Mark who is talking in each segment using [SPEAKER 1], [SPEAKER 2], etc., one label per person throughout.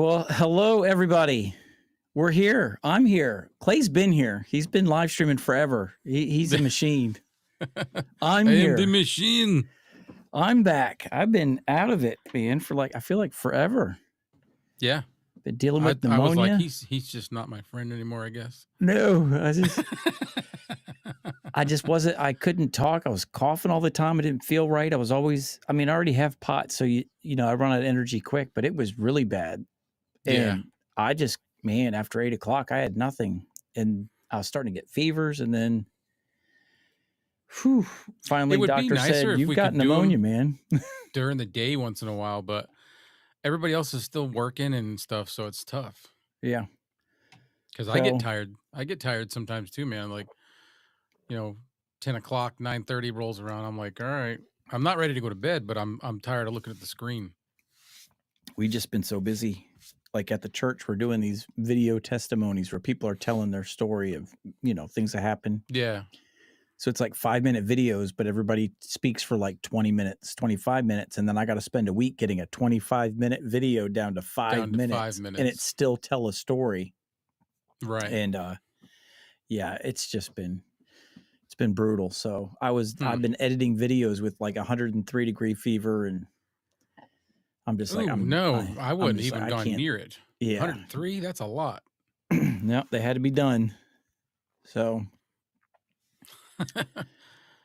[SPEAKER 1] Well, hello, everybody. We're here. I'm here. Clay's been here. He's been live streaming forever. He's a machine. I'm
[SPEAKER 2] I
[SPEAKER 1] here.
[SPEAKER 2] am the machine.
[SPEAKER 1] I'm back. I've been out of it, man, for I feel like forever.
[SPEAKER 2] Yeah.
[SPEAKER 1] Been dealing with
[SPEAKER 2] I was
[SPEAKER 1] pneumonia.
[SPEAKER 2] like, he's just not my friend anymore, I guess.
[SPEAKER 1] No, I just wasn't. I couldn't talk. I was coughing all the time. I didn't feel right. I was always. I mean, I already have POTS, so I run out of energy quick. But it was really bad,
[SPEAKER 2] Yeah.
[SPEAKER 1] and I just, man, after 8 o'clock, I had nothing, and I was starting to get fevers, and then, finally,
[SPEAKER 2] It would be
[SPEAKER 1] doctor
[SPEAKER 2] nicer
[SPEAKER 1] said,
[SPEAKER 2] if
[SPEAKER 1] "You've
[SPEAKER 2] we
[SPEAKER 1] got
[SPEAKER 2] could do
[SPEAKER 1] pneumonia,
[SPEAKER 2] 'em
[SPEAKER 1] man."
[SPEAKER 2] during the day once in a while, but everybody else is still working and stuff, so it's tough.
[SPEAKER 1] Yeah.
[SPEAKER 2] Because I get tired. I get tired sometimes too, man. Like, 10 o'clock, 9:30 rolls around. I'm like, all right, I'm not ready to go to bed, but I'm tired of looking at the screen.
[SPEAKER 1] We've just been so busy. Like at the church, we're doing these video testimonies where people are telling their story of, things that happen.
[SPEAKER 2] Yeah.
[SPEAKER 1] So it's like 5-minute videos, but everybody speaks for like 20 minutes, 25 minutes. And then I got to spend a week getting a 25-minute video down to 5 minutes. And it still tell a story.
[SPEAKER 2] Right.
[SPEAKER 1] And yeah, it's been brutal. So I've been editing videos with like 103-degree fever, and I'm just like,
[SPEAKER 2] I wouldn't even gone near it.
[SPEAKER 1] Yeah.
[SPEAKER 2] 103, that's a lot.
[SPEAKER 1] No, they had to be done. So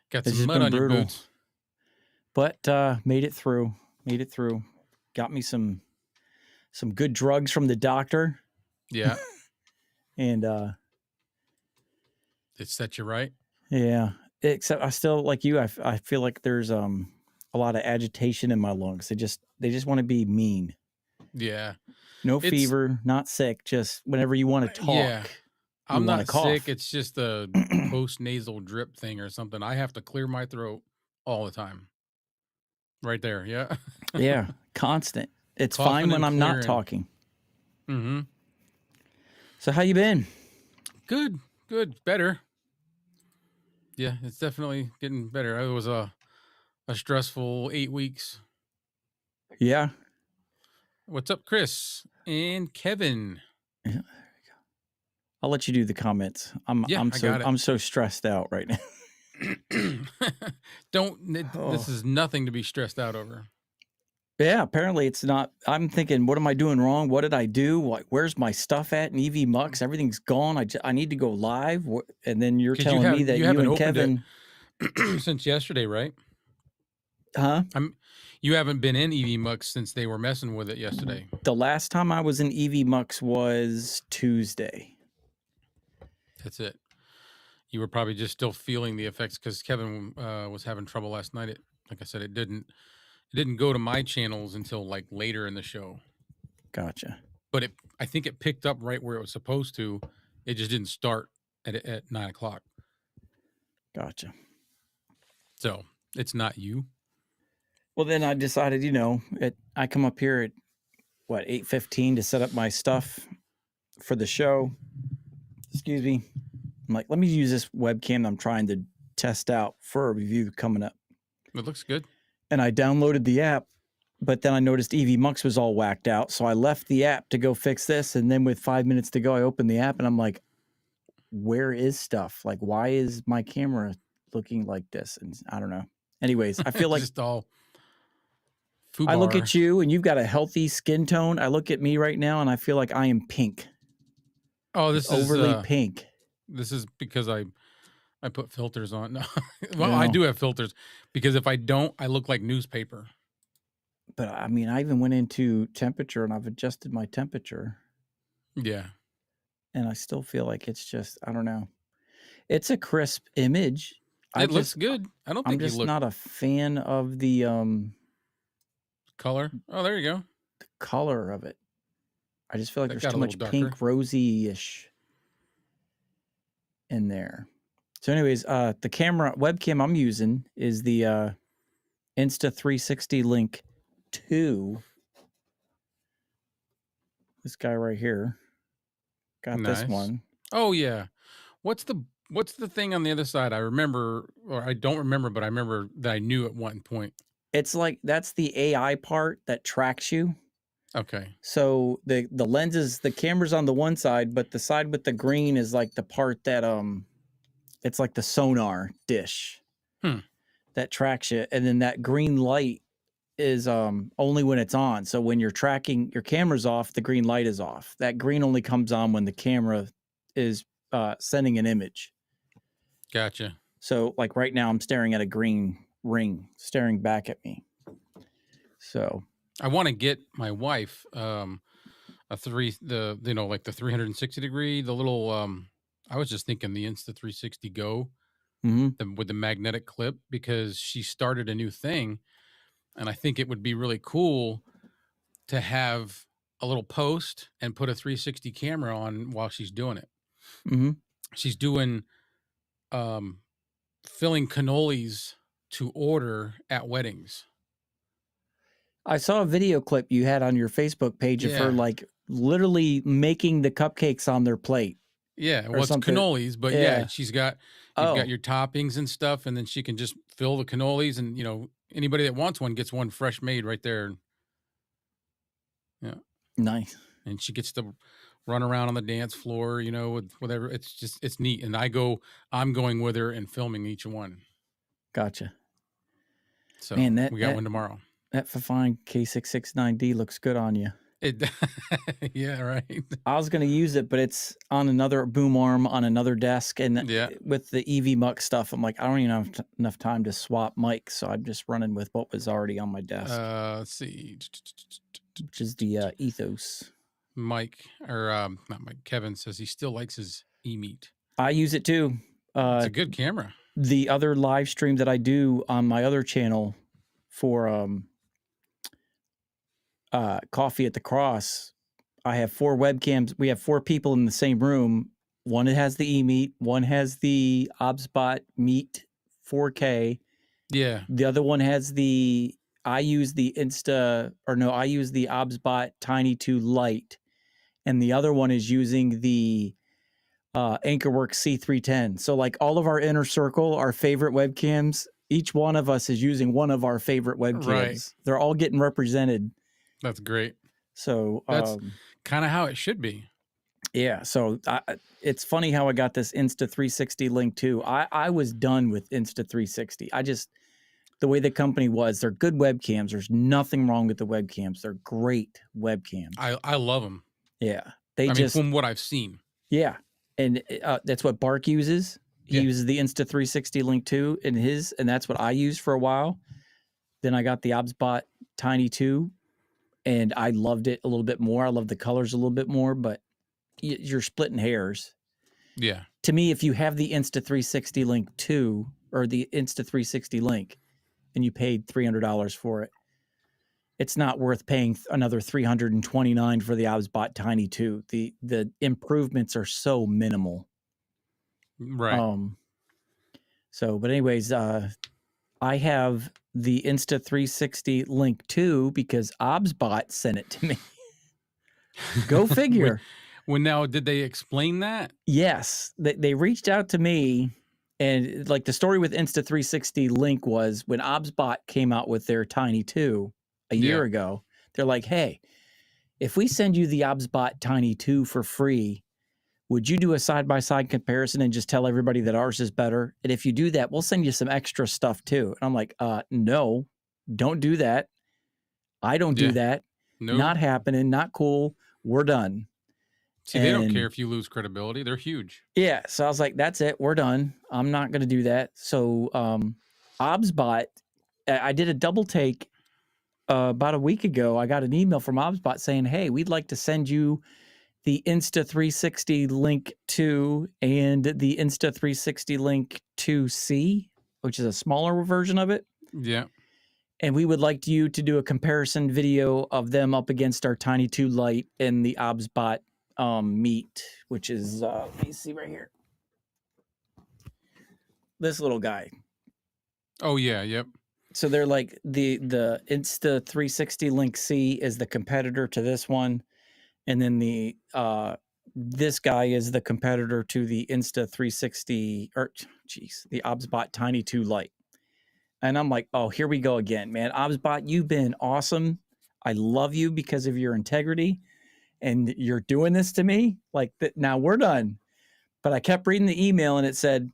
[SPEAKER 2] got some mud on your boots.
[SPEAKER 1] But made it through. Got me some good drugs from the doctor.
[SPEAKER 2] Yeah.
[SPEAKER 1] And
[SPEAKER 2] it set you right.
[SPEAKER 1] Yeah. Except I still, like you, I feel like there's a lot of agitation in my lungs. They just want to be mean.
[SPEAKER 2] Yeah.
[SPEAKER 1] No fever, not sick, just whenever you want to talk.
[SPEAKER 2] Yeah. I'm not sick. It's just a post-nasal drip thing or something. I have to clear my throat all the time. Right there. Yeah.
[SPEAKER 1] Yeah. Constant. It's
[SPEAKER 2] Coughing
[SPEAKER 1] fine when
[SPEAKER 2] and
[SPEAKER 1] I'm not talking.
[SPEAKER 2] Mm-hmm.
[SPEAKER 1] So how you been?
[SPEAKER 2] Good. Better. Yeah, it's definitely getting better. It was a stressful 8 weeks.
[SPEAKER 1] Yeah.
[SPEAKER 2] What's up, Chris and Kevin?
[SPEAKER 1] Yeah, there you go. I'll let you do the comments. I'm so stressed out right now.
[SPEAKER 2] This is nothing to be stressed out over.
[SPEAKER 1] Yeah, apparently it's not. I'm thinking, what am I doing wrong? What did I do? Where's my stuff at in EV Mux? Everything's gone. I need to go live. And then you're telling me that you and Kevin
[SPEAKER 2] since yesterday, right?
[SPEAKER 1] Huh?
[SPEAKER 2] You haven't been in EV Mux since they were messing with it yesterday.
[SPEAKER 1] The last time I was in EV Mux was Tuesday.
[SPEAKER 2] That's it. You were probably just still feeling the effects because Kevin was having trouble last night. Like I said, it didn't go to my channels until like later in the show.
[SPEAKER 1] Gotcha.
[SPEAKER 2] But I think it picked up right where it was supposed to. It just didn't start at 9 o'clock.
[SPEAKER 1] Gotcha.
[SPEAKER 2] So it's not you.
[SPEAKER 1] Well, then I decided, I come up here at 8:15 to set up my stuff for the show. Excuse me. I'm like, let me use this webcam I'm trying to test out for a review coming up.
[SPEAKER 2] It looks good.
[SPEAKER 1] And I downloaded the app, but then I noticed EV Mux was all whacked out. So I left the app to go fix this. And then with 5 minutes to go, I opened the app and I'm like, where is stuff? Like, why is my camera looking like this? And I don't know. Anyways, I feel like
[SPEAKER 2] just all
[SPEAKER 1] I look at you and you've got a healthy skin tone. I look at me right now and I feel like I am pink.
[SPEAKER 2] Oh, this is
[SPEAKER 1] overly pink.
[SPEAKER 2] This is because I put filters on. No. Well, I do have filters because if I don't, I look like newspaper.
[SPEAKER 1] But I mean, I even went into temperature and I've adjusted my temperature.
[SPEAKER 2] Yeah.
[SPEAKER 1] And I still feel like it's just, I don't know. It's a crisp image.
[SPEAKER 2] It looks good. I don't think
[SPEAKER 1] I'm just not a fan of the
[SPEAKER 2] color. Oh, there you go.
[SPEAKER 1] The color of it. I just feel like there's too much pink rosy-ish in there. So anyways, the webcam I'm using is the Insta360 Link 2. This guy right here. Got this one.
[SPEAKER 2] Oh yeah. What's the thing on the other side? I remember, or I don't remember, but I remember that I knew at one point.
[SPEAKER 1] It's like, that's the AI part that tracks you.
[SPEAKER 2] Okay.
[SPEAKER 1] So the lenses, the camera's on the one side, but the side with the green is like the part that it's like the sonar dish
[SPEAKER 2] Hmm.
[SPEAKER 1] that tracks it, and then that green light is only when it's on. So when you're tracking, your camera's off, the green light is off. That green only comes on when the camera is sending an image.
[SPEAKER 2] Gotcha.
[SPEAKER 1] So like right now I'm staring at a green ring staring back at me. So
[SPEAKER 2] I want to get my wife like the 360 degree, the little I was just thinking the Insta360 Go
[SPEAKER 1] mhm.
[SPEAKER 2] with the magnetic clip, because she started a new thing, and I think it would be really cool to have a little post and put a 360 camera on while she's doing it.
[SPEAKER 1] Mhm.
[SPEAKER 2] She's doing um filling cannolis to order at weddings.
[SPEAKER 1] I saw a video clip you had on your Facebook page of her
[SPEAKER 2] Yeah.
[SPEAKER 1] like literally making the cupcakes on their plate
[SPEAKER 2] Yeah,
[SPEAKER 1] or
[SPEAKER 2] well, it's
[SPEAKER 1] something.
[SPEAKER 2] cannolis, but yeah,
[SPEAKER 1] Yeah.
[SPEAKER 2] you've got
[SPEAKER 1] Oh,
[SPEAKER 2] your toppings and stuff, and then she can just fill the cannolis, and anybody that wants one gets one fresh made right there. Yeah,
[SPEAKER 1] nice.
[SPEAKER 2] and she gets to run around on the dance floor, with whatever. It's neat, and I'm going with her and filming each one.
[SPEAKER 1] Gotcha.
[SPEAKER 2] So
[SPEAKER 1] Man, that
[SPEAKER 2] we got one tomorrow.
[SPEAKER 1] that Fifine K669D looks good on you.
[SPEAKER 2] It, yeah, right.
[SPEAKER 1] I was gonna use it, but it's on another boom arm on another desk, and
[SPEAKER 2] Yeah.
[SPEAKER 1] with the EV Mux stuff, I'm like, I don't even have enough time to swap mics, so I'm just running with what was already on my desk,
[SPEAKER 2] Let's see.
[SPEAKER 1] which is the Ethos.
[SPEAKER 2] Mike, or not Mike, Kevin says he still likes his E-Meet.
[SPEAKER 1] I use it too.
[SPEAKER 2] It's a good camera.
[SPEAKER 1] The other live stream that I do on my other channel for Coffee at the Cross, I have 4 webcams. We have 4 people in the same room. One has the E-Meet, one has the OBSBot Meet 4K.
[SPEAKER 2] Yeah.
[SPEAKER 1] The other one has I use the OBSBot Tiny 2 Lite, and the other one is using the Anchorworks C310. So like all of our inner circle, our favorite webcams, each one of us is using one of our favorite webcams.
[SPEAKER 2] Right.
[SPEAKER 1] They're all getting represented.
[SPEAKER 2] That's great.
[SPEAKER 1] So
[SPEAKER 2] That's kind of how it should be.
[SPEAKER 1] yeah. So it's funny how I got this Insta360 link too. I was done with Insta360. The way the company was, they're good webcams. There's nothing wrong with the webcams. They're great webcams.
[SPEAKER 2] I love them.
[SPEAKER 1] Yeah.
[SPEAKER 2] I mean, from what I've seen.
[SPEAKER 1] Yeah. And that's what Bark uses. He uses the Insta360 Link 2 in his, and that's what I used for a while. Then I got the OBSBot Tiny 2, and I loved it a little bit more. I love the colors a little bit more, but you're splitting hairs.
[SPEAKER 2] Yeah.
[SPEAKER 1] To me, if you have the Insta360 Link 2 or the Insta360 Link and you paid $300 for it, it's not worth paying another $329 for the OBSBot Tiny 2. The improvements are so minimal.
[SPEAKER 2] Right.
[SPEAKER 1] But anyways, I have the Insta360 Link 2 because OBSBot sent it to me. Go figure.
[SPEAKER 2] Now, did they explain that?
[SPEAKER 1] Yes, they reached out to me, and like the story with Insta360 Link was when OBSBot came out with their Tiny 2 a year ago, they're like, hey, if we send you the OBSBot Tiny 2 for free, would you do a side-by-side comparison and just tell everybody that ours is better? And if you do that, we'll send you some extra stuff too. And I'm like, no, don't do that. I don't do that.
[SPEAKER 2] No.
[SPEAKER 1] Not happening. Not cool. We're done.
[SPEAKER 2] See, they don't care if you lose credibility. They're huge.
[SPEAKER 1] Yeah. So I was like, that's it. We're done. I'm not going to do that. So OBSBot, I did a double take about a week ago. I got an email from OBSBot saying, hey, we'd like to send you the Insta360 Link 2 and the Insta360 Link 2C, which is a smaller version of it.
[SPEAKER 2] Yeah.
[SPEAKER 1] And we would like you to do a comparison video of them up against our Tiny 2 Lite and the OBSBot Meet, which is, let me see right here. This little guy.
[SPEAKER 2] Oh, yeah. Yep.
[SPEAKER 1] So they're like the Insta360 Link C is the competitor to this one. And then the this guy is the competitor to the Insta360 the OBSBot Tiny 2 Lite. And I'm like, oh, here we go again, man. OBSBot, you've been awesome. I love you because of your integrity, and you're doing this to me. Like that. Now we're done. But I kept reading the email, and it said,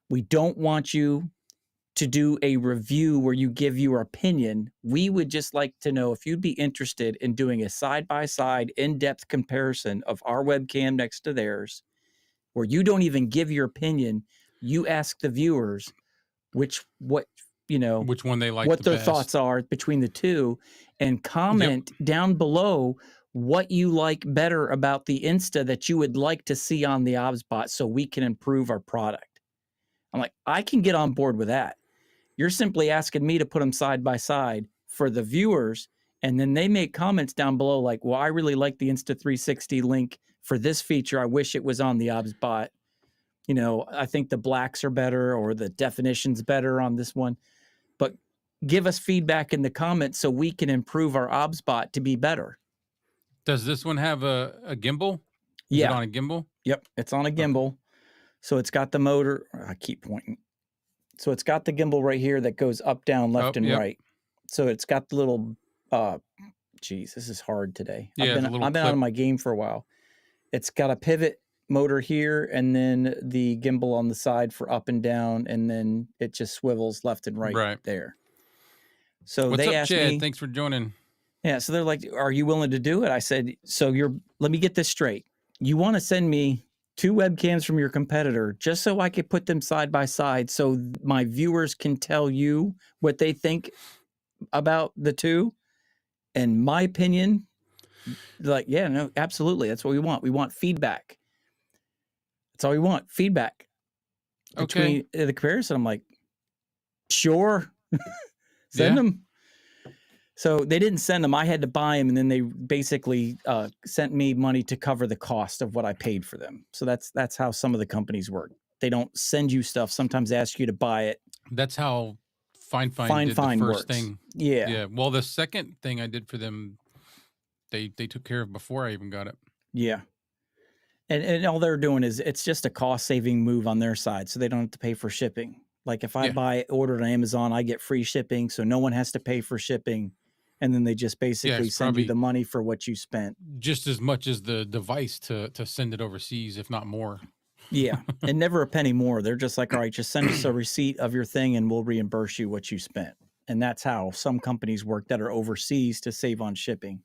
[SPEAKER 1] we don't want you to do a review where you give your opinion. We would just like to know if you'd be interested in doing a side-by-side in-depth comparison of our webcam next to theirs, where you don't even give your opinion. You ask the viewers which one they like,
[SPEAKER 2] what
[SPEAKER 1] their thoughts are between the two, and comment down below what you like better about the Insta that you would like to see on the OBSBot so we can improve our product. I'm like, I can get on board with that. You're simply asking me to put them side by side for the viewers, and then they make comments down below like, well, I really like the Insta360 link for this feature. I wish it was on the OBSBot. I think the blacks are better, or the definition's better on this one. But give us feedback in the comments so we can improve our OBSBot to be better.
[SPEAKER 2] Does this one have a gimbal? Is it on a gimbal?
[SPEAKER 1] Yep, it's on a gimbal. Okay. So it's got the motor. I keep pointing. So it's got the gimbal right here that goes up, down, left, and right. So it's got the little, geez, this is hard today.
[SPEAKER 2] Yeah,
[SPEAKER 1] I've been out of my game for a while. It's got a pivot motor here, and then the gimbal on the side for up and down, and then it just swivels left and right there. So
[SPEAKER 2] what's
[SPEAKER 1] they
[SPEAKER 2] up,
[SPEAKER 1] asked
[SPEAKER 2] Chad?
[SPEAKER 1] me,
[SPEAKER 2] thanks for joining.
[SPEAKER 1] Yeah, so they're like, are you willing to do it? I said, let me get this straight. You want to send me 2 webcams from your competitor just so I could put them side by side so my viewers can tell you what they think about the 2? And my opinion, like, yeah, no, absolutely. That's what we want. We want feedback. That's all we want, feedback. Between the comparison, I'm like, sure, send them. So they didn't send them. I had to buy them, and then they basically sent me money to cover the cost of what I paid for them. So that's how some of the companies work. They don't send you stuff. Sometimes they ask you to buy it.
[SPEAKER 2] That's how Fine did the first
[SPEAKER 1] works.
[SPEAKER 2] thing.
[SPEAKER 1] Yeah.
[SPEAKER 2] Well, the second thing I did for them, they took care of before I even got it.
[SPEAKER 1] Yeah. And all they're doing is it's just a cost-saving move on their side, so they don't have to pay for shipping. Like if I order on Amazon, I get free shipping, so no one has to pay for shipping. And then they just basically send you the money for what you spent.
[SPEAKER 2] Just as much as the device to send it overseas, if not more.
[SPEAKER 1] Yeah, and never a penny more. They're just like, all right, just send us a receipt of your thing and we'll reimburse you what you spent. And that's how some companies work that are overseas to save on shipping.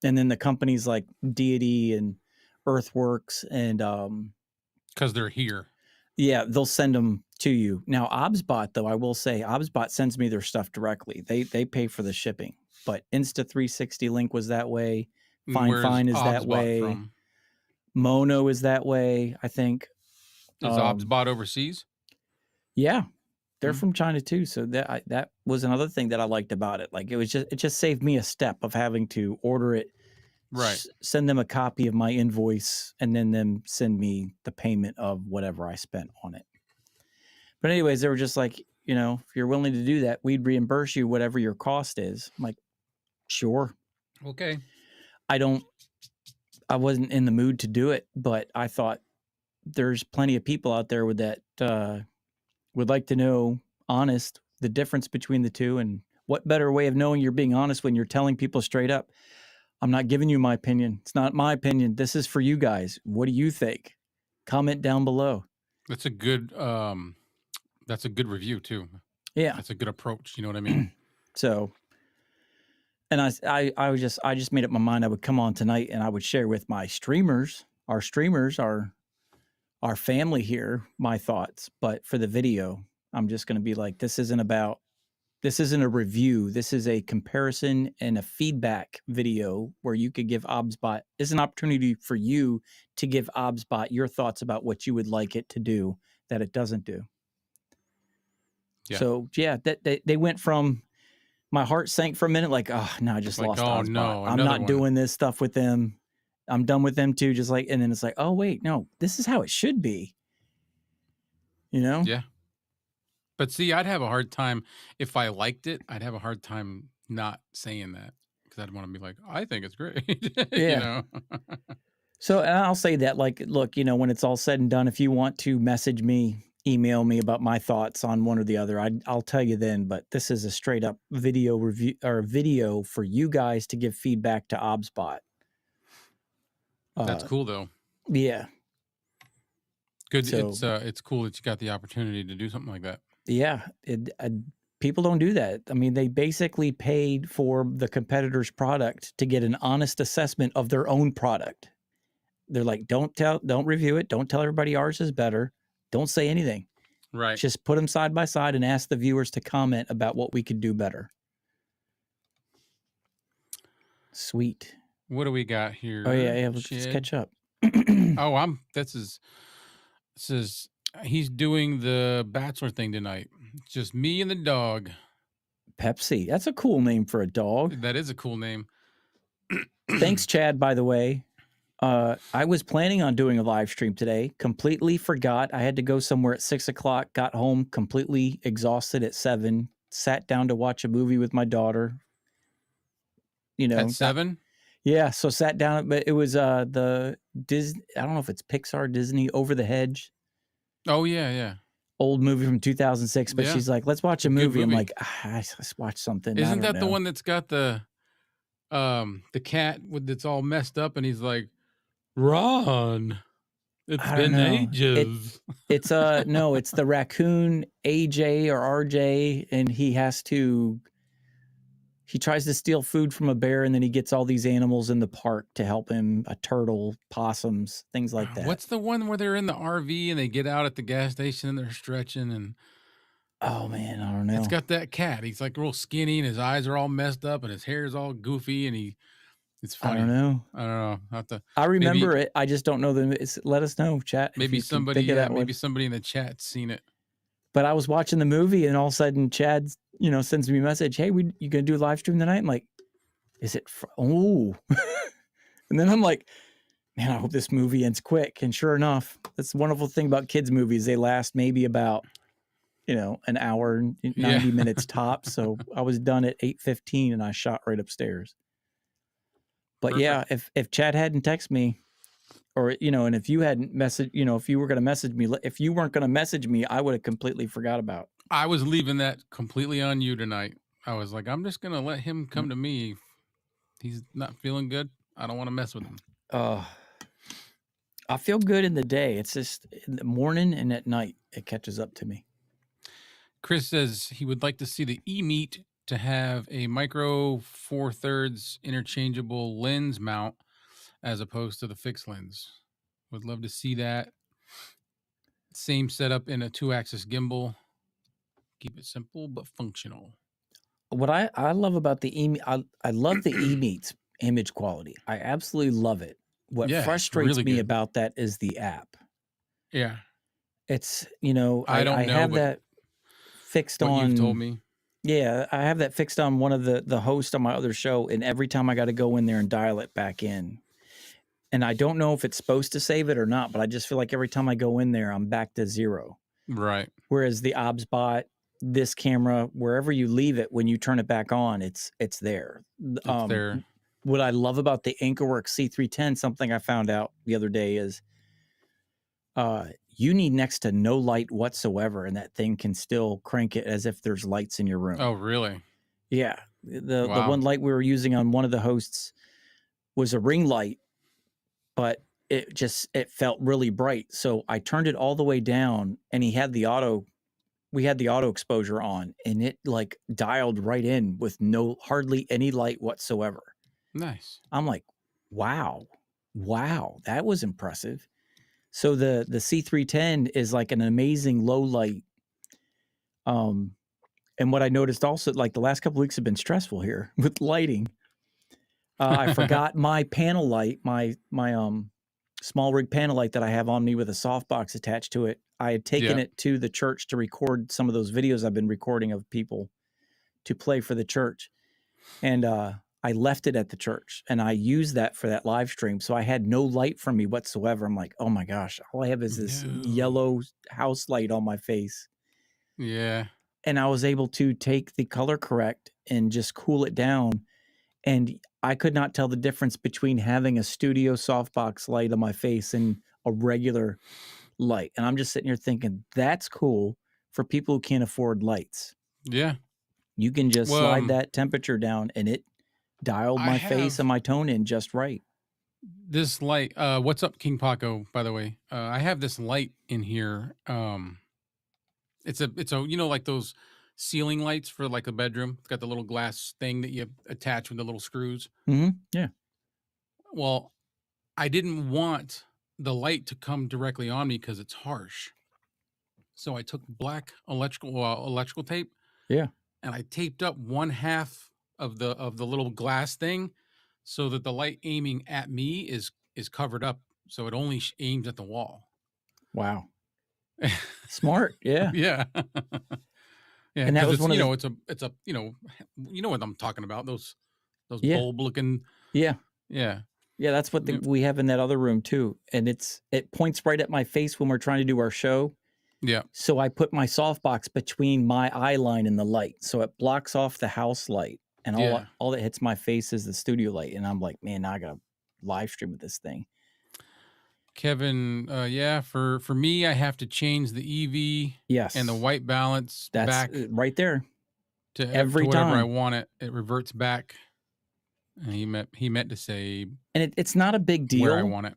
[SPEAKER 1] And then the companies like Deity and Earthworks and
[SPEAKER 2] because they're here.
[SPEAKER 1] Yeah, they'll send them to you. Now, OBSBot, though, I will say, OBSBot sends me their stuff directly. They pay for the shipping. But Insta360 Link was that way. Fine is that way. From? Mono is that way, I think.
[SPEAKER 2] Is OBSBot overseas?
[SPEAKER 1] Yeah, they're from China too. So that was another thing that I liked about it. Like it just saved me a step of having to order it, send them a copy of my invoice, and then them send me the payment of whatever I spent on it. But anyways, they were just like, if you're willing to do that, we'd reimburse you whatever your cost is. I'm like, sure.
[SPEAKER 2] Okay.
[SPEAKER 1] I wasn't in the mood to do it, but I thought there's plenty of people out there with that would like to know the difference between the two, and what better way of knowing you're being honest when you're telling people straight up, I'm not giving you my opinion. It's not my opinion. This is for you guys. What do you think? Comment down below.
[SPEAKER 2] That's a good review too.
[SPEAKER 1] Yeah.
[SPEAKER 2] That's a good approach. You know what I mean?
[SPEAKER 1] So, and I just made up my mind I would come on tonight and I would share with my streamers, our family here, my thoughts. But for the video, I'm just going to be like, this isn't a review. This is a comparison and a feedback video where you could give OBSBot. It's an opportunity for you to give OBSBot your thoughts about what you would like it to do that it doesn't do. Yeah. So yeah, that they went from, my heart sank for a minute, like, oh no, I just lost OBSBot.
[SPEAKER 2] No,
[SPEAKER 1] I'm not doing this stuff with them. I'm done with them too. Just like, and then it's like, oh wait, no, this is how it should be.
[SPEAKER 2] Yeah. But see, I'd have a hard time if I liked it. I'd have a hard time not saying that because I'd want to be like, I think it's great.
[SPEAKER 1] Yeah. So, and I'll say that, like, look, when it's all said and done, if you want to message me, email me about my thoughts on one or the other, I'll tell you then. But this is a straight up video review or video for you guys to give feedback to OBSBot.
[SPEAKER 2] That's cool though.
[SPEAKER 1] Yeah.
[SPEAKER 2] Good.
[SPEAKER 1] So
[SPEAKER 2] It's cool that you got the opportunity to do something like that.
[SPEAKER 1] yeah, people don't do that. I mean, they basically paid for the competitor's product to get an honest assessment of their own product. They're like, don't review it. Don't tell everybody ours is better. Don't say anything.
[SPEAKER 2] Right.
[SPEAKER 1] Just put them side by side and ask the viewers to comment about what we could do better. Sweet.
[SPEAKER 2] What do we got here?
[SPEAKER 1] Oh yeah. Let's catch up.
[SPEAKER 2] Oh, he's doing the Bachelor thing tonight. It's just me and the dog.
[SPEAKER 1] Pepsi. That's a cool name for a dog.
[SPEAKER 2] That is a cool name.
[SPEAKER 1] Thanks, Chad, by the way. I was planning on doing a live stream today. Completely forgot. I had to go somewhere at 6 o'clock. Got home completely exhausted at 7. Sat down to watch a movie with my daughter. You know,
[SPEAKER 2] at 7.
[SPEAKER 1] Yeah, so sat down, but it was the Disney. I don't know if it's Pixar, Disney, Over the Hedge.
[SPEAKER 2] Oh yeah.
[SPEAKER 1] Old movie from 2006. But she's like, let's watch a movie. I'm like, let's watch something.
[SPEAKER 2] Isn't that the one that's got the cat that's all messed up, and he's like, Ron, it's been ages.
[SPEAKER 1] It's no, it's the raccoon AJ or RJ, and he tries to steal food from a bear, and then he gets all these animals in the park to help him, a turtle, possums, things like that.
[SPEAKER 2] What's the one where they're in the RV and they get out at the gas station and they're stretching and
[SPEAKER 1] oh man, I don't know.
[SPEAKER 2] It's got that cat. He's like real skinny and his eyes are all messed up and his hair is all goofy and it's funny.
[SPEAKER 1] I don't know. I remember it. I just don't know them. Let us know, chat.
[SPEAKER 2] Maybe somebody in the chat's seen it.
[SPEAKER 1] But I was watching the movie and all of a sudden Chad, sends me a message. Hey, you gonna do a live stream tonight? I'm like, is it? And then I'm like, man, I hope this movie ends quick. And sure enough, that's the wonderful thing about kids movies. They last maybe about, an hour, 90 minutes tops. So I was done at 8:15 and I shot right upstairs. But perfect. Yeah, if Chad hadn't texted me, or, and if you hadn't messaged, if you were going to message me, if you weren't going to message me, I would have completely forgot about it.
[SPEAKER 2] I was leaving that completely on you tonight. I was like, I'm just going to let him come to me. He's not feeling good. I don't want to mess with him.
[SPEAKER 1] I feel good in the day. It's just in the morning and at night, it catches up to me.
[SPEAKER 2] Chris says he would like to see the E-Meet to have a micro 4/3 interchangeable lens mount as opposed to the fixed lens. Would love to see that. Same setup in a 2-axis gimbal. Keep it simple but functional.
[SPEAKER 1] What I love about the E-Meet, I love the E-Meet's image quality. I absolutely love it. What frustrates me about that is the app.
[SPEAKER 2] Yeah.
[SPEAKER 1] It's, I have that fixed on.
[SPEAKER 2] You've told me.
[SPEAKER 1] Yeah, I have that fixed on one of the hosts on my other show, and every time I got to go in there and dial it back in. And I don't know if it's supposed to save it or not, but I just feel like every time I go in there, I'm back to 0.
[SPEAKER 2] Right.
[SPEAKER 1] Whereas the OBSBot, this camera, wherever you leave it, when you turn it back on, it's there.
[SPEAKER 2] It's there.
[SPEAKER 1] What I love about the Anchorworks C310, something I found out the other day is you need next to no light whatsoever, and that thing can still crank it as if there's lights in your room.
[SPEAKER 2] Oh, really?
[SPEAKER 1] Yeah. The one light we were using on one of the hosts was a ring light, but it felt really bright. So I turned it all the way down, and we had the auto exposure on, and it like dialed right in with hardly any light whatsoever.
[SPEAKER 2] Nice.
[SPEAKER 1] I'm like, wow, that was impressive. So the C310 is like an amazing low light. And what I noticed also, like the last couple of weeks have been stressful here with lighting. I forgot my panel light, my small rig panel light that I have on me with a softbox attached to it. I had taken it to the church to record some of those videos I've been recording of people to play for the church. And I left it at the church, and I used that for that live stream. So I had no light from me whatsoever. I'm like, oh my gosh, all I have is this yellow house light on my face.
[SPEAKER 2] Yeah.
[SPEAKER 1] And I was able to take the color correct and just cool it down. And I could not tell the difference between having a studio softbox light on my face and a regular light. And I'm just sitting here thinking, that's cool for people who can't afford lights.
[SPEAKER 2] Yeah.
[SPEAKER 1] You can just
[SPEAKER 2] Well,
[SPEAKER 1] slide that temperature down and it dialed
[SPEAKER 2] I
[SPEAKER 1] my face
[SPEAKER 2] have
[SPEAKER 1] and my tone in just right.
[SPEAKER 2] this light. What's up, King Paco? By the way, I have this light in here. It's a like those ceiling lights for like a bedroom. It's got the little glass thing that you attach with the little screws.
[SPEAKER 1] Yeah.
[SPEAKER 2] Well, I didn't want the light to come directly on me because it's harsh. So I took black electrical tape.
[SPEAKER 1] Yeah.
[SPEAKER 2] And I taped up one half of the little glass thing so that the light aiming at me is covered up, so it only aims at the wall.
[SPEAKER 1] Wow. Smart. Yeah.
[SPEAKER 2] Yeah. Yeah,
[SPEAKER 1] And that
[SPEAKER 2] because
[SPEAKER 1] was
[SPEAKER 2] it's
[SPEAKER 1] one of the
[SPEAKER 2] it's a you know what I'm talking about, those
[SPEAKER 1] yeah.
[SPEAKER 2] bulb looking.
[SPEAKER 1] Yeah.
[SPEAKER 2] Yeah.
[SPEAKER 1] Yeah, that's what
[SPEAKER 2] Yep.
[SPEAKER 1] we have in that other room too. And it points right at my face when we're trying to do our show.
[SPEAKER 2] Yeah.
[SPEAKER 1] So I put my softbox between my eye line and the light. So it blocks off the house light. And
[SPEAKER 2] Yeah.
[SPEAKER 1] all that hits my face is the studio light. And I'm like, man, now I gotta live stream with this thing.
[SPEAKER 2] Kevin, yeah, for me I have to change the EV
[SPEAKER 1] Yes.
[SPEAKER 2] and the white balance
[SPEAKER 1] That's
[SPEAKER 2] back
[SPEAKER 1] right there.
[SPEAKER 2] to
[SPEAKER 1] every
[SPEAKER 2] whatever I
[SPEAKER 1] time.
[SPEAKER 2] want it. It reverts back. And he meant to say
[SPEAKER 1] And it's not a big
[SPEAKER 2] where I
[SPEAKER 1] deal
[SPEAKER 2] want it.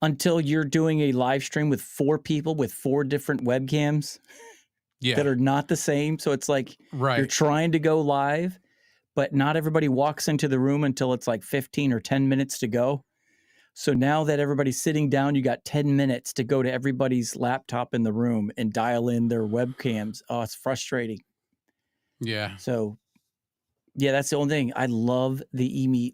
[SPEAKER 1] until you're doing a live stream with 4 people with 4 different webcams
[SPEAKER 2] Yeah.
[SPEAKER 1] that are not the same. So it's like you're
[SPEAKER 2] Right.
[SPEAKER 1] trying to go live, but not everybody walks into the room until it's like 15 or 10 minutes to go. So now that everybody's sitting down, you got 10 minutes to go to everybody's laptop in the room and dial in their webcams. Oh, it's frustrating.
[SPEAKER 2] Yeah.
[SPEAKER 1] So yeah, that's the only thing. I love the eMeet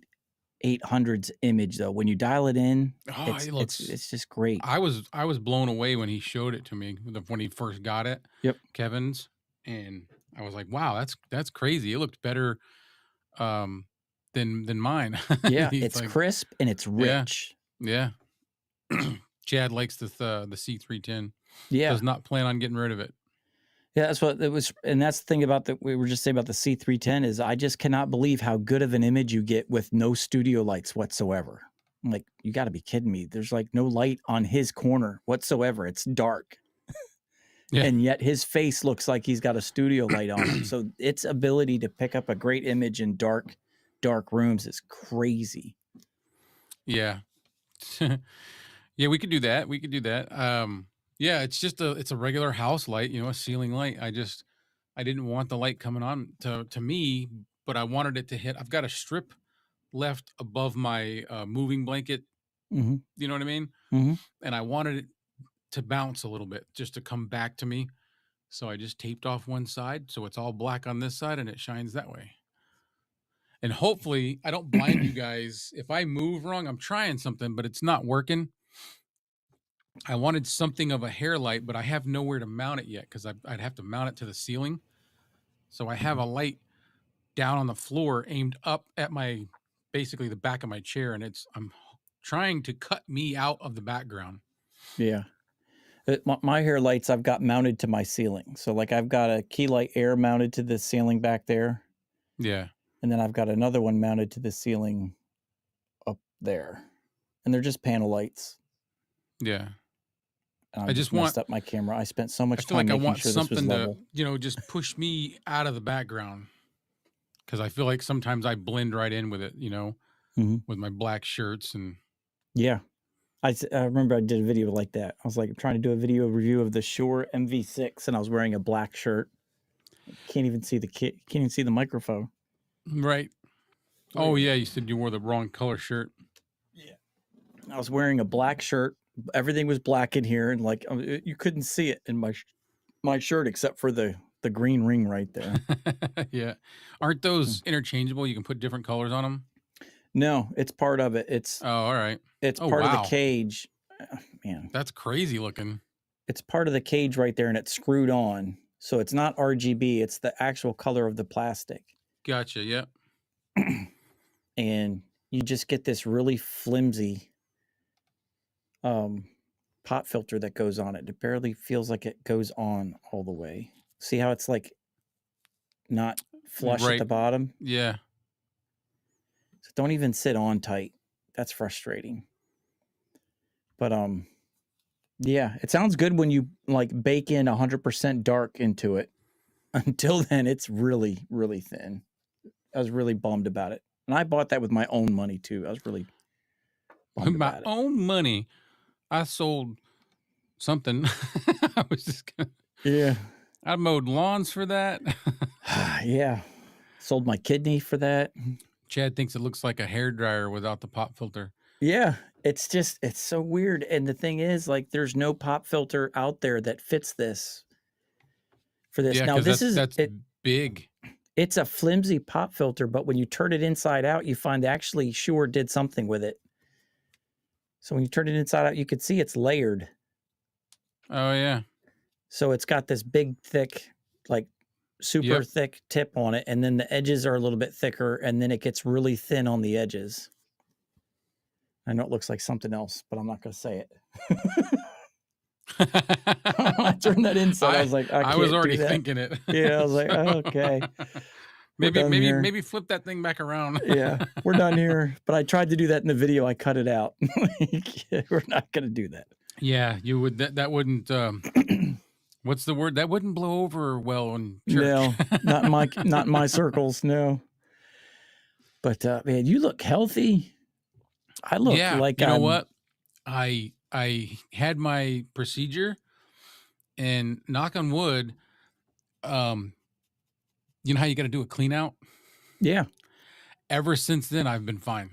[SPEAKER 1] 800's image though. When you dial it in,
[SPEAKER 2] Oh, it looks.
[SPEAKER 1] it's just great.
[SPEAKER 2] I was blown away when he showed it to me when he first got it.
[SPEAKER 1] Yep.
[SPEAKER 2] Kevin's, and I was like, wow, that's crazy. It looked better than mine.
[SPEAKER 1] Yeah,
[SPEAKER 2] He's
[SPEAKER 1] it's
[SPEAKER 2] like,
[SPEAKER 1] crisp and it's
[SPEAKER 2] yeah,
[SPEAKER 1] rich.
[SPEAKER 2] yeah. Chad likes the C310.
[SPEAKER 1] Yeah.
[SPEAKER 2] Does not plan on getting rid of it.
[SPEAKER 1] Yeah, that's what it was. And that's the thing about we were just saying about the C310 is I just cannot believe how good of an image you get with no studio lights whatsoever. I'm like, you got to be kidding me. There's like no light on his corner whatsoever. It's dark.
[SPEAKER 2] Yeah.
[SPEAKER 1] And yet his face looks like he's got a studio light on him. So its ability to pick up a great image in dark rooms is crazy.
[SPEAKER 2] Yeah. Yeah, we could do that. We could do that. Yeah, it's just it's a regular house light, a ceiling light. I didn't want the light coming on to me, but I wanted it to hit. I've got a strip left above my moving blanket.
[SPEAKER 1] Mm-hmm.
[SPEAKER 2] You know what I mean?
[SPEAKER 1] Mm-hmm.
[SPEAKER 2] And I wanted it to bounce a little bit, just to come back to me. So I just taped off one side, so it's all black on this side, and it shines that way. And hopefully, I don't blind you guys. If I move wrong, I'm trying something, but it's not working. I wanted something of a hair light, but I have nowhere to mount it yet because I'd have to mount it to the ceiling. So I have a light down on the floor aimed up at basically the back of my chair, and I'm trying to cut me out of the background.
[SPEAKER 1] Yeah. My hair lights I've got mounted to my ceiling. So like I've got a key light air mounted to the ceiling back there.
[SPEAKER 2] Yeah.
[SPEAKER 1] And then I've got another one mounted to the ceiling up there. And they're just panel lights.
[SPEAKER 2] Yeah.
[SPEAKER 1] I just messed up my camera. I spent so much time making sure this was level.
[SPEAKER 2] To, just push me out of the background. Because I feel like sometimes I blend right in with it, with my black shirts and.
[SPEAKER 1] Yeah. I remember I did a video like that. I was like trying to do a video review of the Shure MV6 and I was wearing a black shirt. Can't even see the microphone.
[SPEAKER 2] Right. Oh yeah, you said you wore the wrong color shirt.
[SPEAKER 1] Yeah. I was wearing a black shirt. Everything was black in here, and like you couldn't see it in my shirt except for the green ring right there.
[SPEAKER 2] Yeah. Aren't those interchangeable? You can put different colors on them?
[SPEAKER 1] No, it's part of it. It's
[SPEAKER 2] all right.
[SPEAKER 1] It's part of the cage. Man,
[SPEAKER 2] that's crazy looking.
[SPEAKER 1] It's part of the cage right there, and it's screwed on. So it's not RGB. It's the actual color of the plastic.
[SPEAKER 2] Gotcha. Yep.
[SPEAKER 1] And you just get this really flimsy pop filter that goes on it. It barely feels like it goes on all the way. See how it's like not flush at the bottom?
[SPEAKER 2] Yeah.
[SPEAKER 1] So don't even sit on tight. That's frustrating. But Yeah, it sounds good when you like bake in 100% dark into it. Until then, it's really, really thin. I was really bummed about it. And I bought that with my own money too. I was really
[SPEAKER 2] With
[SPEAKER 1] bummed
[SPEAKER 2] my
[SPEAKER 1] about it.
[SPEAKER 2] own money, I sold something. I was just gonna,
[SPEAKER 1] Yeah.
[SPEAKER 2] I mowed lawns for that.
[SPEAKER 1] Yeah. Sold my kidney for that.
[SPEAKER 2] Chad thinks it looks like a hairdryer without the pop filter.
[SPEAKER 1] Yeah. It's just, it's so weird. And the thing is, like, there's no pop filter out there that fits this for this.
[SPEAKER 2] Yeah,
[SPEAKER 1] Now,
[SPEAKER 2] because
[SPEAKER 1] this is
[SPEAKER 2] that's
[SPEAKER 1] it.
[SPEAKER 2] big.
[SPEAKER 1] It's a flimsy pop filter, but when you turn it inside out, you find actually Shure did something with it. So when you turn it inside out, you could see it's layered.
[SPEAKER 2] Oh yeah.
[SPEAKER 1] So it's got this big, thick, like super
[SPEAKER 2] Yep.
[SPEAKER 1] thick tip on it. And then the edges are a little bit thicker. And then it gets really thin on the edges. I know it looks like something else, but I'm not going to say it. I turned that inside. I was like, I
[SPEAKER 2] was
[SPEAKER 1] can't
[SPEAKER 2] already
[SPEAKER 1] do that.
[SPEAKER 2] thinking it.
[SPEAKER 1] Yeah, I was like, oh, okay. We're done here.
[SPEAKER 2] maybe flip that thing back around.
[SPEAKER 1] Yeah, we're done here. But I tried to do that in the video. I cut it out. We're not going to do that.
[SPEAKER 2] Yeah, you would. That wouldn't. What's the word? That wouldn't blow over well in church.
[SPEAKER 1] No, not in my circles. No. But man, you look healthy. I look like
[SPEAKER 2] you know what? I had my procedure, and knock on wood, you know how you got to do a clean out?
[SPEAKER 1] Yeah.
[SPEAKER 2] Ever since then, I've been fine.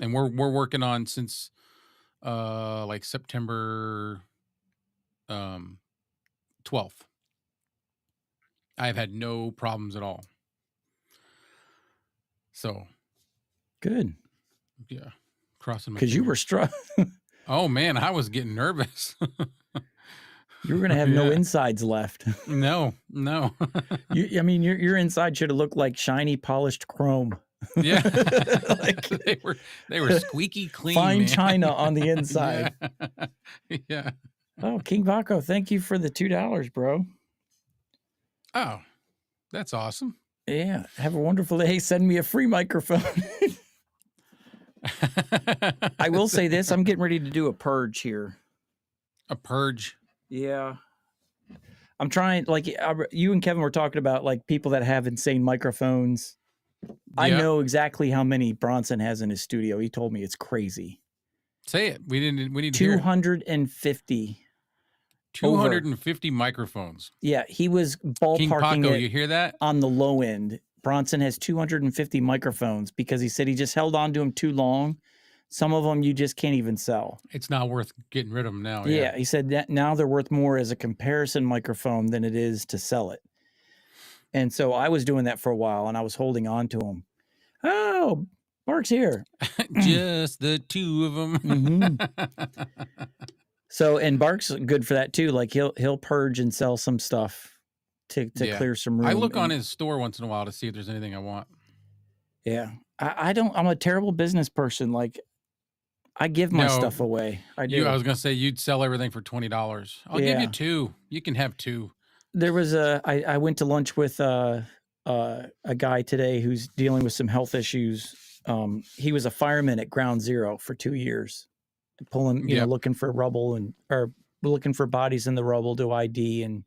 [SPEAKER 2] And we're working on since like September 12th. I've had no problems at all. So
[SPEAKER 1] good.
[SPEAKER 2] Yeah. Crossing my
[SPEAKER 1] because you
[SPEAKER 2] fingers.
[SPEAKER 1] were struck.
[SPEAKER 2] Oh man, I was getting nervous.
[SPEAKER 1] You were going to have no insides left.
[SPEAKER 2] No.
[SPEAKER 1] I mean, your inside should have looked like shiny, polished chrome.
[SPEAKER 2] Yeah. Like, they were squeaky clean.
[SPEAKER 1] Fine
[SPEAKER 2] man.
[SPEAKER 1] china on the inside.
[SPEAKER 2] Yeah.
[SPEAKER 1] Oh, King Baco, thank you for the $2, bro.
[SPEAKER 2] Oh, that's awesome.
[SPEAKER 1] Yeah. Have a wonderful day. Send me a free microphone. I will say this. I'm getting ready to do a purge here.
[SPEAKER 2] A purge?
[SPEAKER 1] Yeah. I'm trying, like, you and Kevin were talking about, like, people that have insane microphones. Yeah. I know exactly how many Bronson has in his studio. He told me it's crazy.
[SPEAKER 2] Say it. We need
[SPEAKER 1] 250.
[SPEAKER 2] 250 microphones.
[SPEAKER 1] Yeah, he was ballparking
[SPEAKER 2] King Paco,
[SPEAKER 1] it
[SPEAKER 2] you hear that?
[SPEAKER 1] on the low end. Bronson has 250 microphones because he said he just held on to them too long. Some of them you just can't even sell.
[SPEAKER 2] It's not worth getting rid of them now.
[SPEAKER 1] Yeah, he said that now they're worth more as a comparison microphone than it is to sell it. And so I was doing that for a while, and I was holding on to them. Oh, Mark's here.
[SPEAKER 2] Just the two of them.
[SPEAKER 1] Mm-hmm. So, and Bark's good for that too. Like he'll purge and sell some stuff to clear some room.
[SPEAKER 2] I look on his store once in a while to see if there's anything I want.
[SPEAKER 1] Yeah, I'm a terrible business person. Like I give my stuff away. I do.
[SPEAKER 2] I was gonna say you'd sell everything for $20. I'll give you 2. You can have 2.
[SPEAKER 1] There was I went to lunch with a guy today who's dealing with some health issues. He was a fireman at Ground Zero for 2 years, pulling, you know, looking for rubble or looking for bodies in the rubble to ID. And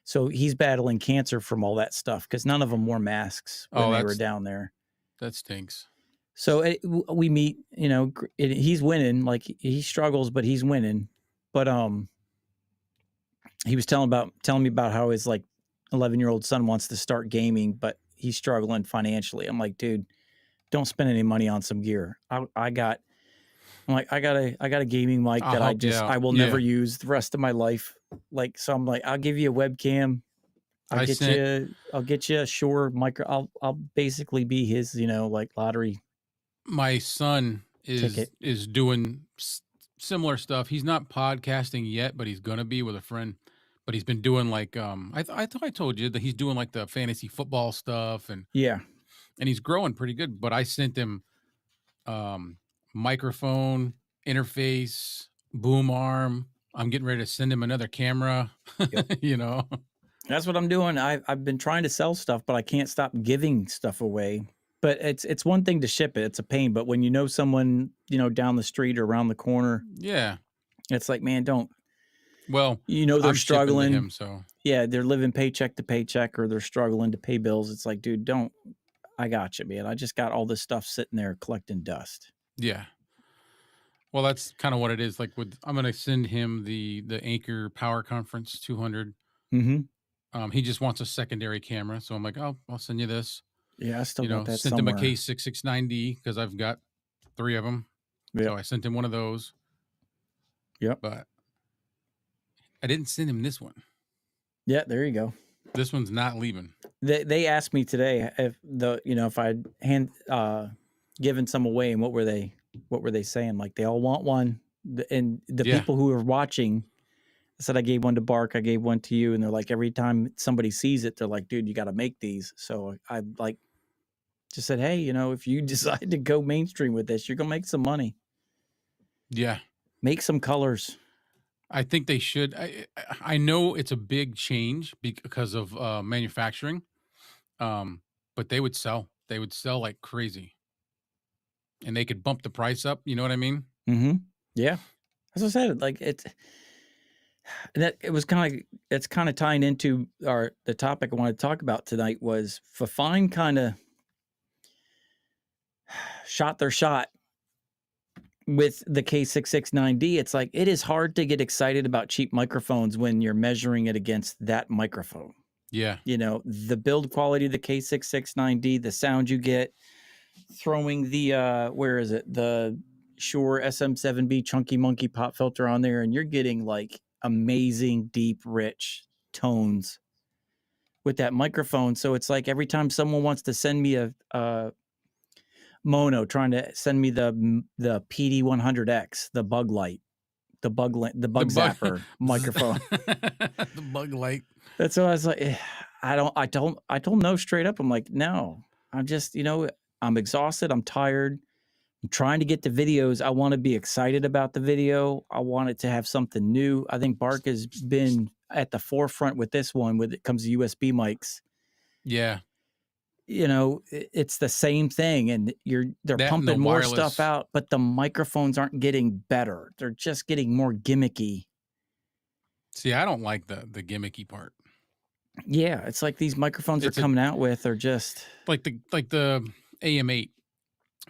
[SPEAKER 1] so he's battling cancer from all that stuff because none of them wore masks when they were down there.
[SPEAKER 2] That stinks.
[SPEAKER 1] So we meet, you know, he's winning. Like he struggles, but he's winning. But he was telling me about how his like 11-year-old son wants to start gaming, but he's struggling financially. I'm like, dude, don't spend any money on some gear. I got a gaming mic that I will never use the rest of my life. Like, so I'm like, I'll give you a webcam. I'll get you a Shure micro. I'll basically be his, you know, like lottery. My son
[SPEAKER 2] is doing similar stuff. He's not podcasting yet, but he's gonna be with a friend. But he's been doing like I thought I told you that he's doing like the fantasy football stuff and he's growing pretty good. But I sent him microphone, interface, boom arm. I'm getting ready to send him another camera. You know,
[SPEAKER 1] that's what I'm doing. I've been trying to sell stuff, but I can't stop giving stuff away. But it's one thing to ship it; it's a pain. But when you know someone, you know, down the street or around the corner, It's like, man, don't,
[SPEAKER 2] Well,
[SPEAKER 1] they're
[SPEAKER 2] I'm shipping to
[SPEAKER 1] struggling.
[SPEAKER 2] him, so
[SPEAKER 1] Yeah, they're living paycheck to paycheck, or they're struggling to pay bills. It's like, dude, don't. I got you, man. I just got all this stuff sitting there collecting dust.
[SPEAKER 2] yeah. Well, that's kind of what it is. Like I'm gonna send him the Anchor Power Conference 200.
[SPEAKER 1] Mm-hmm.
[SPEAKER 2] He just wants a secondary camera, so I'm like, oh, I'll send you this.
[SPEAKER 1] Yeah, I still got that
[SPEAKER 2] Sent him a
[SPEAKER 1] somewhere.
[SPEAKER 2] K669D because I've got 3 of them.
[SPEAKER 1] Yep.
[SPEAKER 2] So I sent him one of those.
[SPEAKER 1] Yep.
[SPEAKER 2] But I didn't send him this one.
[SPEAKER 1] Yeah, there you go.
[SPEAKER 2] This one's not leaving.
[SPEAKER 1] They asked me today if I'd given some away, and what were they saying? Like, they all want one, and the
[SPEAKER 2] Yeah.
[SPEAKER 1] people who are watching, I said I gave one to Bark, I gave one to you, and they're like, every time somebody sees it, they're like, dude, you got to make these. So I like just said, hey, if you decide to go mainstream with this, you're gonna make some money.
[SPEAKER 2] Yeah.
[SPEAKER 1] Make some colors.
[SPEAKER 2] I think they should. I know it's a big change because of manufacturing, but they would sell. They would sell like crazy, and they could bump the price up. You know what I mean?
[SPEAKER 1] Mm-hmm. Yeah, as I said, like it's kind of tying into the topic I wanted to talk about tonight. Was Fifine kind of shot their shot with the K669D. It's like, it is hard to get excited about cheap microphones when you're measuring it against that microphone.
[SPEAKER 2] Yeah.
[SPEAKER 1] The build quality of the K669D, the sound you get, throwing the the Shure SM7B Chunky Monkey pop filter on there, and you're getting like amazing, deep, rich tones with that microphone. So it's like every time someone wants to send me a Mono, trying to send me the PD100X, the bug zapper microphone.
[SPEAKER 2] The bug light.
[SPEAKER 1] That's what I was like. I told them no straight up. I'm like, no, I'm just, I'm exhausted. I'm tired. I'm trying to get the videos. I want to be excited about the video. I want it to have something new. I think Bark has been at the forefront with this one when it comes to USB mics.
[SPEAKER 2] Yeah.
[SPEAKER 1] It's the same thing, and they're pumping more stuff out, but the microphones aren't getting better. They're just getting more gimmicky.
[SPEAKER 2] See, I don't like the gimmicky part.
[SPEAKER 1] Yeah, it's like these microphones are coming out with are just
[SPEAKER 2] like the AM8.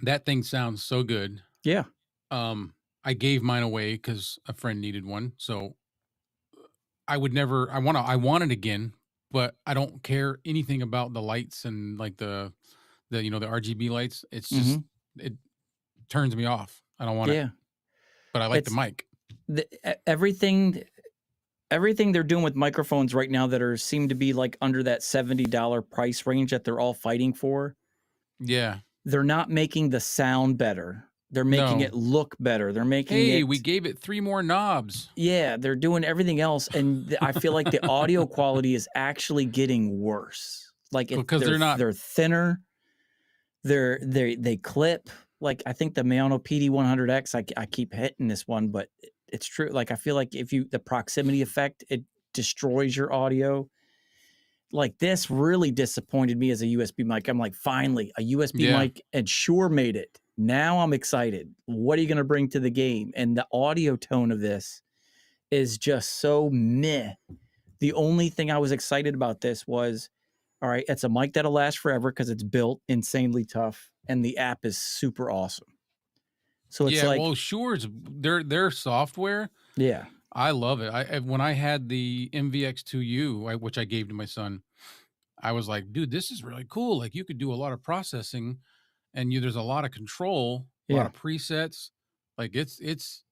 [SPEAKER 2] That thing sounds so good.
[SPEAKER 1] Yeah.
[SPEAKER 2] I gave mine away because a friend needed one, so I would never. I want it again, but I don't care anything about the lights and like the the RGB lights. It's just it turns me off. I don't want it. But I like the mic.
[SPEAKER 1] Everything they're doing with microphones right now that seem to be like under that $70 price range that they're all fighting for.
[SPEAKER 2] Yeah.
[SPEAKER 1] They're not making the sound better. They're making it look better. They're making
[SPEAKER 2] we gave it 3 more knobs.
[SPEAKER 1] Yeah, they're doing everything else, and I feel like the audio quality is actually getting worse. Like
[SPEAKER 2] because
[SPEAKER 1] they're thinner. They clip. Like, I think the Mayano PD100X. I keep hitting this one, but it's true. Like, I feel like the proximity effect, it destroys your audio. Like, this really disappointed me as a USB mic. I'm like, finally, a USB mic, and Shure made it. Now I'm excited. What are you going to bring to the game? And the audio tone of this is just so meh. The only thing I was excited about this was, all right, it's a mic that'll last forever because it's built insanely tough, and the app is super awesome. So it's
[SPEAKER 2] well, Shure's their software.
[SPEAKER 1] Yeah,
[SPEAKER 2] I love it. When I had the MVX2U, which I gave to my son, I was like, dude, this is really cool. Like, you could do a lot of processing, and there's a lot of control, a lot of presets. Like, it's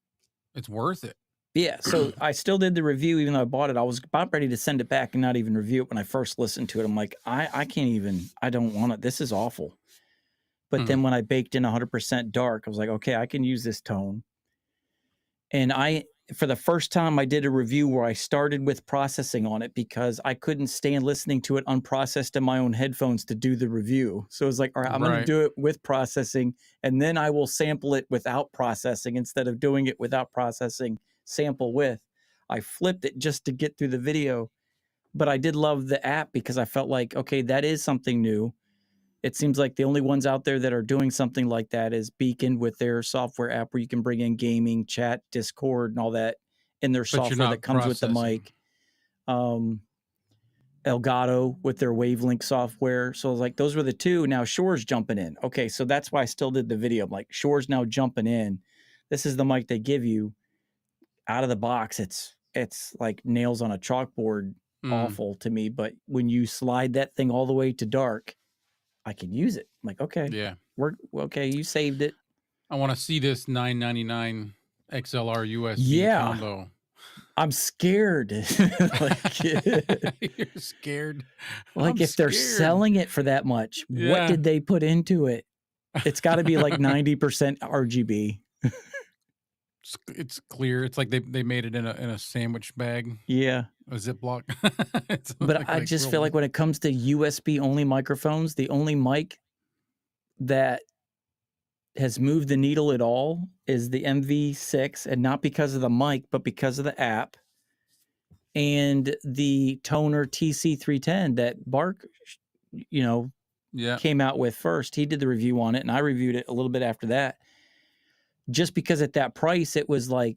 [SPEAKER 2] worth it.
[SPEAKER 1] Yeah, so I still did the review even though I bought it. I was about ready to send it back and not even review it when I first listened to it. I'm like, I can't even. I don't want it. This is awful. But then when I baked in 100% dark, I was like, okay, I can use this tone. And for the first time, I did a review where I started with processing on it because I couldn't stand listening to it unprocessed in my own headphones to do the review. So it was like, all right, I'm going to do it with processing, and then I will sample it without processing instead of doing it without processing, sample with. I flipped it just to get through the video, but I did love the app because I felt like, okay, that is something new. It seems like the only ones out there that are doing something like that is Beacon with their software app where you can bring in gaming, chat, Discord, and all that in their
[SPEAKER 2] But you're
[SPEAKER 1] software that
[SPEAKER 2] not
[SPEAKER 1] comes with the
[SPEAKER 2] processing.
[SPEAKER 1] mic. Elgato with their Wavelink software. So I was like, those were the two. Now Shure's jumping in. Okay, so that's why I still did the video. I'm like, Shure's now jumping in. This is the mic they give you out of the box. It's like nails on a chalkboard. Awful to me. But when you slide that thing all the way to dark, I can use it. I'm like, okay,
[SPEAKER 2] Yeah.
[SPEAKER 1] okay, you saved it.
[SPEAKER 2] I want to see this $9.99 XLR USB
[SPEAKER 1] Yeah.
[SPEAKER 2] combo.
[SPEAKER 1] I'm scared. Like,
[SPEAKER 2] You're scared.
[SPEAKER 1] like
[SPEAKER 2] I'm
[SPEAKER 1] if they're
[SPEAKER 2] scared.
[SPEAKER 1] selling it for that much, what
[SPEAKER 2] Yeah.
[SPEAKER 1] did they put into it? It's got to be like 90% RGB.
[SPEAKER 2] It's clear. It's like they made it in a sandwich bag,
[SPEAKER 1] Yeah.
[SPEAKER 2] a Ziploc.
[SPEAKER 1] But I just feel like when it comes to USB only microphones, the only mic that has moved the needle at all is the MV6, and not because of the mic, but because of the app and the Toner TC310 that Bark,
[SPEAKER 2] yeah,
[SPEAKER 1] came out with first. He did the review on it, and I reviewed it a little bit after that. Just because at that price, it was a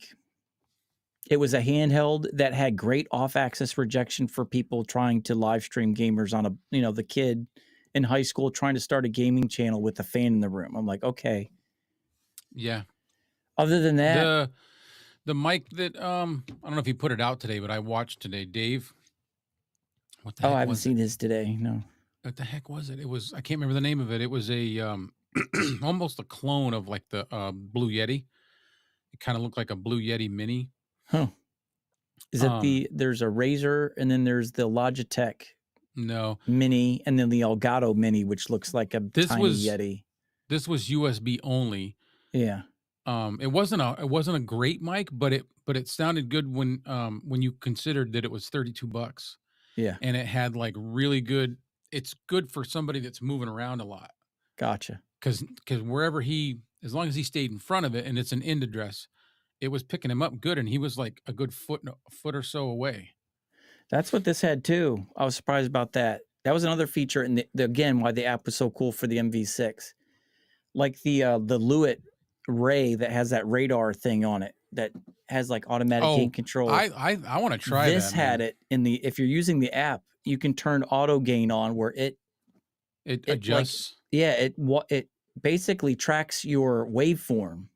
[SPEAKER 1] handheld that had great off-axis rejection for people trying to live stream gamers on the kid in high school trying to start a gaming channel with a fan in the room. I'm like, okay.
[SPEAKER 2] Yeah.
[SPEAKER 1] Other than that,
[SPEAKER 2] the mic that I don't know if he put it out today, but I watched today. Dave, what the heck
[SPEAKER 1] I haven't
[SPEAKER 2] was
[SPEAKER 1] seen his today. No.
[SPEAKER 2] What the heck was it? It was, I can't remember the name of it. It was a almost a clone of like the Blue Yeti. It kind of looked like a Blue Yeti Mini.
[SPEAKER 1] Huh. Is it there's a Razer and then there's the Logitech Mini and then the Elgato Mini, which looks like a tiny Yeti.
[SPEAKER 2] This was USB only.
[SPEAKER 1] Yeah.
[SPEAKER 2] It wasn't a great mic, but it sounded good when you considered that it was $32.
[SPEAKER 1] Yeah.
[SPEAKER 2] And it had like really good, it's good for somebody that's moving around a lot.
[SPEAKER 1] Gotcha.
[SPEAKER 2] Because wherever as long as he stayed in front of it and it's an end address, it was picking him up good, and he was like a good foot or so away.
[SPEAKER 1] That's what this had too. I was surprised about that. That was another feature, and again, why the app was so cool for the MV6. Like the Lewitt Ray that has that radar thing on it that has like automatic gain control.
[SPEAKER 2] I want to try that.
[SPEAKER 1] This had it if you're using the app, you can turn auto gain on where it
[SPEAKER 2] adjusts.
[SPEAKER 1] It basically tracks your waveform.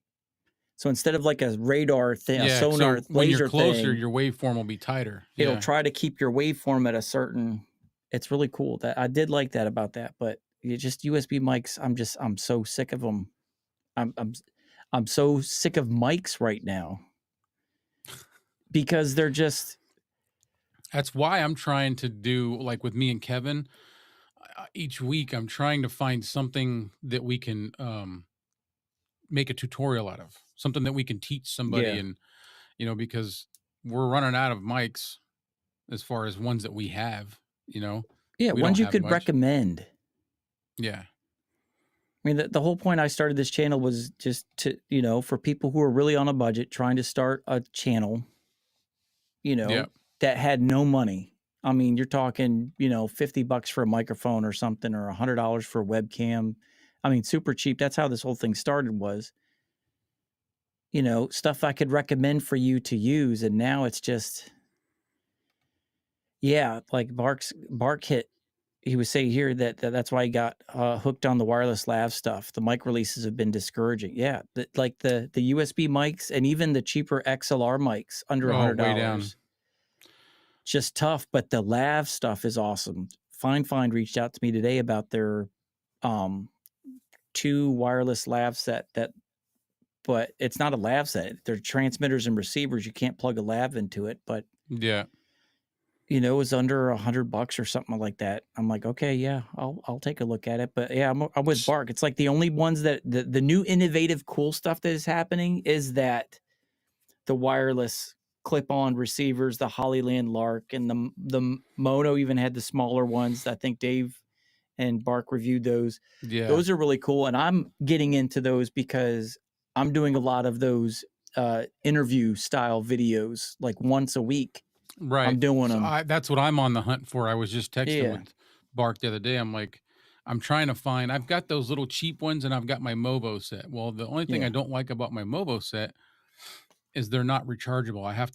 [SPEAKER 1] So instead of like a radar thing, a sonar laser
[SPEAKER 2] when you're closer,
[SPEAKER 1] thing,
[SPEAKER 2] your waveform will be tighter.
[SPEAKER 1] It'll try to keep your waveform at a certain. It's really cool. That I did like that about that, but just USB mics. I'm so sick of them. I'm so sick of mics right now because they're just.
[SPEAKER 2] That's why I'm trying to do, like with me and Kevin, each week I'm trying to find something that we can make a tutorial out of, something that we can teach somebody. And because we're running out of mics as far as ones that we have,
[SPEAKER 1] ones you could recommend.
[SPEAKER 2] Yeah.
[SPEAKER 1] I mean, the whole point I started this channel was just to, for people who are really on a budget trying to start a channel, that had no money. I mean, you're talking, $50 for a microphone or something, or $100 for a webcam. I mean, super cheap. That's how this whole thing started was, stuff I could recommend for you to use. And now it's just, like Bark hit. He was saying here that's why he got hooked on the wireless lav stuff. The mic releases have been discouraging. Yeah, like the USB mics and even the cheaper XLR mics under $100.
[SPEAKER 2] Way down.
[SPEAKER 1] Just tough, but the lav stuff is awesome. FineFind reached out to me today about their 2 wireless lav set but it's not a lav set. They're transmitters and receivers. You can't plug a lav into it, but it was under $100 or something like that. I'm like, okay, yeah, I'll take a look at it. But yeah, I'm with Bark. It's like the only ones that the new innovative cool stuff that is happening is that the wireless clip-on receivers, the Hollyland Lark, and the Mono even had the smaller ones. I think Dave and Bark reviewed those.
[SPEAKER 2] Yeah,
[SPEAKER 1] those are really cool, and I'm getting into those because I'm doing a lot of those interview style videos, like once a week.
[SPEAKER 2] Right,
[SPEAKER 1] I'm doing them.
[SPEAKER 2] That's what I'm on the hunt for. I was just texting with Bark the other day. I'm like, I'm trying to find. I've got those little cheap ones, and I've got my Movo set. Well, the only thing I
[SPEAKER 1] Yeah.
[SPEAKER 2] don't like about my Movo set is they're not rechargeable. I have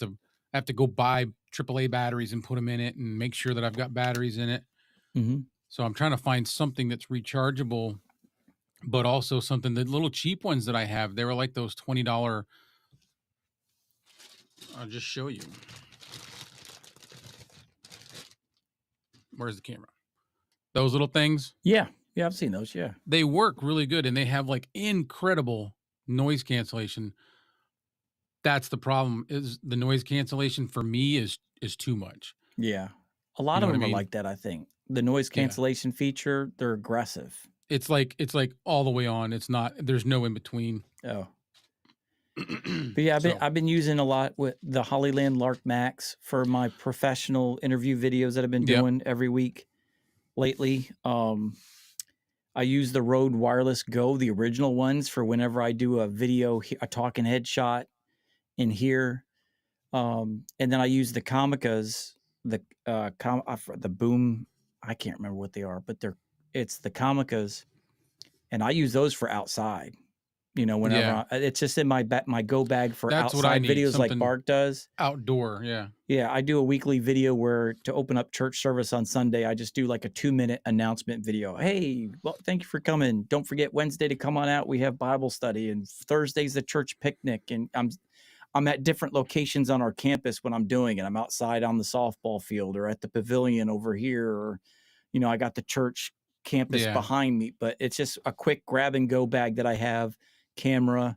[SPEAKER 2] to go buy AAA batteries and put them in it, and make sure that I've got batteries in it.
[SPEAKER 1] Hmm.
[SPEAKER 2] So I'm trying to find something that's rechargeable, but also something. The little cheap ones that I have, they were like those $20. I'll just show you. Where's the camera? Those little things,
[SPEAKER 1] Yeah. Yeah. I've seen those. Yeah.
[SPEAKER 2] they work really good, and they have like incredible noise cancellation. That's the problem, is the noise cancellation for me is too much.
[SPEAKER 1] Yeah. A
[SPEAKER 2] You
[SPEAKER 1] lot
[SPEAKER 2] know
[SPEAKER 1] of
[SPEAKER 2] what I
[SPEAKER 1] them are
[SPEAKER 2] mean?
[SPEAKER 1] like that, I think. The noise
[SPEAKER 2] Yeah.
[SPEAKER 1] cancellation feature, they're aggressive.
[SPEAKER 2] It's like all the way on. It's not, there's no in between.
[SPEAKER 1] Oh. But yeah,
[SPEAKER 2] So,
[SPEAKER 1] I've been using a lot with the Hollyland Lark Max for my professional interview videos that I've been
[SPEAKER 2] yep.
[SPEAKER 1] doing every week lately. I use the Rode Wireless Go, the original ones, for whenever I do a video, a talking headshot in here. And then I use the Comicas, the the Boom. I can't remember what they are, but it's the Comicas, and I use those for outside. You know, whenever
[SPEAKER 2] Yeah.
[SPEAKER 1] it's just in my go bag for
[SPEAKER 2] That's what I
[SPEAKER 1] outside
[SPEAKER 2] need.
[SPEAKER 1] videos like
[SPEAKER 2] Something
[SPEAKER 1] Bark does.
[SPEAKER 2] outdoor. Yeah.
[SPEAKER 1] Yeah, I do a weekly video where to open up church service on Sunday, I just do like a 2-minute announcement video. Hey, well, thank you for coming. Don't forget Wednesday to come on out. We have Bible study, and Thursday's the church picnic. And I'm at different locations on our campus when I'm doing it. I'm outside on the softball field or at the pavilion over here, or I got the church campus
[SPEAKER 2] Yeah.
[SPEAKER 1] behind me. But it's just a quick grab and go bag that I have, camera.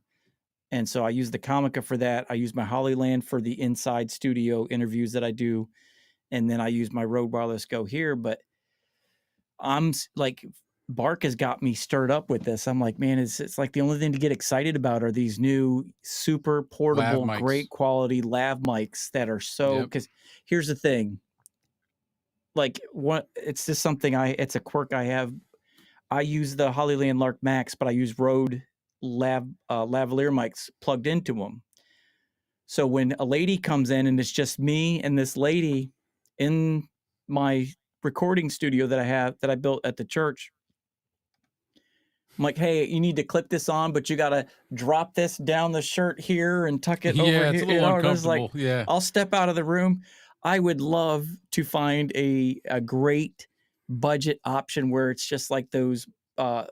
[SPEAKER 1] And so I use the Comica for that. I use my Hollyland for the inside studio interviews that I do. And then I use my Rode Wireless Go here. But I'm like, Bark has got me stirred up with this. I'm like, man, it's like the only thing to get excited about are these new super portable,
[SPEAKER 2] Lav mics.
[SPEAKER 1] great quality lav mics that are so,
[SPEAKER 2] Yep.
[SPEAKER 1] because here's the thing. Like it's just something it's a quirk I have. I use the Hollyland Lark Max, but I use Rode lavalier mics plugged into them. So when a lady comes in and it's just me and this lady in my recording studio that I built at the church, I'm like, hey, you need to clip this on, but you got to drop this down the shirt here and tuck it over
[SPEAKER 2] Yeah,
[SPEAKER 1] here.
[SPEAKER 2] it's a little
[SPEAKER 1] and it's like,
[SPEAKER 2] uncomfortable. Yeah.
[SPEAKER 1] I'll step out of the room. I would love to find a great budget option where it's just like those
[SPEAKER 2] But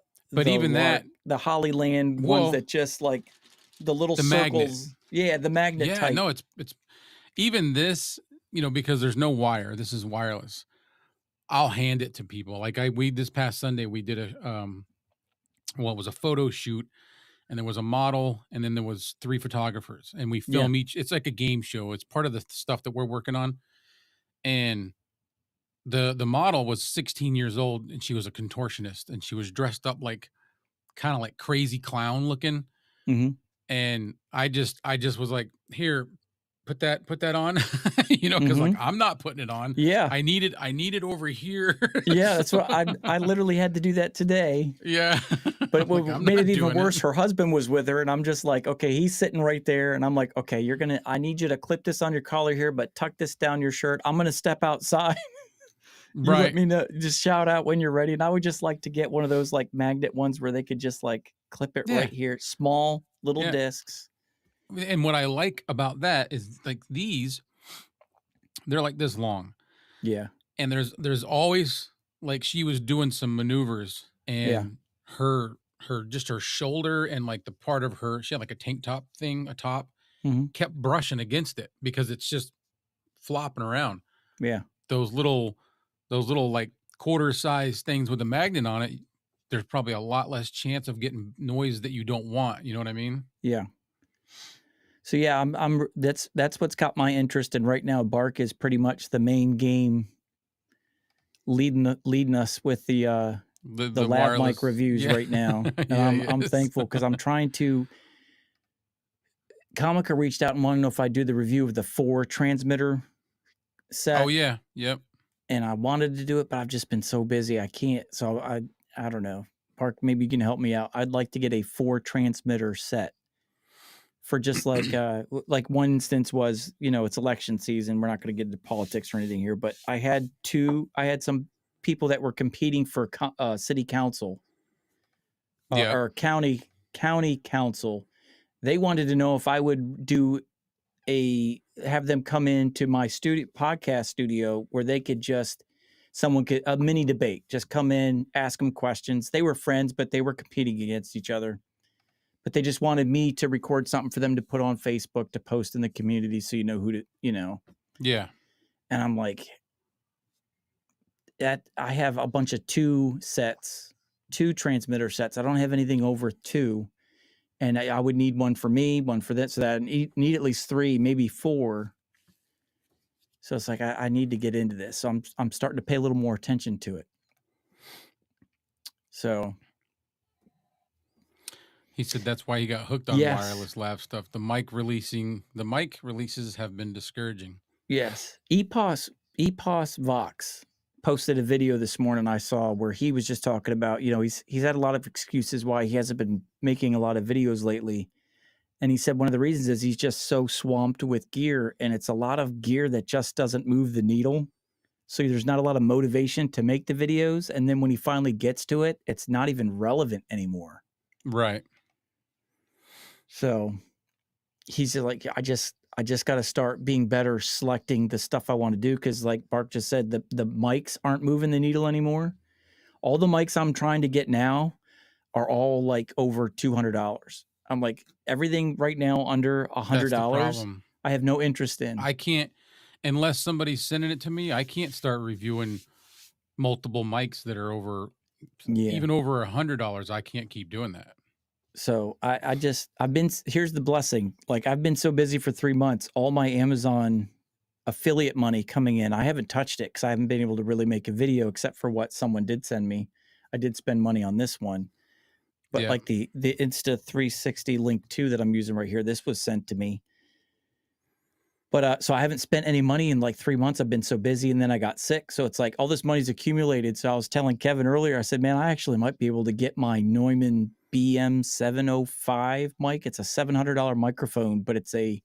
[SPEAKER 2] even that,
[SPEAKER 1] the Hollyland
[SPEAKER 2] Well,
[SPEAKER 1] ones that just like the little
[SPEAKER 2] the magnet.
[SPEAKER 1] circles. Yeah, the magnet
[SPEAKER 2] Yeah,
[SPEAKER 1] type.
[SPEAKER 2] no, it's even this, because there's no wire. This is wireless. I'll hand it to people. Like this past Sunday we did it was a photo shoot, and there was a model, and then there was 3 photographers, and we film each. It's like a game show. It's part of the stuff that we're working on. And the model was 16 years old, and she was a contortionist, and she was dressed up like kind of like crazy clown looking.
[SPEAKER 1] Mhm.
[SPEAKER 2] And I just was like, here, put that on, because like I'm not putting it on.
[SPEAKER 1] Yeah.
[SPEAKER 2] I need it over here.
[SPEAKER 1] Yeah, that's what I literally had to do that today.
[SPEAKER 2] Yeah.
[SPEAKER 1] But what
[SPEAKER 2] Like, I'm
[SPEAKER 1] made
[SPEAKER 2] not
[SPEAKER 1] it even
[SPEAKER 2] doing
[SPEAKER 1] worse,
[SPEAKER 2] it.
[SPEAKER 1] her husband was with her, and I'm just like, okay, he's sitting right there, and I'm like, okay, I need you to clip this on your collar here, but tuck this down your shirt. I'm gonna step outside. You let
[SPEAKER 2] Right.
[SPEAKER 1] me know, just shout out when you're ready. And I would just like to get one of those like magnet ones where they could just like clip it
[SPEAKER 2] Yeah.
[SPEAKER 1] right here. Small little
[SPEAKER 2] Yeah.
[SPEAKER 1] discs.
[SPEAKER 2] And what I like about that is like these, they're like this long.
[SPEAKER 1] Yeah.
[SPEAKER 2] And there's always, like, she was doing some maneuvers, and her shoulder and like the part of her, she had like a tank top thing atop,
[SPEAKER 1] Mhm.
[SPEAKER 2] kept brushing against it because it's just flopping around.
[SPEAKER 1] Yeah.
[SPEAKER 2] Those little like quarter size things with a magnet on it, there's probably a lot less chance of getting noise that you don't want. You know what I mean?
[SPEAKER 1] Yeah. So yeah, that's what's got my interest. And right now, Bark is pretty much the main game, leading us with the lav
[SPEAKER 2] wireless
[SPEAKER 1] mic reviews right now. And
[SPEAKER 2] Yeah,
[SPEAKER 1] I'm
[SPEAKER 2] yes.
[SPEAKER 1] thankful because I'm trying to. Comica reached out and wanted to know if I do the review of the 4 transmitter set.
[SPEAKER 2] Oh yeah, yep.
[SPEAKER 1] And I wanted to do it, but I've just been so busy I can't. So I don't know. Park, maybe you can help me out. I'd like to get a 4 transmitter set for just like one instance was, it's election season. We're not going to get into politics or anything here, but I had some people that were competing for city council
[SPEAKER 2] Yeah.
[SPEAKER 1] or county council. They wanted to know if I would have them come into my podcast studio where they could a mini debate, just come in, ask them questions. They were friends, but they were competing against each other. But they just wanted me to record something for them to put on Facebook to post in the community so you know who to,
[SPEAKER 2] Yeah.
[SPEAKER 1] And I'm like, that I have a bunch of two transmitter sets. I don't have anything over 2. And I would need one for me, one for that. So that I need at least 3, maybe 4. So it's like, I need to get into this. So I'm starting to pay a little more attention to it. So
[SPEAKER 2] he said that's why he got hooked on wireless lab stuff. The mic releases have been discouraging.
[SPEAKER 1] Yes. Epos Vox posted a video this morning I saw where he was just talking about, he's had a lot of excuses why he hasn't been making a lot of videos lately. And he said one of the reasons is he's just so swamped with gear, and it's a lot of gear that just doesn't move the needle. So there's not a lot of motivation to make the videos. And then when he finally gets to it, it's not even relevant anymore.
[SPEAKER 2] Right.
[SPEAKER 1] So he's like, I just got to start being better selecting the stuff I want to do. Cause like Bark just said, the mics aren't moving the needle anymore. All the mics I'm trying to get now are all like over $200. I'm like, everything right now under $100, I have no interest in.
[SPEAKER 2] I can't, unless somebody's sending it to me, I can't start reviewing multiple mics that are even over $100. I can't keep doing that.
[SPEAKER 1] So here's the blessing. Like, I've been so busy for 3 months, all my Amazon affiliate money coming in. I haven't touched it because I haven't been able to really make a video except for what someone did send me. I did spend money on this one. But like the Insta360 Link 2 that I'm using right here, this was sent to me. But so I haven't spent any money in like 3 months. I've been so busy, and then I got sick. So it's like all this money's accumulated. So I was telling Kevin earlier, I said, man, I actually might be able to get my Neumann BM705 mic. It's a $700 microphone, but it's a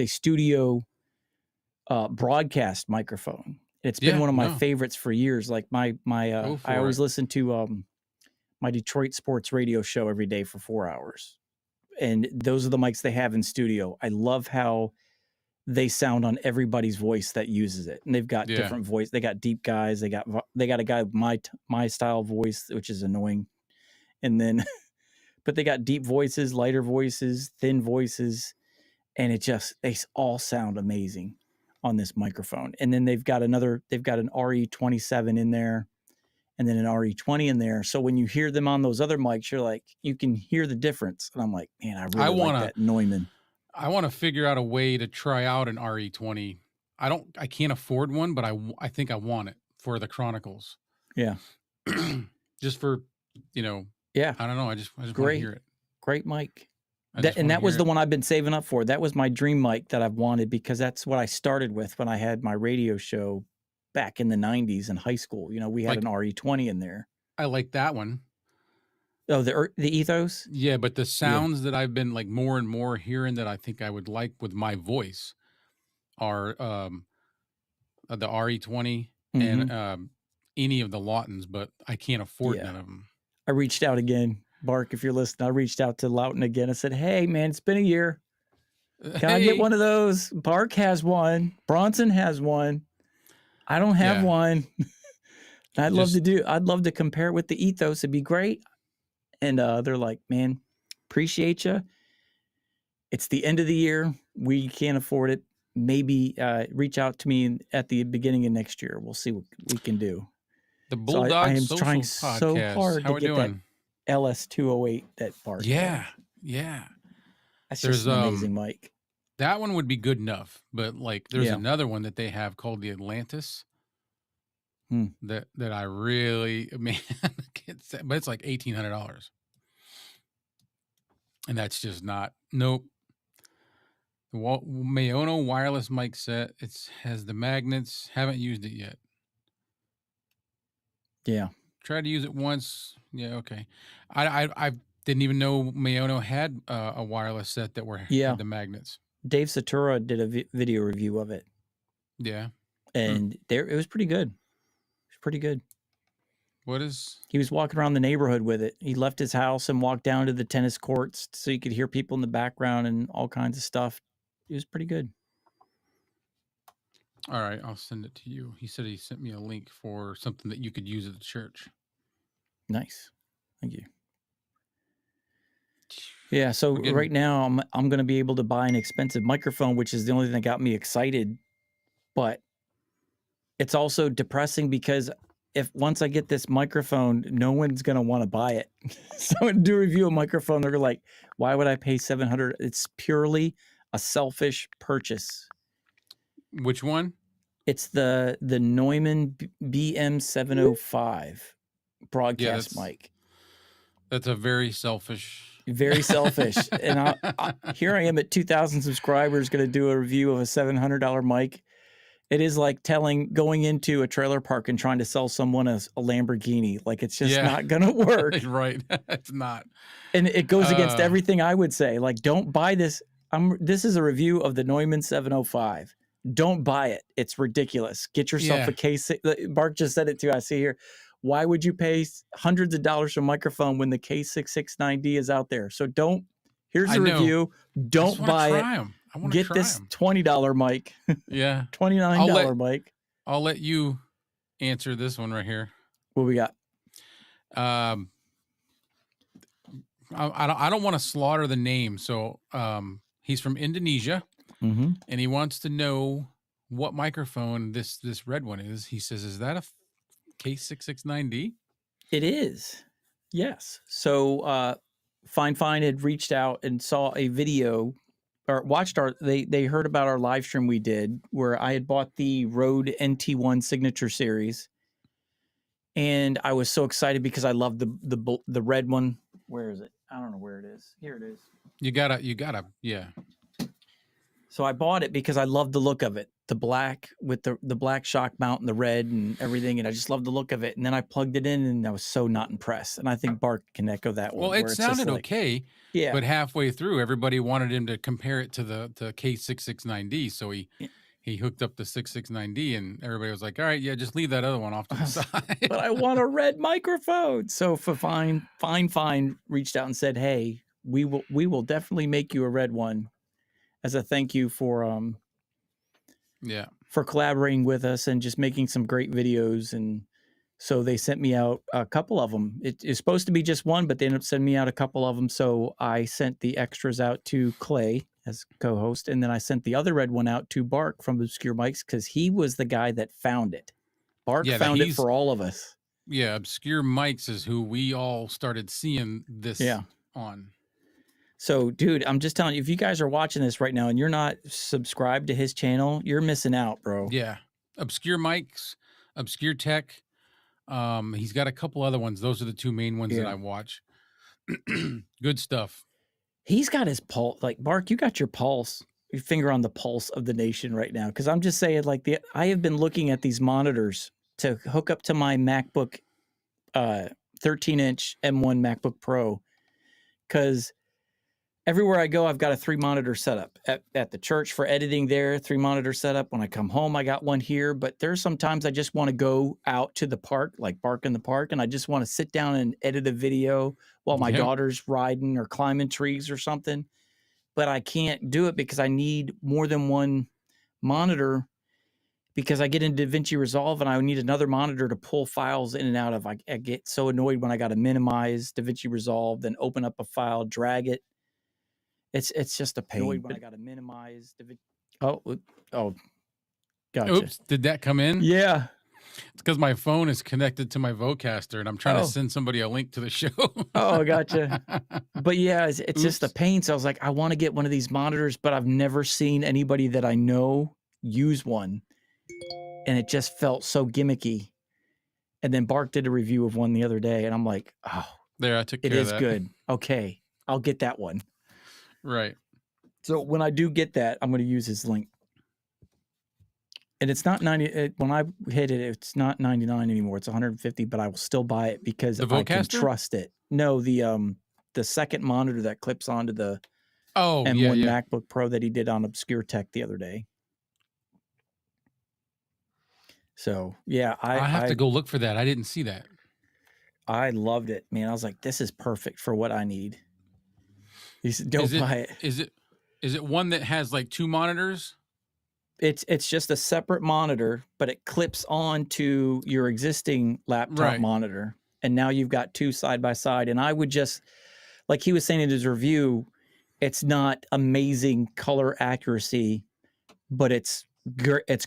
[SPEAKER 1] studio broadcast microphone. It's been one of my favorites for years. Like I always listen to my Detroit sports radio show every day for 4 hours. And those are the mics they have in studio. I love how they sound on everybody's voice that uses it. And they've got different voice. They got deep guys. They got a guy with my style voice, which is annoying. And then, but they got deep voices, lighter voices, thin voices. And they all sound amazing on this microphone. And then they've got an RE27 in there, and then an RE20 in there. So when you hear them on those other mics, you're like, you can hear the difference. And I'm like, man, I really like that Neumann.
[SPEAKER 2] I want to figure out a way to try out an RE20. I can't afford one, but I think I want it for the Chronicles.
[SPEAKER 1] Yeah.
[SPEAKER 2] Just for,
[SPEAKER 1] yeah.
[SPEAKER 2] I don't know. I just want to hear it.
[SPEAKER 1] Great mic. That was the one I've been saving up for. That was my dream mic that I've wanted, because that's what I started with when I had my radio show back in the 90s in high school. We had an RE20 in there.
[SPEAKER 2] I like that one.
[SPEAKER 1] Oh, the Ethos?
[SPEAKER 2] Yeah, but the sounds that I've been like more and more hearing that I think I would like with my voice are the RE20 and any of the Lautons, but I can't afford none of them.
[SPEAKER 1] I reached out again. Bark, if you're listening, I reached out to Lauten again. I said, hey, man, it's been a year. Can I get one of those? Bark has one. Bronson has one. I don't have one. I'd love to compare it with the Ethos. It'd be great. And they're like, man, appreciate you. It's the end of the year. We can't afford it. Maybe reach out to me at the beginning of next year. We'll see what we can do.
[SPEAKER 2] The Bulldog
[SPEAKER 1] I am
[SPEAKER 2] Social
[SPEAKER 1] trying
[SPEAKER 2] Podcast.
[SPEAKER 1] so hard
[SPEAKER 2] How
[SPEAKER 1] to get
[SPEAKER 2] doing?
[SPEAKER 1] that LS208 that Bark.
[SPEAKER 2] Yeah.
[SPEAKER 1] That's just an amazing mic.
[SPEAKER 2] That one would be good enough, but like there's another one that they have called the Atlantis. That I really, man, but it's like $1,800, and that's just not. Nope. The Mayono wireless mic set. Has the magnets. Haven't used it yet.
[SPEAKER 1] Yeah.
[SPEAKER 2] Tried to use it once. Yeah. Okay. I didn't even know Mayono had a wireless set that had the magnets.
[SPEAKER 1] Dave Satura did a video review of it.
[SPEAKER 2] Yeah.
[SPEAKER 1] And it was pretty good. pretty good.
[SPEAKER 2] What is?
[SPEAKER 1] He was walking around the neighborhood with it. He left his house and walked down to the tennis courts so you could hear people in the background and all kinds of stuff. It was pretty good.
[SPEAKER 2] All right, I'll send it to you. He said he sent me a link for something that you could use at the church.
[SPEAKER 1] Nice. Thank you. Yeah, so right now I'm going to be able to buy an expensive microphone, which is the only thing that got me excited. But it's also depressing because if once I get this microphone, no one's going to want to buy it. So when do review a microphone, they're like, why would I pay $700? It's purely a selfish purchase.
[SPEAKER 2] Which one?
[SPEAKER 1] It's the Neumann BM705 broadcast mic.
[SPEAKER 2] That's a very selfish.
[SPEAKER 1] Very selfish. And here I am at 2,000 subscribers going to do a review of a $700 mic. It is like going into a trailer park and trying to sell someone a Lamborghini. Like, it's just not going to work.
[SPEAKER 2] Right. It's not.
[SPEAKER 1] And it goes against everything I would say. Like, don't buy this. This is a review of the Neumann 705. Don't buy it. It's ridiculous. Get yourself a case. Mark just said it too. I see here. Why would you pay hundreds of dollars for a microphone when the K669D is out there? So don't. Here's a review. Don't buy it. Get this $20 mic.
[SPEAKER 2] Yeah.
[SPEAKER 1] $29 mic.
[SPEAKER 2] I'll let you answer this one right here.
[SPEAKER 1] What we got?
[SPEAKER 2] I don't want to slaughter the name. So he's from Indonesia, and he wants to know what microphone this red one is. He says, "Is that a K669D?" It
[SPEAKER 1] is. Yes. So Fine had reached out and saw a video or watched they heard about our live stream we did where I had bought the Rode NT1 Signature Series. And I was so excited because I love the red one. Where is it? I don't know where it is. Here it is.
[SPEAKER 2] You gotta, yeah.
[SPEAKER 1] So I bought it because I love the look of it. The black with the black shock mount and the red and everything. And I just love the look of it. And then I plugged it in and I was so not impressed. And I think Bart can echo that one.
[SPEAKER 2] Well, it sounded okay.
[SPEAKER 1] Yeah.
[SPEAKER 2] But halfway through, everybody wanted him to compare it to the K669D. So he hooked up the 669D and everybody was like, all right, yeah, just leave that other one off to the side.
[SPEAKER 1] But I want a red microphone. So Fine reached out and said, hey, we will definitely make you a red one as a thank you for collaborating with us and just making some great videos. And so they sent me out a couple of them. It is supposed to be just one, but they ended up sending me out a couple of them. So I sent the extras out to Clay as co-host, and then I sent the other red one out to Bark from Obscure Mics because he was the guy that found it. Bark found it for all of us.
[SPEAKER 2] Yeah, Obscure Mics is who we all started seeing this on.
[SPEAKER 1] So, dude, I'm just telling you, if you guys are watching this right now and you're not subscribed to his channel, you're missing out, bro.
[SPEAKER 2] Yeah. Obscure Mics, Obscure Tech. He's got a couple other ones. Those are the two main ones that I watch. Good stuff.
[SPEAKER 1] He's got his pulse. Like, Bark, you got your pulse, your finger on the pulse of the nation right now. Because I'm just saying, like, I have been looking at these monitors to hook up to my MacBook 13-inch M1 MacBook Pro. Because everywhere I go, I've got a 3-monitor setup. At the church for editing there, 3-monitor setup. When I come home, I got one here. But there's sometimes I just want to go out to the park, like Bark in the Park, and I just want to sit down and edit a video while my daughter's riding or climbing trees or something. But I can't do it because I need more than one monitor because I get into DaVinci Resolve and I need another monitor to pull files in and out of. I get so annoyed when I got to minimize DaVinci Resolve, then open up a file, drag it. It's just a pain. When I got to minimize DaVinci. Oh, gotcha.
[SPEAKER 2] Oops, did that come in?
[SPEAKER 1] Yeah.
[SPEAKER 2] It's because my phone is connected to my Vocaster and I'm trying to send somebody a link to the show.
[SPEAKER 1] Oh, gotcha. But yeah, it's just a pain. So I was like, I want to get one of these monitors, but I've never seen anybody that I know use one. And it just felt so gimmicky. And then Bark did a review of one the other day and I'm like, oh,
[SPEAKER 2] there, I took care of that.
[SPEAKER 1] It is good. Okay, I'll get that one.
[SPEAKER 2] Right.
[SPEAKER 1] So when I do get that, I'm going to use his link. And it's not 90. When I hit it, it's not 99 anymore. It's 150, but I will still buy it because I can trust it. No, the second monitor that clips onto the M1 MacBook Pro that he did on Obscure Tech the other day. So yeah,
[SPEAKER 2] I have to go look for that. I didn't see that.
[SPEAKER 1] I loved it, man. I was like, this is perfect for what I need. He said, don't buy it.
[SPEAKER 2] Is it one that has like 2 monitors?
[SPEAKER 1] It's just a separate monitor, but it clips on to your existing laptop monitor. And now you've got 2 side by side. And I would just, like he was saying in his review, it's not amazing color accuracy, but it's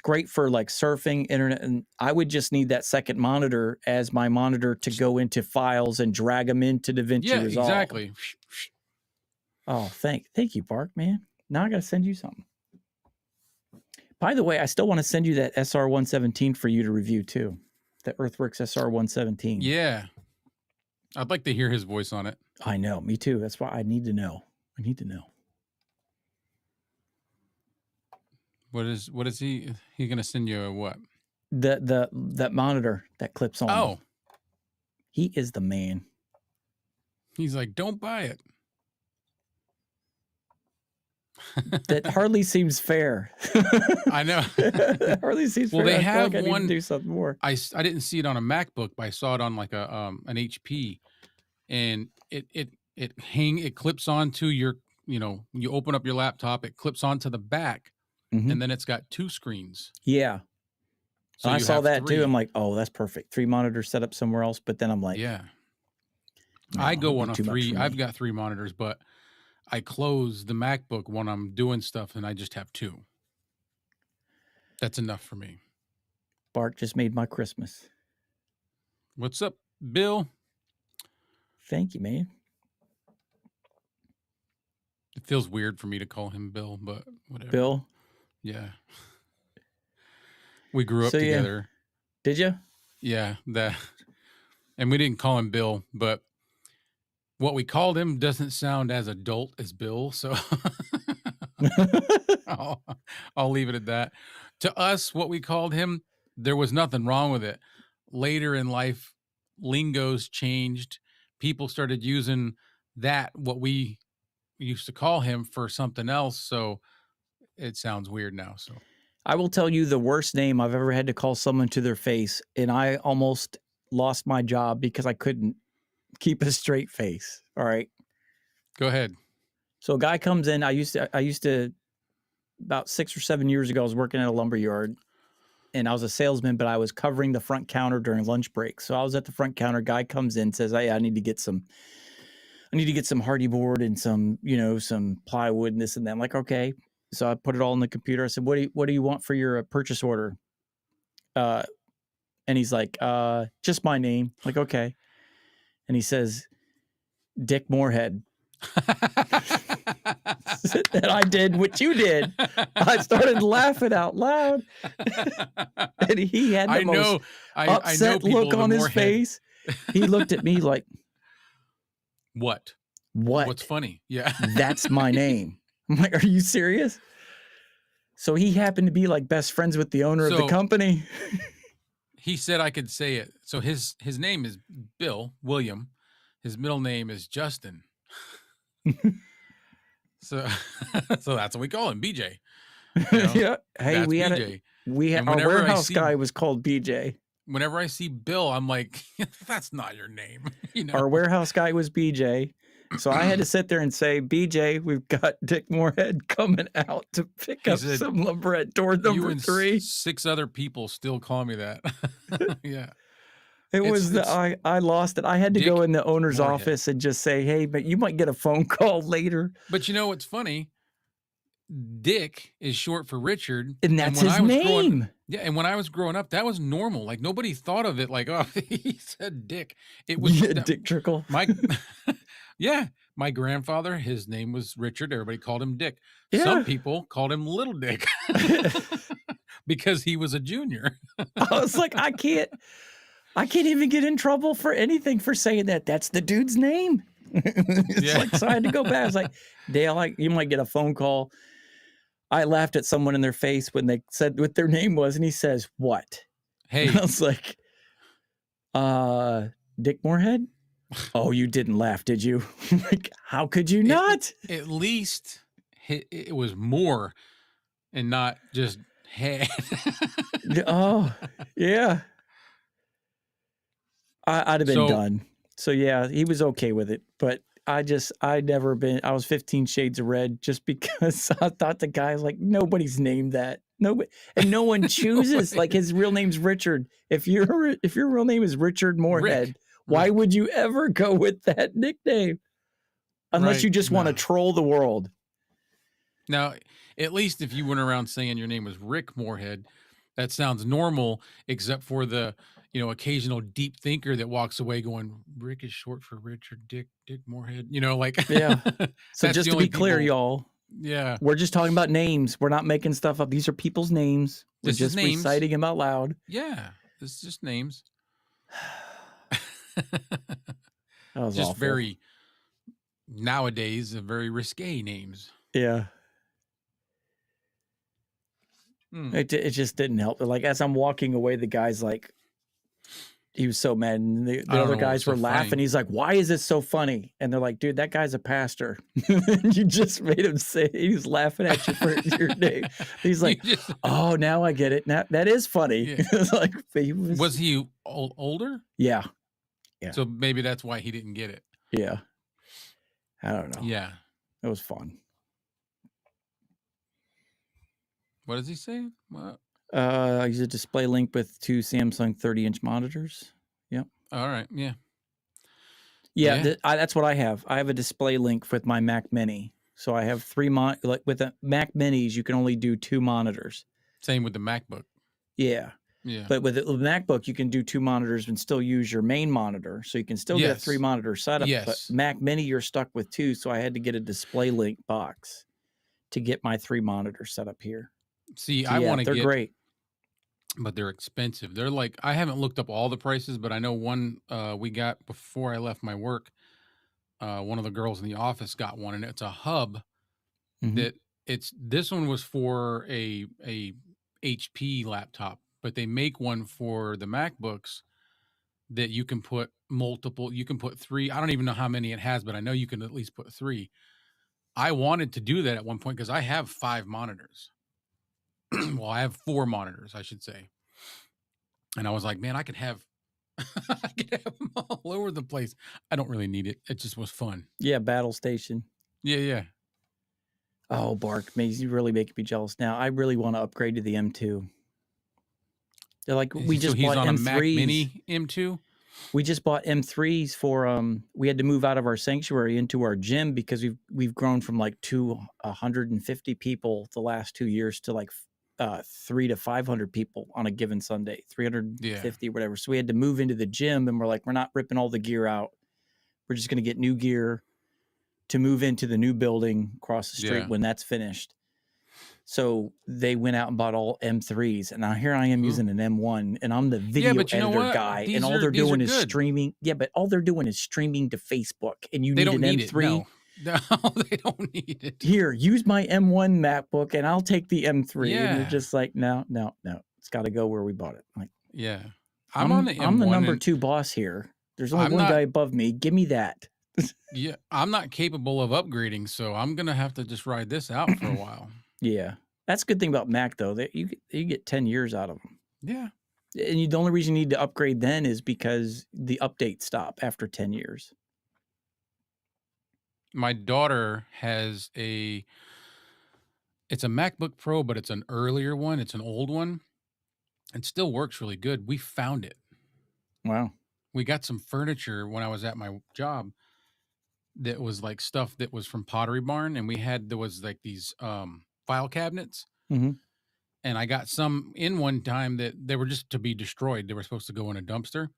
[SPEAKER 1] great for like surfing, internet. And I would just need that second monitor as my monitor to go into files and drag them into DaVinci Resolve.
[SPEAKER 2] Exactly.
[SPEAKER 1] Oh, thank you, Bark, man. Now I got to send you something. By the way, I still want to send you that SR117 for you to review too. The Earthworks SR117.
[SPEAKER 2] Yeah. I'd like to hear his voice on it.
[SPEAKER 1] I know, me too. That's why I need to know. I need to know.
[SPEAKER 2] What is he going to send you a what?
[SPEAKER 1] That monitor that clips on.
[SPEAKER 2] Oh.
[SPEAKER 1] He is the man.
[SPEAKER 2] He's like, don't buy it.
[SPEAKER 1] That hardly seems fair.
[SPEAKER 2] I know.
[SPEAKER 1] Hardly seems fair.
[SPEAKER 2] They have
[SPEAKER 1] like
[SPEAKER 2] one.
[SPEAKER 1] I need to do something more.
[SPEAKER 2] I didn't see it on a MacBook, but I saw it on like a an HP, and it clips onto your, you open up your laptop, it clips onto the back, and then it's got 2 screens.
[SPEAKER 1] Yeah. So I saw that
[SPEAKER 2] 3.
[SPEAKER 1] too. I'm like, oh, that's perfect. 3 monitors set up somewhere else. But then I'm like,
[SPEAKER 2] yeah.
[SPEAKER 1] No,
[SPEAKER 2] I go on a 3. I've got 3 monitors, but I close the MacBook when I'm doing stuff, and I just have 2. That's enough for me.
[SPEAKER 1] Bart just made my Christmas.
[SPEAKER 2] What's up, Bill?
[SPEAKER 1] Thank you, man.
[SPEAKER 2] It feels weird for me to call him Bill, but whatever.
[SPEAKER 1] Bill?
[SPEAKER 2] Yeah. We grew up together.
[SPEAKER 1] Yeah. Did you?
[SPEAKER 2] Yeah, and we didn't call him Bill, but what we called him doesn't sound as adult as Bill, so I'll leave it at that. To us, what we called him, there was nothing wrong with it. Later in life, lingos changed. People started using what we used to call him for something else, so it sounds weird now. So
[SPEAKER 1] I will tell you the worst name I've ever had to call someone to their face, and I almost lost my job because I couldn't keep a straight face. All right.
[SPEAKER 2] Go ahead.
[SPEAKER 1] So a guy comes in. I used to about 6 or 7 years ago, I was working at a lumber yard, and I was a salesman, but I was covering the front counter during lunch break. So I was at the front counter. Guy comes in, says, "Hey, I need to get some hardy board and some plywood and this and that." I'm like, okay. So I put it all in the computer. I said, what do you want for your purchase order? And he's like, just my name. I'm like, okay. And he says, Dick Moorhead. And I did what you did. I started laughing out loud. And he had the most upset look on his face. He looked at me like,
[SPEAKER 2] What? What's funny? Yeah.
[SPEAKER 1] That's my name. I'm like, are you serious? So he happened to be like best friends with the owner of the company.
[SPEAKER 2] He said I could say it. So his name is Bill William. His middle name is Justin. So that's what we call him, BJ.
[SPEAKER 1] Yeah. Hey, we had our warehouse guy was called BJ.
[SPEAKER 2] Whenever I see Bill, I'm like, that's not your name.
[SPEAKER 1] Our warehouse guy was BJ. So I had to sit there and say, BJ, we've got Dick Moorhead coming out to pick up some lumber at door number 3.
[SPEAKER 2] 6 other people still call me that. Yeah.
[SPEAKER 1] I lost it. I had to go in the owner's office and just say, hey, but you might get a phone call later.
[SPEAKER 2] But you know what's funny? Dick is short for Richard.
[SPEAKER 1] And that's his name.
[SPEAKER 2] And when I was growing up, that was normal. Like nobody thought of it like, oh, he said Dick. It was
[SPEAKER 1] Dick Trickle.
[SPEAKER 2] Yeah. My grandfather, his name was Richard. Everybody called him Dick. Yeah. Some people called him Little Dick because he was a junior.
[SPEAKER 1] I was like, I can't even get in trouble for anything for saying that. That's the dude's name. So I had to go back. I was like, Dale, you might get a phone call. I laughed at someone in their face when they said what their name was, and he says, what?
[SPEAKER 2] Hey.
[SPEAKER 1] And I was like, Dick Moorhead? Oh, you didn't laugh, did you? Like, how could you not?
[SPEAKER 2] At least it was more and not just Head.
[SPEAKER 1] Oh, yeah. I'd have been
[SPEAKER 2] So
[SPEAKER 1] done. So yeah, he was okay with it, but I was 15 Shades of Red just because I thought the guy's like, nobody's named that. Nobody, and no one chooses. Like his real name's Richard. If your real name is Richard Moorhead, why
[SPEAKER 2] Rick.
[SPEAKER 1] would you ever go with that nickname? Unless you
[SPEAKER 2] Right,
[SPEAKER 1] just want to
[SPEAKER 2] no.
[SPEAKER 1] troll the world.
[SPEAKER 2] Now, at least if you went around saying your name was Rick Moorhead, that sounds normal, except for the, occasional deep thinker that walks away going, Rick is short for Richard Dick Moorhead. Like
[SPEAKER 1] Yeah. So
[SPEAKER 2] that's
[SPEAKER 1] just
[SPEAKER 2] the
[SPEAKER 1] to
[SPEAKER 2] only
[SPEAKER 1] be clear,
[SPEAKER 2] people.
[SPEAKER 1] y'all,
[SPEAKER 2] Yeah.
[SPEAKER 1] we're just talking about names. We're not making stuff up. These are people's names. We're
[SPEAKER 2] This is
[SPEAKER 1] just
[SPEAKER 2] names.
[SPEAKER 1] reciting them out loud.
[SPEAKER 2] Yeah. This is just names.
[SPEAKER 1] That was
[SPEAKER 2] Just
[SPEAKER 1] awful.
[SPEAKER 2] very nowadays, very risque names.
[SPEAKER 1] Yeah.
[SPEAKER 2] Hmm.
[SPEAKER 1] It just didn't help. Like as I'm walking away, the guy's like, he was so mad, and the
[SPEAKER 2] I don't
[SPEAKER 1] other
[SPEAKER 2] know what was
[SPEAKER 1] guys were
[SPEAKER 2] so
[SPEAKER 1] laughing.
[SPEAKER 2] funny.
[SPEAKER 1] He's like, "Why is it so funny?" And they're like, "Dude, that guy's a pastor." You just made him say he's laughing at you for your name. He's
[SPEAKER 2] You
[SPEAKER 1] like,
[SPEAKER 2] just-
[SPEAKER 1] "Oh, now I get it. Now that is funny."
[SPEAKER 2] Yeah.
[SPEAKER 1] It's like
[SPEAKER 2] Was he older?
[SPEAKER 1] Yeah. Yeah.
[SPEAKER 2] So maybe that's why he didn't get it.
[SPEAKER 1] Yeah. I don't know.
[SPEAKER 2] Yeah.
[SPEAKER 1] It was fun.
[SPEAKER 2] What is he saying? What?
[SPEAKER 1] I use a display link with 2 Samsung 30-inch monitors. Yep.
[SPEAKER 2] All right. Yeah.
[SPEAKER 1] Yeah, that's what I have. I have a display link with my Mac Mini. So I have 3 like with the Mac Minis, you can only do 2 monitors.
[SPEAKER 2] Same with the MacBook.
[SPEAKER 1] Yeah.
[SPEAKER 2] Yeah.
[SPEAKER 1] But with the MacBook, you can do 2 monitors and still use your main monitor. So you can still get a
[SPEAKER 2] Yes.
[SPEAKER 1] 3 monitor setup.
[SPEAKER 2] Yes.
[SPEAKER 1] But Mac Mini, you're stuck with 2. So I had to get a display link box to get my 3 monitor setup here.
[SPEAKER 2] See,
[SPEAKER 1] So
[SPEAKER 2] I want to
[SPEAKER 1] they're
[SPEAKER 2] get,
[SPEAKER 1] great.
[SPEAKER 2] but they're expensive. They're like, I haven't looked up all the prices, but I know one we got before I left my work. One of the girls in the office got one, and it's a hub
[SPEAKER 1] Mhm.
[SPEAKER 2] this one was for a HP laptop, but they make one for the MacBooks that you can put you can put 3. I don't even know how many it has, but I know you can at least put 3. I wanted to do that at one point because I have 5 monitors. Well, I have 4 monitors, I should say. And I was like, man, I could have them all over the place. I don't really need it. It just was fun.
[SPEAKER 1] Yeah, Battle Station.
[SPEAKER 2] Yeah.
[SPEAKER 1] Oh, Bark, you really making me jealous now. I really want to upgrade to the M2. They're like, we just
[SPEAKER 2] he's
[SPEAKER 1] bought
[SPEAKER 2] on
[SPEAKER 1] M3s.
[SPEAKER 2] a Mac Mini M2.
[SPEAKER 1] We just bought M3s for we had to move out of our sanctuary into our gym because we've grown from like 150 people the last 2 years to like 300 to 500 people on a given Sunday, 350 whatever. So we had to move into the gym, and we're like, we're not ripping all the gear out. We're just going to get new gear to move into the new building across the street when that's finished. So they went out and bought all M3s, and now here I am using an M1, and I'm the video editor guy, and all they're doing is streaming. Yeah, but all they're doing is streaming to Facebook, and you need an M3.
[SPEAKER 2] No, they don't need it.
[SPEAKER 1] Here, use my M1 MacBook, and I'll take the M3.
[SPEAKER 2] Yeah.
[SPEAKER 1] And you're just like, no, it's got to go where we bought it. Like,
[SPEAKER 2] yeah,
[SPEAKER 1] I'm the number 2 boss here. There's only one guy above me. Give me that.
[SPEAKER 2] Yeah, I'm not capable of upgrading, so I'm gonna have to just ride this out for a while.
[SPEAKER 1] Yeah, that's a good thing about Mac though. That you get 10 years out of them.
[SPEAKER 2] Yeah,
[SPEAKER 1] and the only reason you need to upgrade then is because the updates stop after 10 years.
[SPEAKER 2] My daughter has it's a MacBook Pro, but it's an earlier one. It's an old one. It still works really good. We found it.
[SPEAKER 1] Wow.
[SPEAKER 2] We got some furniture when I was at my job that was like stuff that was from Pottery Barn, and there was like these file cabinets.
[SPEAKER 1] Mm-hmm.
[SPEAKER 2] And I got some in one time that they were just to be destroyed. They were supposed to go in a dumpster.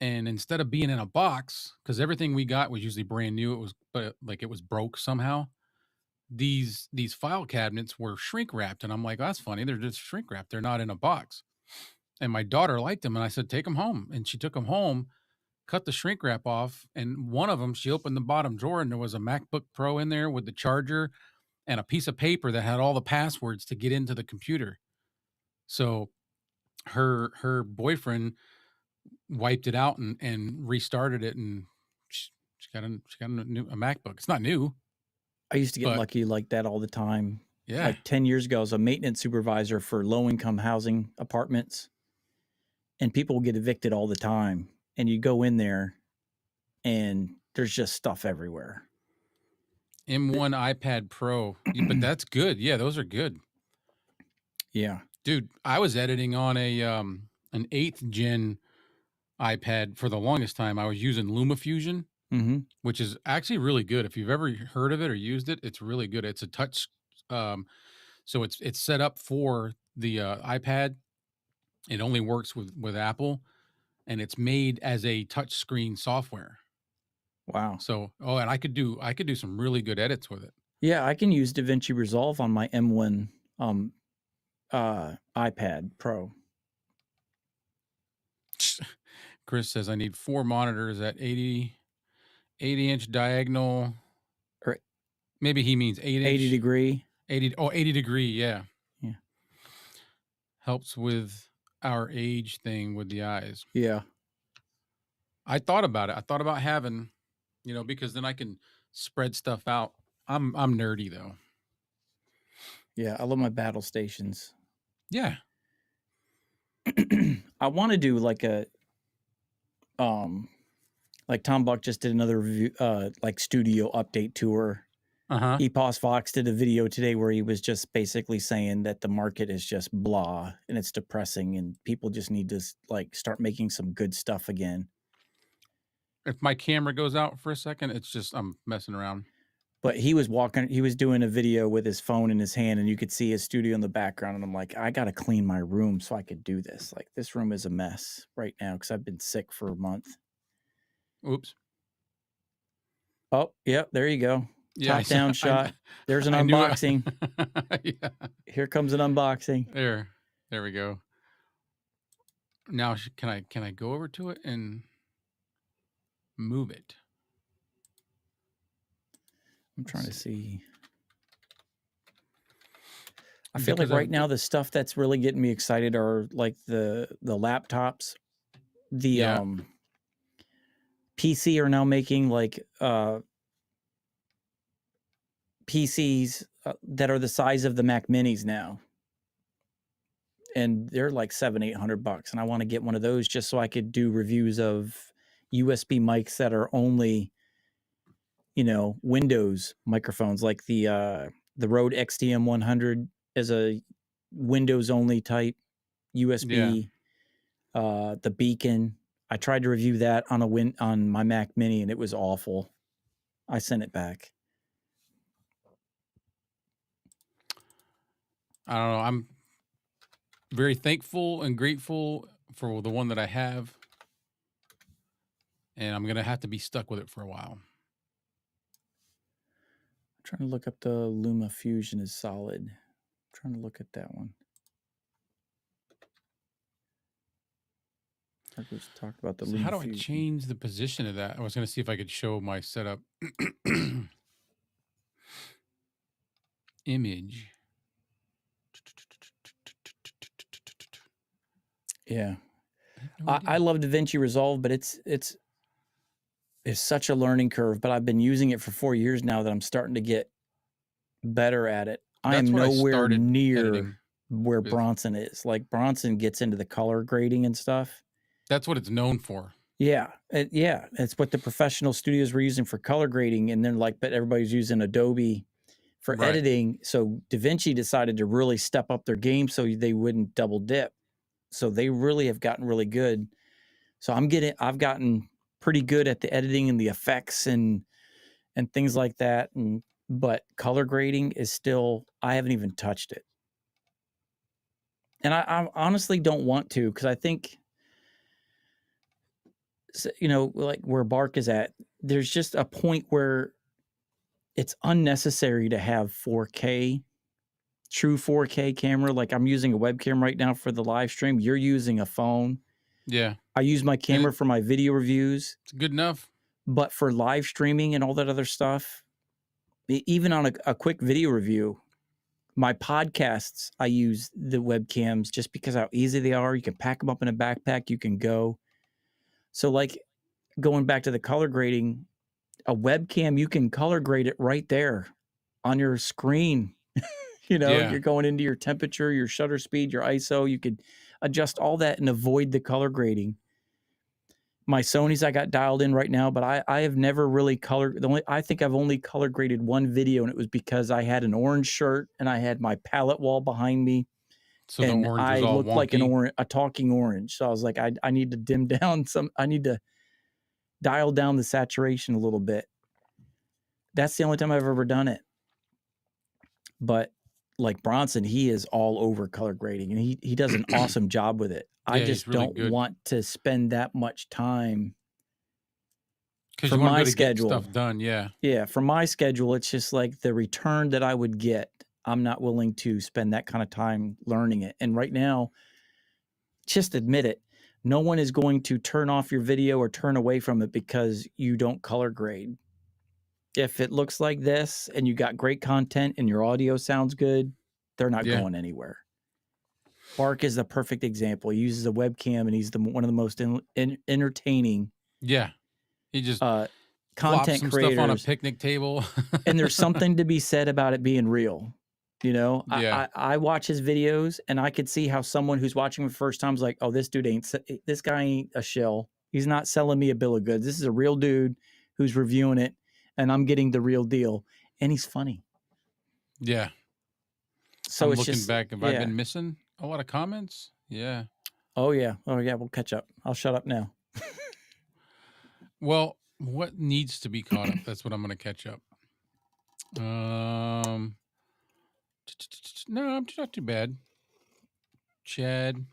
[SPEAKER 2] And instead of being in a box, because everything we got was usually brand new, it was broke somehow. These file cabinets were shrink wrapped, and I'm like, oh, that's funny. They're just shrink wrapped. They're not in a box. And my daughter liked them, and I said, take them home. And she took them home, cut the shrink wrap off, and one of them, she opened the bottom drawer, and there was a MacBook Pro in there with the charger and a piece of paper that had all the passwords to get into the computer. So her boyfriend wiped it out and restarted it, and she got a MacBook. It's not new.
[SPEAKER 1] I used to get lucky like that all the time.
[SPEAKER 2] Yeah.
[SPEAKER 1] Like 10 years ago, I was a maintenance supervisor for low-income housing apartments, and people get evicted all the time. And you go in there, and there's just stuff everywhere.
[SPEAKER 2] M1 iPad Pro. But that's good. Yeah, those are good.
[SPEAKER 1] Yeah.
[SPEAKER 2] Dude, I was editing on an 8th gen iPad for the longest time. I was using LumaFusion,
[SPEAKER 1] Mm-hmm.
[SPEAKER 2] which is actually really good. If you've ever heard of it or used it, it's really good. It's a touch, so it's set up for the iPad. It only works with Apple, and it's made as a touch screen software.
[SPEAKER 1] Wow.
[SPEAKER 2] So, and I could do some really good edits with it.
[SPEAKER 1] Yeah, I can use DaVinci Resolve on my M1 iPad Pro.
[SPEAKER 2] Chris says I need 4 monitors at 80-inch diagonal.
[SPEAKER 1] Or
[SPEAKER 2] maybe he means 8-inch.
[SPEAKER 1] 80 degree.
[SPEAKER 2] 80 degree, yeah.
[SPEAKER 1] Yeah.
[SPEAKER 2] Helps with our age thing with the eyes.
[SPEAKER 1] Yeah.
[SPEAKER 2] I thought about it. I thought about having, because then I can spread stuff out. I'm nerdy though.
[SPEAKER 1] Yeah, I love my battle stations.
[SPEAKER 2] Yeah.
[SPEAKER 1] I want to do like like Tom Buck just did another review, like studio update tour. Epos Fox did a video today where he was just basically saying that the market is just blah and it's depressing and people just need to like start making some good stuff again.
[SPEAKER 2] If my camera goes out for a second, it's just I'm messing around.
[SPEAKER 1] But he was doing a video with his phone in his hand and you could see his studio in the background. And I'm like, I got to clean my room so I could do this. Like this room is a mess right now because I've been sick for a month.
[SPEAKER 2] Oops.
[SPEAKER 1] Oh, yeah, there you go.
[SPEAKER 2] Yeah,
[SPEAKER 1] Top down shot. There's an unboxing.
[SPEAKER 2] Yeah.
[SPEAKER 1] Here comes an unboxing.
[SPEAKER 2] There we go. Now, can I go over to it and move it?
[SPEAKER 1] I'm trying to see. I feel like right now the stuff that's really getting me excited are like the laptops. The PC are now making like PCs that are the size of the Mac Minis now. And they're like $700-800. And I want to get one of those just so I could do reviews of USB mics that are only, Windows microphones, like the Rode XTM100 is a Windows only type USB. Yeah. The Beacon. I tried to review that on my Mac Mini and it was awful. I sent it back.
[SPEAKER 2] I don't know. I'm very thankful and grateful for the one that I have. And I'm going to have to be stuck with it for a while.
[SPEAKER 1] I'm trying to look up the LumaFusion is solid. I'm trying to look at that one. I just talked about the LumaFusion.
[SPEAKER 2] How do I change the position of that? I was going to see if I could show my setup. Image.
[SPEAKER 1] Yeah. I love DaVinci Resolve, but it's such a learning curve, but I've been using it for 4 years now that I'm starting to get better at it. I am nowhere near where Bronson is. Like Bronson gets into the color grading and stuff.
[SPEAKER 2] That's what it's known for.
[SPEAKER 1] Yeah. It's what the professional studios were using for color grading. And then but everybody's using Adobe for editing. So DaVinci decided to really step up their game so they wouldn't double dip. So they really have gotten really good. So I've gotten pretty good at the editing and the effects and things like that. But color grading is still, I haven't even touched it. And I honestly don't want to, because I think, like where Bark is at, there's just a point where it's unnecessary to have 4K, true 4K camera. Like I'm using a webcam right now for the live stream. You're using a phone.
[SPEAKER 2] Yeah.
[SPEAKER 1] I use my camera for my video reviews.
[SPEAKER 2] It's good enough.
[SPEAKER 1] But for live streaming and all that other stuff, even on a quick video review, my podcasts, I use the webcams just because how easy they are. You can pack them up in a backpack. You can go. So like going back to the color grading, a webcam, you can color grade it right there on your screen.
[SPEAKER 2] Yeah.
[SPEAKER 1] You're going into your temperature, your shutter speed, your ISO. You could adjust all that and avoid the color grading. My Sonys I got dialed in right now, but I have never really I think I've only color graded one video, and it was because I had an orange shirt and I had my palette wall behind me,
[SPEAKER 2] So the
[SPEAKER 1] and
[SPEAKER 2] orange
[SPEAKER 1] I
[SPEAKER 2] was all
[SPEAKER 1] looked like
[SPEAKER 2] wonky.
[SPEAKER 1] a talking orange. So I was like, I need to dim down I need to dial down the saturation a little bit. That's the only time I've ever done it. But like Bronson, he is all over color grading, and he does an awesome job with it. I
[SPEAKER 2] Yeah, he's
[SPEAKER 1] just
[SPEAKER 2] really
[SPEAKER 1] don't
[SPEAKER 2] good.
[SPEAKER 1] want to spend that much time
[SPEAKER 2] Because
[SPEAKER 1] for
[SPEAKER 2] you want to
[SPEAKER 1] my
[SPEAKER 2] be able to get
[SPEAKER 1] schedule.
[SPEAKER 2] stuff done. Yeah.
[SPEAKER 1] Yeah, for my schedule, it's just like the return that I would get. I'm not willing to spend that kind of time learning it. And right now, just admit it. No one is going to turn off your video or turn away from it because you don't color grade. If it looks like this and you got great content and your audio sounds good, they're not
[SPEAKER 2] Yeah.
[SPEAKER 1] going anywhere. Bark is the perfect example. He uses a webcam, and he's one of the most entertaining
[SPEAKER 2] Yeah. He just
[SPEAKER 1] content
[SPEAKER 2] flops some
[SPEAKER 1] creators
[SPEAKER 2] stuff on a picnic table.
[SPEAKER 1] and there's something to be said about it being real.
[SPEAKER 2] Yeah.
[SPEAKER 1] I watch his videos, and I could see how someone who's watching for the first time is like, oh, this guy ain't a shill. He's not selling me a bill of goods. This is a real dude who's reviewing it, and I'm getting the real deal. And he's funny.
[SPEAKER 2] Yeah.
[SPEAKER 1] So
[SPEAKER 2] I'm
[SPEAKER 1] it's
[SPEAKER 2] looking
[SPEAKER 1] just,
[SPEAKER 2] back. Have I
[SPEAKER 1] yeah.
[SPEAKER 2] been missing a lot of comments? Yeah.
[SPEAKER 1] Oh, yeah. We'll catch up. I'll shut up now.
[SPEAKER 2] Well, what needs to be caught up? That's what I'm going to catch up. No, I'm not too bad. Chad,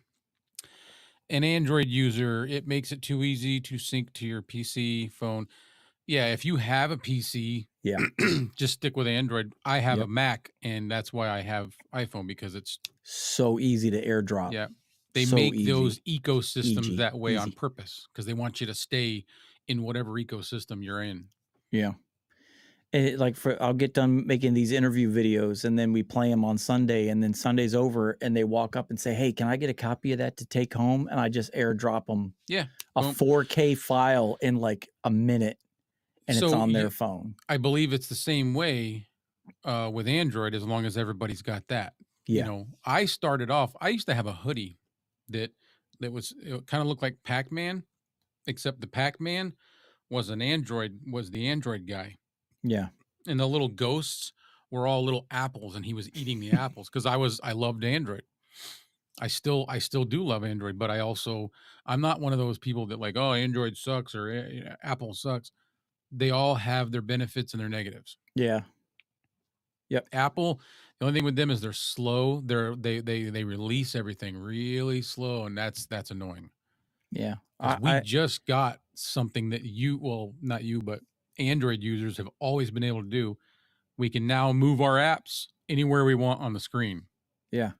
[SPEAKER 2] an Android user, it makes it too easy to sync to your PC phone. Yeah, if you have a PC,
[SPEAKER 1] Yeah.
[SPEAKER 2] just stick with Android. I have a
[SPEAKER 1] Yep.
[SPEAKER 2] Mac, and that's why I have iPhone, because it's
[SPEAKER 1] So easy to airdrop.
[SPEAKER 2] yeah. They
[SPEAKER 1] So
[SPEAKER 2] make
[SPEAKER 1] easy.
[SPEAKER 2] those ecosystems
[SPEAKER 1] Easy.
[SPEAKER 2] that way on
[SPEAKER 1] Easy.
[SPEAKER 2] purpose because they want you to stay in whatever ecosystem you're in.
[SPEAKER 1] Yeah. I'll get done making these interview videos, and then we play them on Sunday, and then Sunday's over, and they walk up and say, hey, can I get a copy of that to take home? And I just airdrop them
[SPEAKER 2] Yeah.
[SPEAKER 1] a
[SPEAKER 2] Boom.
[SPEAKER 1] 4K file in like a minute, and it's on their phone.
[SPEAKER 2] I believe it's the same way with Android, as long as everybody's got that.
[SPEAKER 1] Yeah.
[SPEAKER 2] I started off, I used to have a hoodie that it kind of looked like Pac-Man, except the Pac-Man was the Android guy.
[SPEAKER 1] Yeah. And
[SPEAKER 2] the little ghosts were all little apples, and he was eating the apples because I loved Android. I still do love Android, but I'm not one of those people that like, oh, Android sucks or Apple sucks. They all have their benefits and their negatives.
[SPEAKER 1] Yeah. Yep.
[SPEAKER 2] Apple, the only thing with them is they're slow. They release everything really slow, and that's annoying.
[SPEAKER 1] Yeah.
[SPEAKER 2] We just got something that not you, but Android users have always been able to do. We can now move our apps anywhere we want on the screen.
[SPEAKER 1] Yeah.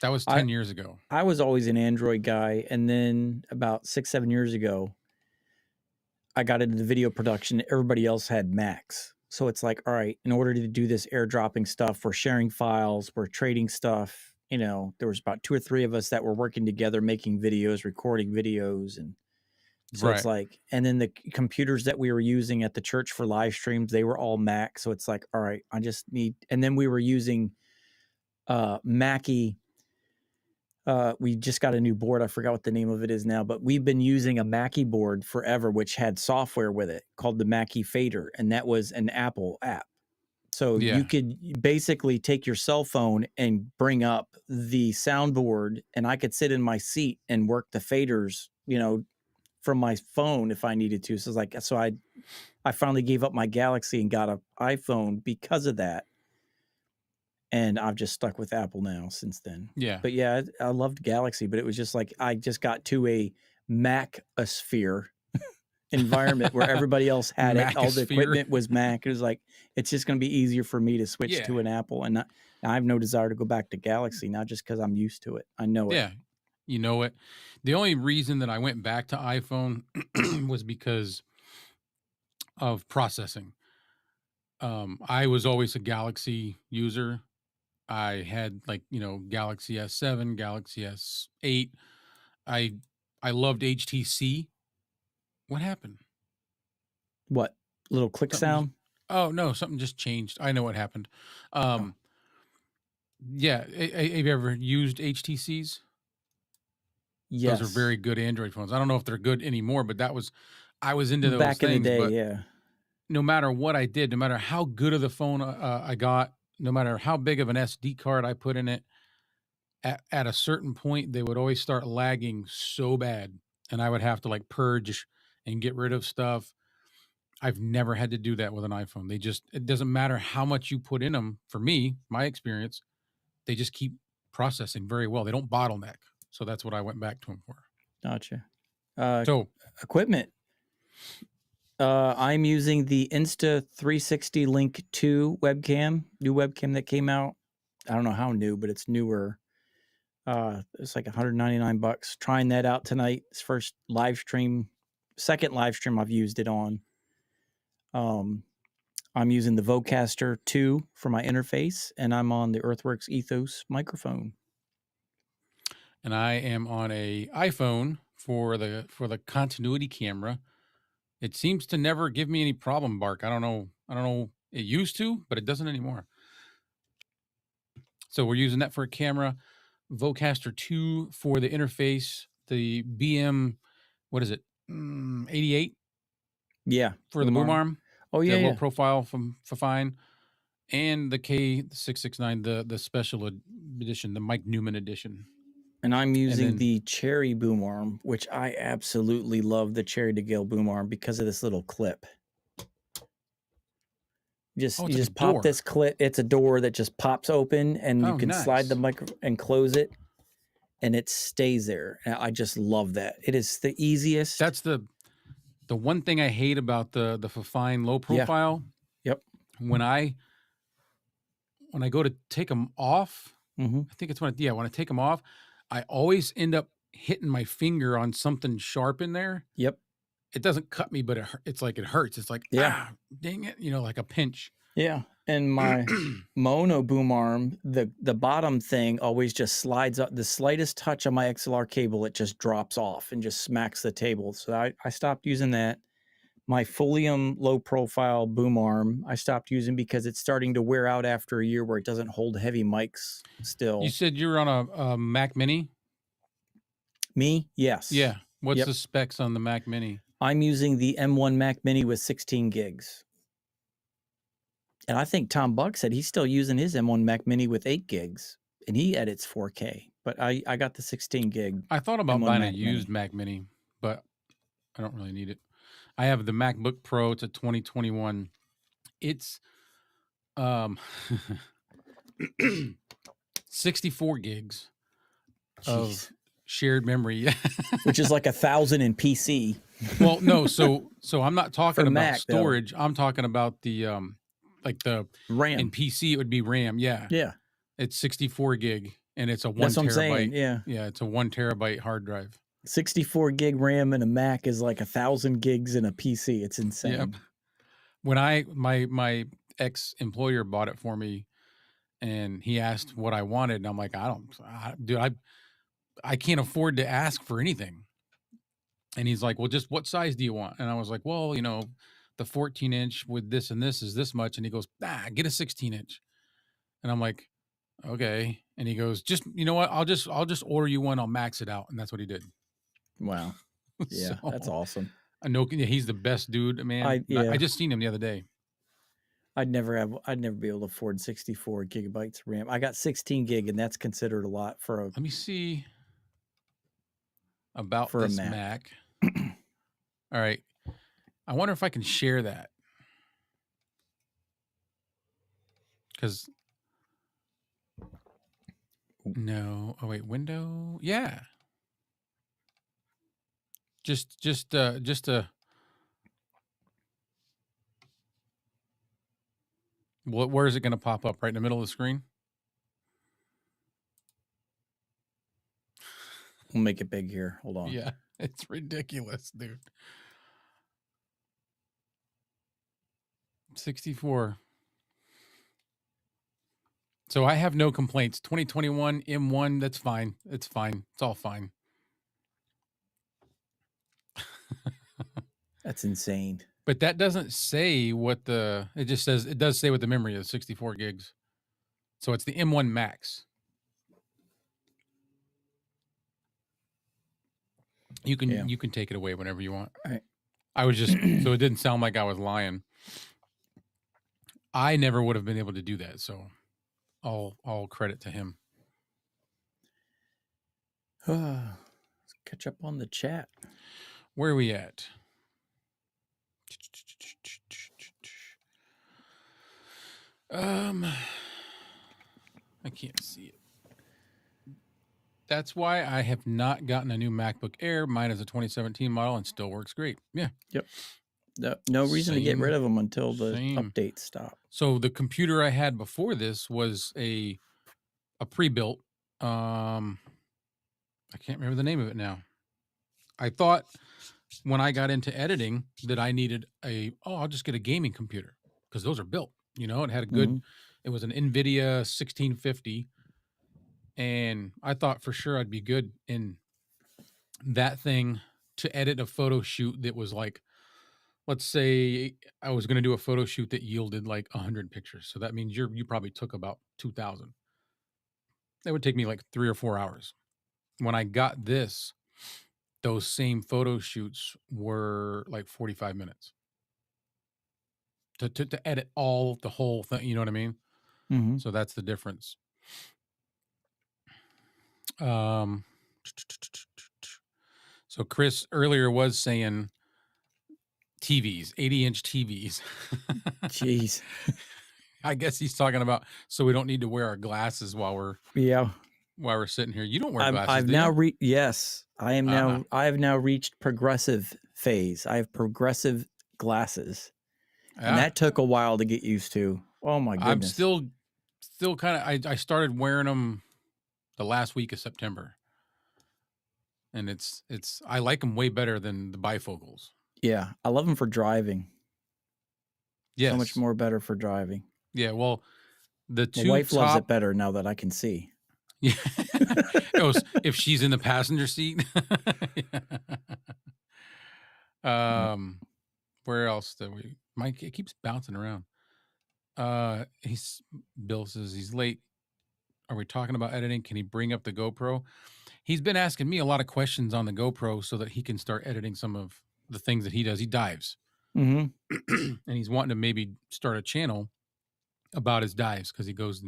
[SPEAKER 2] That was 10 years ago.
[SPEAKER 1] I was always an Android guy. And then about 6-7 years ago, I got into the video production. Everybody else had Macs. So it's like, all right, in order to do this airdropping stuff, we're sharing files, we're trading stuff. There was about 2 or 3 of us that were working together, making videos, recording videos. And so It's like, and then the computers that we were using at the church for live streams, they were all Mac. So it's like, all right, and then we were using Mackie. We just got a new board. I forgot what the name of it is now, but we've been using a Mackie board forever, which had software with it called the Mackie Fader. And that was an Apple app. So you could basically take your cell phone and bring up the soundboard, and I could sit in my seat and work the faders, from my phone if I needed to. So it's like, I finally gave up my Galaxy and got an iPhone because of that. And I've just stuck with Apple now since then.
[SPEAKER 2] Yeah.
[SPEAKER 1] But yeah, I loved Galaxy, but it was just like, I just got to a Mac-osphere environment where everybody else had it. All the equipment was Mac. It was like, it's just going to be easier for me to switch to an Apple. And I have no desire to go back to Galaxy, not just because I'm used to it. I know it.
[SPEAKER 2] Yeah. You know it. The only reason that I went back to iPhone was because of processing. I was always a Galaxy user. I had Galaxy S7, Galaxy S8. I loved HTC. What happened?
[SPEAKER 1] What? Little click sound?
[SPEAKER 2] Oh no, something just changed. I know what happened. Yeah. Have you ever used HTCs? Those are
[SPEAKER 1] Yes.
[SPEAKER 2] very good Android phones. I don't know if they're good anymore, but I was into those
[SPEAKER 1] Back in the
[SPEAKER 2] things.
[SPEAKER 1] day,
[SPEAKER 2] But
[SPEAKER 1] yeah.
[SPEAKER 2] no matter what I did, no matter how good of the phone I got, no matter how big of an SD card I put in it, at a certain point, they would always start lagging so bad, and I would have to like purge and get rid of stuff. I've never had to do that with an iPhone. It doesn't matter how much you put in them. For me, my experience, they just keep processing very well. They don't bottleneck. So that's what I went back to them for.
[SPEAKER 1] Gotcha.
[SPEAKER 2] So
[SPEAKER 1] Equipment. I'm using the Insta360 Link 2 webcam, new webcam that came out. I don't know how new, but it's newer. It's like $199. Trying that out tonight. It's first live stream, second live stream I've used it on. I'm using the Vocaster 2 for my interface, and I'm on the Earthworks Ethos microphone.
[SPEAKER 2] and I am on a iPhone for the continuity camera. It seems to never give me any problem, Bark. I don't know. It used to, but it doesn't anymore. So we're using that for a camera, Vocaster 2 for the interface, the BM, what is it? 88
[SPEAKER 1] Yeah.
[SPEAKER 2] for the boom arm.
[SPEAKER 1] Oh yeah,
[SPEAKER 2] the low
[SPEAKER 1] yeah.
[SPEAKER 2] profile from Fifine, and the K669, the special edition, the Mike Newman edition.
[SPEAKER 1] And I'm using
[SPEAKER 2] then-
[SPEAKER 1] the Cherry boom arm, which I absolutely love the Cherry DeGale boom arm because of this little clip. You just pop
[SPEAKER 2] door.
[SPEAKER 1] this clip. It's a door that just pops open, and you
[SPEAKER 2] Oh,
[SPEAKER 1] can slide the
[SPEAKER 2] nice.
[SPEAKER 1] micro and close it, and it stays there. And I just love that. It is the easiest.
[SPEAKER 2] That's the one thing I hate about the Fifine low profile.
[SPEAKER 1] Yep.
[SPEAKER 2] When I go to take them off,
[SPEAKER 1] Mhm.
[SPEAKER 2] I think it's when I take them off, I always end up hitting my finger on something sharp in there.
[SPEAKER 1] Yep.
[SPEAKER 2] It doesn't cut me, but it's like it hurts. It's like,
[SPEAKER 1] Yeah.
[SPEAKER 2] Dang it, like a pinch.
[SPEAKER 1] Yeah. And my mono boom arm, the bottom thing always just slides up. The slightest touch on my XLR cable, it just drops off and just smacks the table. So I stopped using that. My Folium low profile boom arm, I stopped using because it's starting to wear out after a year where it doesn't hold heavy mics still.
[SPEAKER 2] You said you're on a Mac Mini?
[SPEAKER 1] Me? Yes.
[SPEAKER 2] Yeah. What's
[SPEAKER 1] Yep.
[SPEAKER 2] the specs on the Mac Mini?
[SPEAKER 1] I'm using the M1 Mac Mini with 16 gigs. And I think Tom Buck said he's still using his M1 Mac Mini with 8 gigs, and he edits 4K. But I got the 16 gig.
[SPEAKER 2] I thought about
[SPEAKER 1] M1
[SPEAKER 2] buying a
[SPEAKER 1] Mac
[SPEAKER 2] used
[SPEAKER 1] Mini.
[SPEAKER 2] Mac Mini, but I don't really need it. I have the MacBook Pro. It's a 2021. It's 64 gigs of
[SPEAKER 1] Jeez.
[SPEAKER 2] shared memory.
[SPEAKER 1] Which is like 1,000 in PC.
[SPEAKER 2] Well, no, so I'm not talking
[SPEAKER 1] For
[SPEAKER 2] about
[SPEAKER 1] Mac, though.
[SPEAKER 2] storage. I'm talking about the like the
[SPEAKER 1] RAM.
[SPEAKER 2] in PC it would be RAM. Yeah.
[SPEAKER 1] Yeah.
[SPEAKER 2] It's 64 gig and it's a 1
[SPEAKER 1] That's what I'm
[SPEAKER 2] terabyte.
[SPEAKER 1] saying. Yeah.
[SPEAKER 2] Yeah, it's a 1 terabyte hard drive.
[SPEAKER 1] 64 gig RAM in a Mac is like 1,000 gigs in a PC. It's insane.
[SPEAKER 2] Yep. When my ex-employer bought it for me and he asked what I wanted, and I'm like, I can't afford to ask for anything. And he's like, well, just what size do you want? And I was like, well, the 14-inch with this and this is this much. And he goes, get a 16-inch. And I'm like, okay. And he goes, just, you know what? I'll just order you one. I'll max it out. And that's what he did.
[SPEAKER 1] Wow. Yeah,
[SPEAKER 2] So,
[SPEAKER 1] that's awesome.
[SPEAKER 2] I know he's the best dude, man. I just seen him the other day.
[SPEAKER 1] I'd never be able to afford 64 gigabytes of RAM. I got 16 gig, and that's considered a lot for a.
[SPEAKER 2] Let me see about
[SPEAKER 1] for
[SPEAKER 2] this
[SPEAKER 1] a Mac.
[SPEAKER 2] All right. I wonder if I can share that. Because no. Oh wait, window. Yeah. Just where is it going to pop up? Right in the middle of the screen?
[SPEAKER 1] We'll make it big here. Hold on.
[SPEAKER 2] Yeah, it's ridiculous, dude. 64. So I have no complaints. 2021 M1, that's fine. It's fine. It's all fine.
[SPEAKER 1] That's insane.
[SPEAKER 2] But that doesn't say what it just says, it does say what the memory is, 64 gigs. So it's the M1 Max. You can take it away whenever you want.
[SPEAKER 1] Right.
[SPEAKER 2] I was just so it didn't sound like I was lying. I never would have been able to do that, so all credit to him.
[SPEAKER 1] Let's catch up on the chat.
[SPEAKER 2] Where are we at? I can't see it. That's why I have not gotten a new MacBook Air. Mine is a 2017 model and still works great. Yeah.
[SPEAKER 1] Yep. No reason to get rid of them until the
[SPEAKER 2] Same.
[SPEAKER 1] updates stop.
[SPEAKER 2] So the computer I had before this was a pre-built. I can't remember the name of it now. I thought when I got into editing that I needed I'll just get a gaming computer because those are built. You know, it had a good. It was an NVIDIA 1650, and I thought for sure I'd be good in that thing to edit a photo shoot that was like, let's say I was going to do a photo shoot that yielded like 100 pictures. So that means you probably took about 2,000. That would take me like 3 or 4 hours. When I got this, those same photo shoots were like 45 minutes to edit the whole thing. You know what I mean?
[SPEAKER 1] Mm-hmm.
[SPEAKER 2] So that's the difference. So Chris earlier was saying TVs, 80-inch TVs.
[SPEAKER 1] Jeez.
[SPEAKER 2] I guess he's talking about so we don't need to wear our glasses while we're sitting here. You don't wear glasses.
[SPEAKER 1] I've
[SPEAKER 2] do
[SPEAKER 1] now
[SPEAKER 2] you?
[SPEAKER 1] Yes, I am now. I have now reached progressive phase. I have progressive glasses, and that took a while to get used to. Oh my goodness!
[SPEAKER 2] I'm still kind of. I started wearing them the last week of September, and it's. I like them way better than the bifocals.
[SPEAKER 1] Yeah, I love them for driving.
[SPEAKER 2] Yes.
[SPEAKER 1] So much more better for driving.
[SPEAKER 2] Yeah, well, my
[SPEAKER 1] wife loves it better now that I can see.
[SPEAKER 2] Yeah. If she's in the passenger seat. Where else do we? Mike, it keeps bouncing around. Bill says he's late. Are we talking about editing? Can he bring up the GoPro? He's been asking me a lot of questions on the GoPro so that he can start editing some of the things that he does. He dives.
[SPEAKER 1] Mm-hmm.
[SPEAKER 2] And he's wanting to maybe start a channel about his dives because he goes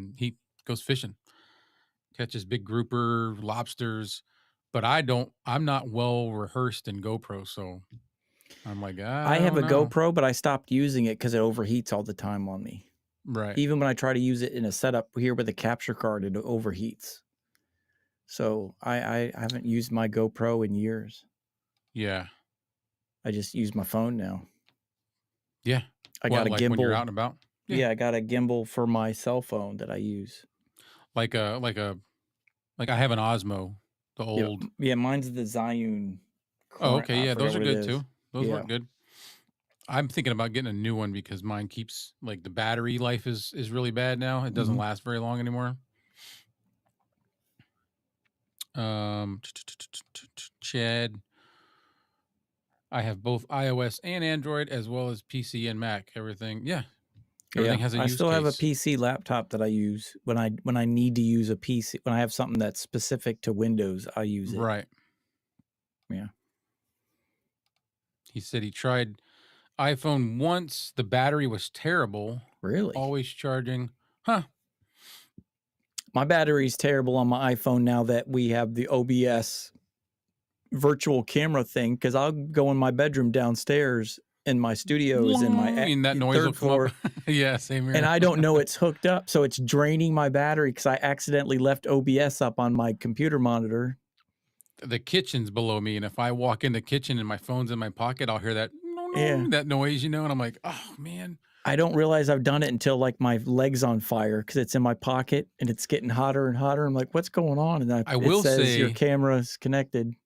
[SPEAKER 2] fishing, catches big grouper, lobsters. But I'm not well rehearsed in GoPro, so I'm like, I
[SPEAKER 1] have a
[SPEAKER 2] know.
[SPEAKER 1] GoPro, but I stopped using it because it overheats all the time on me.
[SPEAKER 2] Right.
[SPEAKER 1] Even when I try to use it in a setup here with a capture card, it overheats. So I haven't used my GoPro in years.
[SPEAKER 2] Yeah.
[SPEAKER 1] I just use my phone now.
[SPEAKER 2] Yeah.
[SPEAKER 1] I got a gimbal.
[SPEAKER 2] When you're out and about?
[SPEAKER 1] Yeah, I got a gimbal for my cell phone that I use.
[SPEAKER 2] Like I have an Osmo, the old.
[SPEAKER 1] Yeah, mine's the Zhiyun.
[SPEAKER 2] Oh, okay. Yeah, those are good too. Those work good. I'm thinking about getting a new one because mine keeps the battery life is really bad now. It doesn't last very long anymore. Chad, I have both iOS and Android as well as PC and Mac. Everything has a use
[SPEAKER 1] I still have a
[SPEAKER 2] case.
[SPEAKER 1] PC laptop that I use when I need to use a PC. When I have something that's specific to Windows, I use it.
[SPEAKER 2] Right.
[SPEAKER 1] Yeah.
[SPEAKER 2] He said he tried iPhone once. The battery was terrible.
[SPEAKER 1] Really?
[SPEAKER 2] Always charging. Huh.
[SPEAKER 1] My battery's terrible on my iPhone now that we have the OBS virtual camera thing, because I'll go in my bedroom downstairs and my studio is in my
[SPEAKER 2] that noise
[SPEAKER 1] third floor.
[SPEAKER 2] Yeah, same here.
[SPEAKER 1] And I don't know it's hooked up, so it's draining my battery because I accidentally left OBS up on my computer monitor.
[SPEAKER 2] The kitchen's below me, and if I walk in the kitchen and my phone's in my pocket, I'll hear that that noise, and I'm like, oh man.
[SPEAKER 1] I don't realize I've done it until my leg's on fire because it's in my pocket and it's getting hotter and hotter. I'm like, what's going on? And
[SPEAKER 2] I will say
[SPEAKER 1] your camera's connected.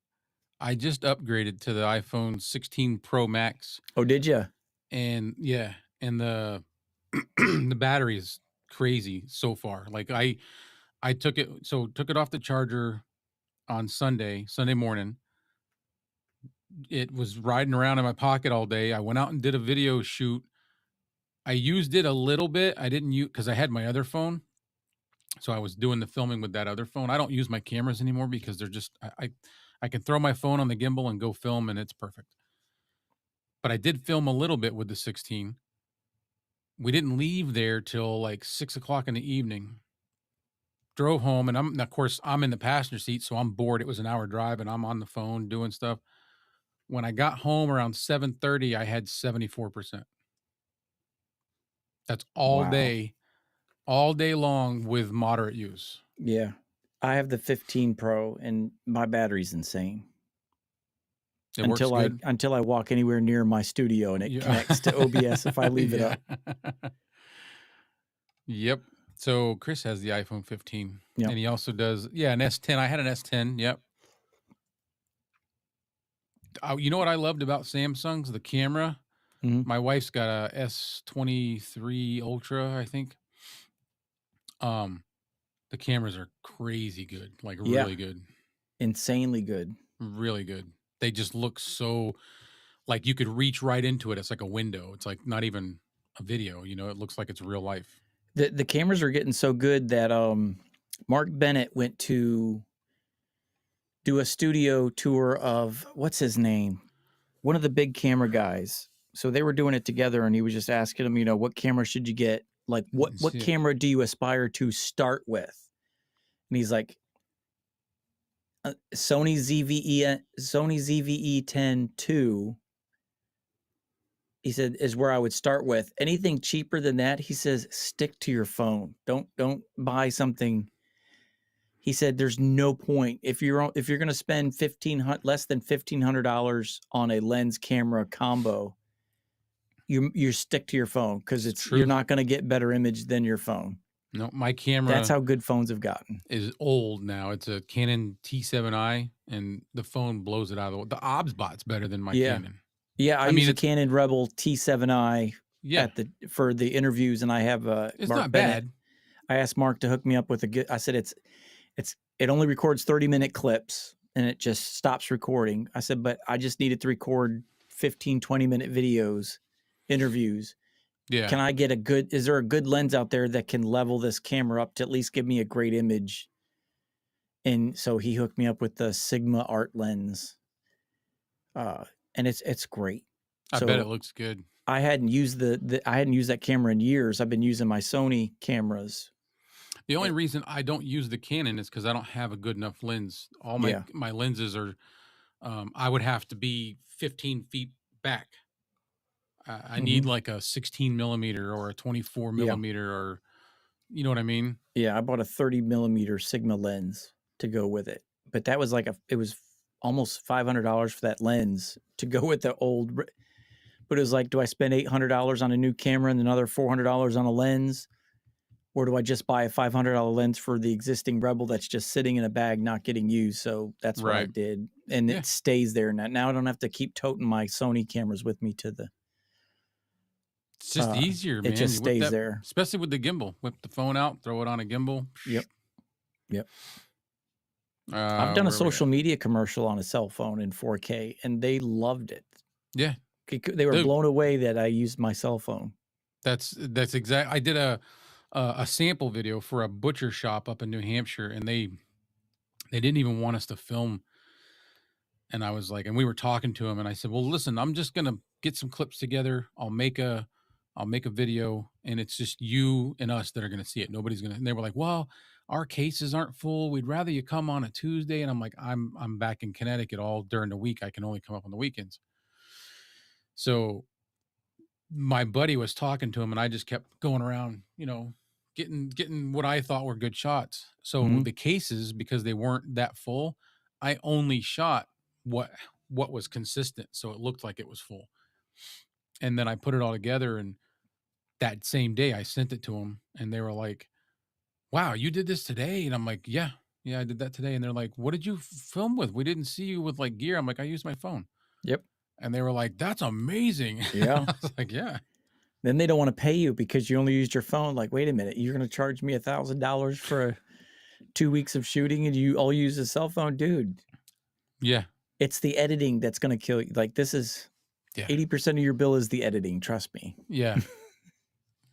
[SPEAKER 2] I just upgraded to the iPhone 16 Pro Max.
[SPEAKER 1] Oh, did you?
[SPEAKER 2] And yeah, and the the battery is crazy so far. I took it off the charger on Sunday morning. It was riding around in my pocket all day. I went out and did a video shoot. I used it a little bit. I didn't use because I had my other phone. So I was doing the filming with that other phone. I don't use my cameras anymore because they're just I can throw my phone on the gimbal and go film and it's perfect. But I did film a little bit with the 16. We didn't leave there till like 6 o'clock in the evening. Drove home and of course I'm in the passenger seat, so I'm bored. It was an hour drive and I'm on the phone doing stuff. When I got home around 7:30, I had 74%. That's
[SPEAKER 1] Wow.
[SPEAKER 2] all day long with moderate use.
[SPEAKER 1] Yeah. I have the 15 Pro and my battery's insane.
[SPEAKER 2] It works good.
[SPEAKER 1] Until I walk anywhere near my studio and it
[SPEAKER 2] Yeah.
[SPEAKER 1] connects to OBS if I leave it up.
[SPEAKER 2] Yep. So Chris has the iPhone 15.
[SPEAKER 1] Yep.
[SPEAKER 2] And he also does, an S10. I had an S10. Yep. You know what I loved about Samsung's? The camera.
[SPEAKER 1] Mhm.
[SPEAKER 2] My wife's got a S23 Ultra, I think. The cameras are crazy good, like
[SPEAKER 1] Yeah.
[SPEAKER 2] really good,
[SPEAKER 1] Insanely good.
[SPEAKER 2] really good. They just look so like you could reach right into it. It's like a window. It's like not even a video, it looks like it's real life.
[SPEAKER 1] The cameras are getting so good that Mark Bennett went to do a studio tour of what's his name? One of the big camera guys. So they were doing it together and he was just asking him, what camera should you get? Like what
[SPEAKER 2] See it.
[SPEAKER 1] camera do you aspire to start with? And he's like Sony ZVE-10 II. He said is where I would start with. Anything cheaper than that, he says, stick to your phone. Don't buy something. He said there's no point if you're going to spend less than $1,500 on a lens camera combo. You stick to your phone because you're not going to get better image than your phone.
[SPEAKER 2] No, my camera.
[SPEAKER 1] That's how good phones have gotten.
[SPEAKER 2] Is old now. It's a Canon T7i, and the phone blows it out of the OBSBot's better than my Canon.
[SPEAKER 1] Yeah, I use a Canon Rebel T7i for the interviews, and I have
[SPEAKER 2] it's
[SPEAKER 1] Mark
[SPEAKER 2] not
[SPEAKER 1] Bennett.
[SPEAKER 2] bad.
[SPEAKER 1] I asked Mark to hook me up with I said it only records 30-minute clips and it just stops recording. I said, but I just need it to record 15, 20-minute videos, interviews.
[SPEAKER 2] Yeah.
[SPEAKER 1] Can I get is there a good lens out there that can level this camera up to at least give me a great image? And so he hooked me up with the Sigma Art lens. And it's great.
[SPEAKER 2] I bet it looks good.
[SPEAKER 1] I hadn't used I hadn't used that camera in years. I've been using my Sony cameras.
[SPEAKER 2] The only reason I don't use the Canon is because I don't have a good enough lens. All my lenses are, I would have to be 15 feet back. I need like a 16 millimeter or a 24 millimeter or, you know what I mean?
[SPEAKER 1] Yeah, I bought a 30 millimeter Sigma lens to go with it. But that was it was almost $500 for that lens to go with the old. But it was like, do I spend $800 on a new camera and another $400 on a lens? Or do I just buy a $500 lens for the existing Rebel that's just sitting in a bag, not getting used? So that's what I did. And it stays there. Now I don't have to keep toting my Sony cameras with me to the...
[SPEAKER 2] It's just easier, man.
[SPEAKER 1] It just stays there.
[SPEAKER 2] Especially with the gimbal. Whip the phone out, throw it on a gimbal.
[SPEAKER 1] Yep. I've done a social media commercial on a cell phone in 4K, and they loved it.
[SPEAKER 2] Yeah.
[SPEAKER 1] They were blown away that I used my cell phone.
[SPEAKER 2] That's exact. I did a sample video for a butcher shop up in New Hampshire, and they didn't even want us to film. And I was like, and we were talking to him, and I said, well, listen, I'm just gonna get some clips together. I'll make a video, and it's just you and us that are gonna see it. Nobody's gonna. And they were like, well, our cases aren't full. We'd rather you come on a Tuesday. And I'm like, I'm back in Connecticut all during the week. I can only come up on the weekends. So my buddy was talking to him, and I just kept going around, getting what I thought were good shots. So the cases, because they weren't that full, I only shot what was consistent, so it looked like it was full. And then I put it all together, and that same day I sent it to them, and they were like, wow, you did this today? And I'm like, yeah, I did that today. And they're like, what did you film with? We didn't see you with like gear. I'm like, I used my phone.
[SPEAKER 1] Yep.
[SPEAKER 2] And they were like, that's amazing.
[SPEAKER 1] Yeah.
[SPEAKER 2] I was like, yeah.
[SPEAKER 1] Then they don't want to pay you because you only used your phone. Like, wait a minute, you're going to charge me $1,000 for 2 weeks of shooting and you all use a cell phone? Dude.
[SPEAKER 2] Yeah.
[SPEAKER 1] It's the editing that's going to kill you. Like, this is 80% of your bill is the editing. Trust me.
[SPEAKER 2] Yeah.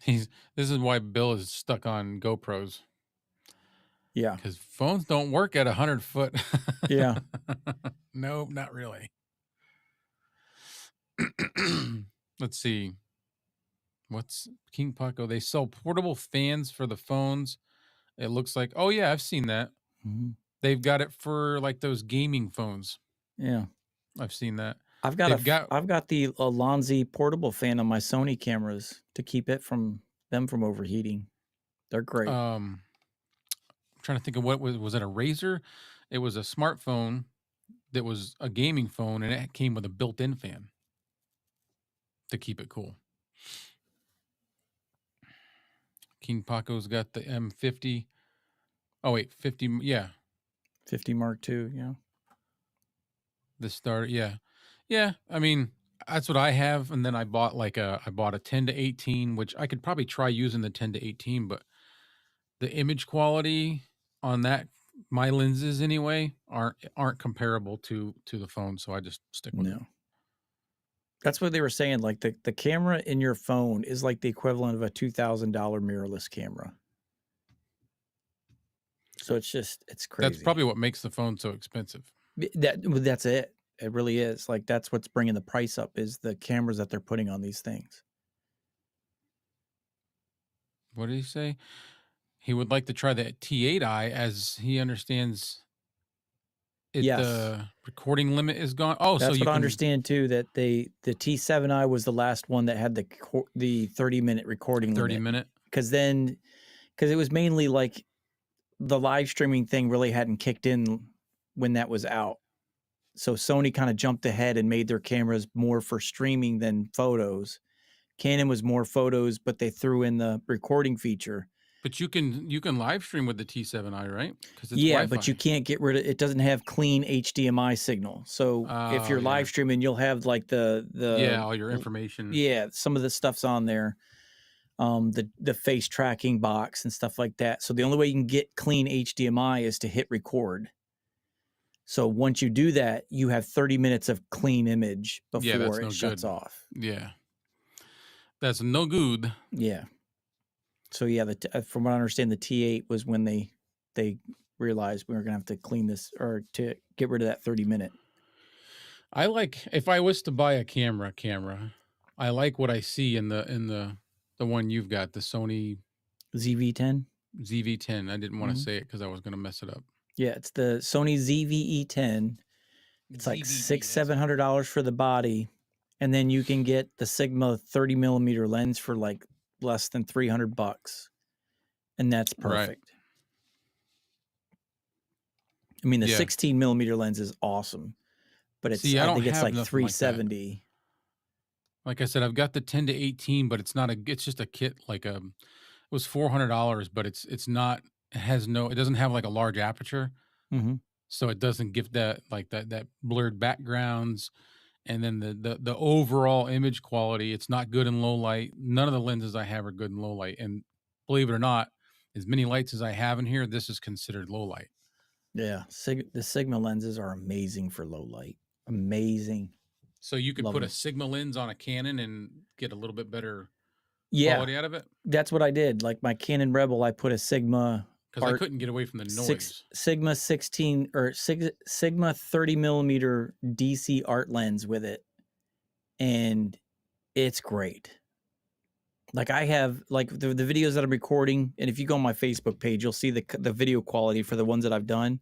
[SPEAKER 2] This is why Bill is stuck on GoPros.
[SPEAKER 1] Yeah.
[SPEAKER 2] because phones don't work at 100 foot.
[SPEAKER 1] Yeah.
[SPEAKER 2] Nope, not really. Let's see. What's King Paco? They sell portable fans for the phones. It looks like, oh yeah, I've seen that.
[SPEAKER 1] Mhm.
[SPEAKER 2] They've got it for like those gaming phones.
[SPEAKER 1] Yeah.
[SPEAKER 2] I've seen that.
[SPEAKER 1] I've got
[SPEAKER 2] They've got
[SPEAKER 1] I've got the Alonzi portable fan on my Sony cameras to keep it from overheating. They're great.
[SPEAKER 2] I'm trying to think of what was it a Razer? It was a smartphone that was a gaming phone and it came with a built-in fan to keep it cool. King Paco's got the M50. Oh wait, 50, yeah.
[SPEAKER 1] 50 Mark II, yeah.
[SPEAKER 2] The start, yeah. Yeah, I mean, that's what I have, and then I bought a 10 to 18, which I could probably try using the 10 to 18, but the image quality on that, my lenses anyway, aren't comparable to the phone, so I just stick with it.
[SPEAKER 1] No. That's what they were saying. Like the camera in your phone is like the equivalent of a $2,000 mirrorless camera. So it's crazy.
[SPEAKER 2] That's probably what makes the phone so expensive.
[SPEAKER 1] That's it. It really is. Like that's what's bringing the price up is the cameras that they're putting on these things.
[SPEAKER 2] What did he say? He would like to try the T8i as he understands it.
[SPEAKER 1] Yes.
[SPEAKER 2] The recording limit is gone. Oh,
[SPEAKER 1] That's
[SPEAKER 2] so you
[SPEAKER 1] what I
[SPEAKER 2] can
[SPEAKER 1] understand too. That the T7i was the last one that had the 30-minute recording
[SPEAKER 2] 30
[SPEAKER 1] limit.
[SPEAKER 2] minute.
[SPEAKER 1] Because it was mainly like the live streaming thing really hadn't kicked in when that was out. So Sony kind of jumped ahead and made their cameras more for streaming than photos. Canon was more photos, but they threw in the recording feature.
[SPEAKER 2] But you can live stream with the T7i, right? Because it's
[SPEAKER 1] Yeah,
[SPEAKER 2] Wi-Fi.
[SPEAKER 1] but you can't get rid of it. Doesn't have clean HDMI signal. So if you're live streaming, you'll have like the
[SPEAKER 2] all your information.
[SPEAKER 1] Yeah, some of the stuff's on there. The face tracking box and stuff like that. So the only way you can get clean HDMI is to hit record. So once you do that, you have 30 minutes of clean image before it shuts off.
[SPEAKER 2] Yeah. That's no good.
[SPEAKER 1] Yeah. So yeah, from what I understand, the T8 was when they realized we were gonna have to clean this or to get rid of that 30-minute.
[SPEAKER 2] I like if I was to buy a camera, I like what I see in the one you've got, the Sony
[SPEAKER 1] ZV-10.
[SPEAKER 2] ZV-10. I didn't want to say it because I was gonna mess it up.
[SPEAKER 1] Yeah, it's the Sony ZV-E10. It's like $600-700 for the body, and then you can get the Sigma 30mm lens for like less than $300, and that's perfect. I mean, the 16mm lens is awesome, but I think it's like $370.
[SPEAKER 2] Like I said, I've got the 10 to 18, but it's just a kit. Like it was $400, but it doesn't have like a large aperture, so it doesn't give that blurred backgrounds, and then the overall image quality. It's not good in low light. None of the lenses I have are good in low light, and believe it or not, as many lights as I have in here, this is considered low light.
[SPEAKER 1] Yeah, the Sigma lenses are amazing for low light. Amazing.
[SPEAKER 2] So you could put a Sigma lens on a Canon and get a little bit better quality out of it?
[SPEAKER 1] That's what I did. Like my Canon Rebel, I put a Sigma.
[SPEAKER 2] Because I couldn't get away from the noise.
[SPEAKER 1] Sigma 16 or Sigma 30mm DC art lens with it. And it's great. Like I have like the videos that I'm recording, and if you go on my Facebook page, you'll see the video quality for the ones that I've done.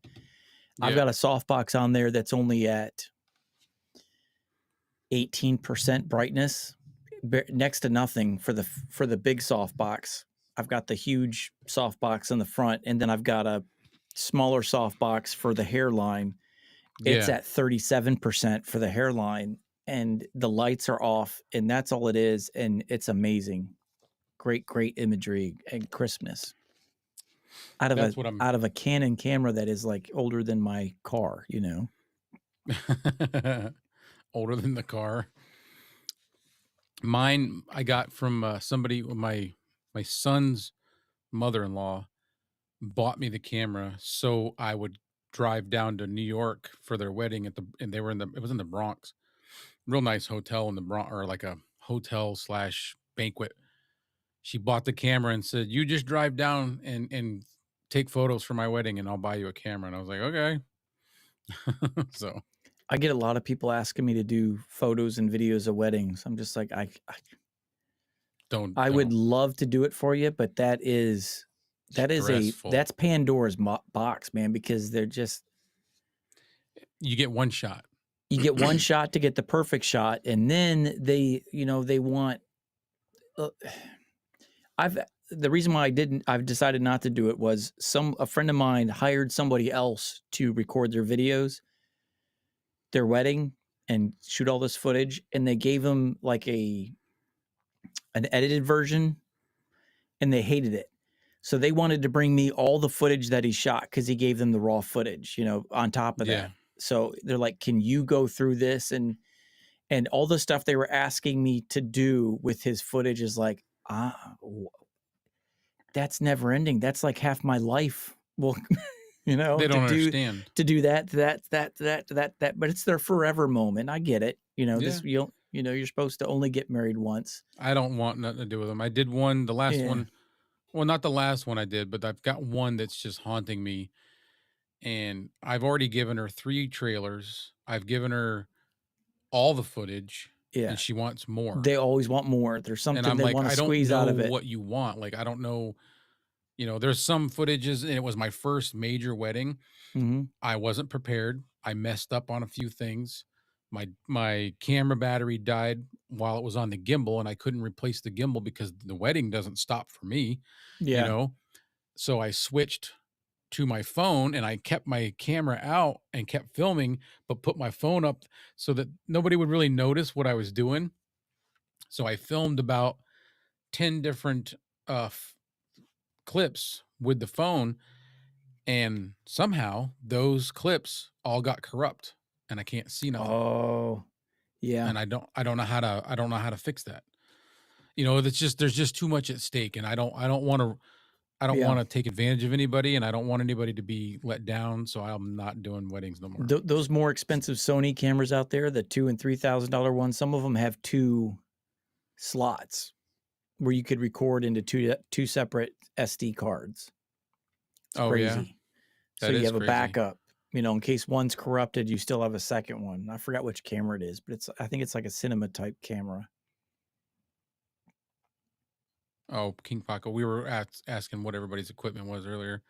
[SPEAKER 1] Yeah. I've got a softbox on there that's only at 18% brightness, next to nothing for the big softbox. I've got the huge softbox in the front, and then I've got a smaller softbox for the hairline. It's at 37% for the hairline, and the lights are off, and that's all it is, and it's amazing. Great imagery and crispness out of a Canon camera that is like older than my car, you know.
[SPEAKER 2] Older than the car. Mine I got from somebody. My son's mother-in-law bought me the camera so I would drive down to New York for their wedding and they were it was in the Bronx. Real nice hotel in the Bronx, or like a hotel / banquet. She bought the camera and said, "You just drive down and take photos for my wedding and I'll buy you a camera. And I was like, okay. So
[SPEAKER 1] I get a lot of people asking me to do photos and videos of weddings. I'm just like,
[SPEAKER 2] don't.
[SPEAKER 1] I would love to do it for you, but that's
[SPEAKER 2] Stressful.
[SPEAKER 1] Pandora's box, man, because they're just,
[SPEAKER 2] You get one shot.
[SPEAKER 1] you get one shot to get the perfect shot, and then they want. The reason why I've decided not to do it was a friend of mine hired somebody else to record their videos, their wedding, and shoot all this footage, and they gave them like an edited version, and they hated it. So they wanted to bring me all the footage that he shot because he gave them the raw footage, on top of that. So they're like, can you go through this? And all the stuff they were asking me to do with his footage is like, that's never ending. That's like half my life. Well,
[SPEAKER 2] they don't understand
[SPEAKER 1] to do that, but it's their forever moment. I get it. This, you're supposed to only get married once.
[SPEAKER 2] I don't want nothing to do with them. I did one, the last one. Well, not the last one I did, but I've got one that's just haunting me. And I've already given her 3 trailers. I've given her all the footage.
[SPEAKER 1] Yeah.
[SPEAKER 2] And she wants more.
[SPEAKER 1] They always want more. There's something they want to squeeze out of it.
[SPEAKER 2] What you want. Like, I don't know. There's some footages, and it was my first major wedding.
[SPEAKER 1] Mm-hmm.
[SPEAKER 2] I wasn't prepared. I messed up on a few things. My camera battery died while it was on the gimbal, and I couldn't replace the gimbal because the wedding doesn't stop for me.
[SPEAKER 1] Yeah.
[SPEAKER 2] So I switched to my phone, and I kept my camera out and kept filming, but put my phone up so that nobody would really notice what I was doing. So I filmed about 10 different clips with the phone, and somehow those clips all got corrupt, and I can't see nothing.
[SPEAKER 1] Oh, yeah.
[SPEAKER 2] And I don't know how to fix that. There's just too much at stake, and I don't want to take advantage of anybody, and I don't want anybody to be let down. So I'm not doing weddings no more.
[SPEAKER 1] Those more expensive Sony cameras out there, the $2,000 and $3,000 ones, some of them have 2 slots where you could record into two separate SD cards. It's crazy.
[SPEAKER 2] Yeah.
[SPEAKER 1] So you have a backup, in case one's corrupted, you still have a second one. I forgot which camera it is, but I think it's like a cinema type camera.
[SPEAKER 2] Oh, King Paco, we were asking what everybody's equipment was earlier.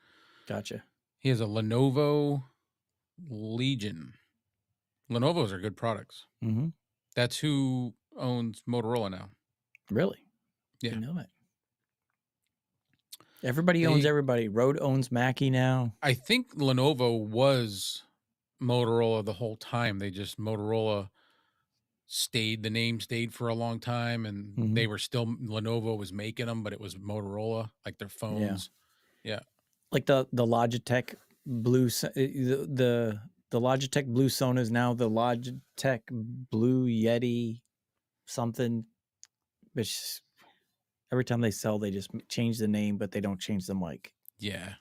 [SPEAKER 1] Gotcha.
[SPEAKER 2] He has a Lenovo Legion. Lenovo's are good products.
[SPEAKER 1] Mm-hmm.
[SPEAKER 2] That's who owns Motorola now.
[SPEAKER 1] Really?
[SPEAKER 2] Yeah.
[SPEAKER 1] I know it. Everybody owns everybody. Rode owns Mackie now.
[SPEAKER 2] I think Lenovo was Motorola the whole time. Motorola the name stayed for a long time, and they were still, Lenovo was making them, but it was Motorola, like their phones. Yeah. Like
[SPEAKER 1] the Logitech Blue, the Logitech Blue Sona is now the Logitech Blue Yeti something, which every time they sell, they just change the name, but they don't change the mic.
[SPEAKER 2] Yeah.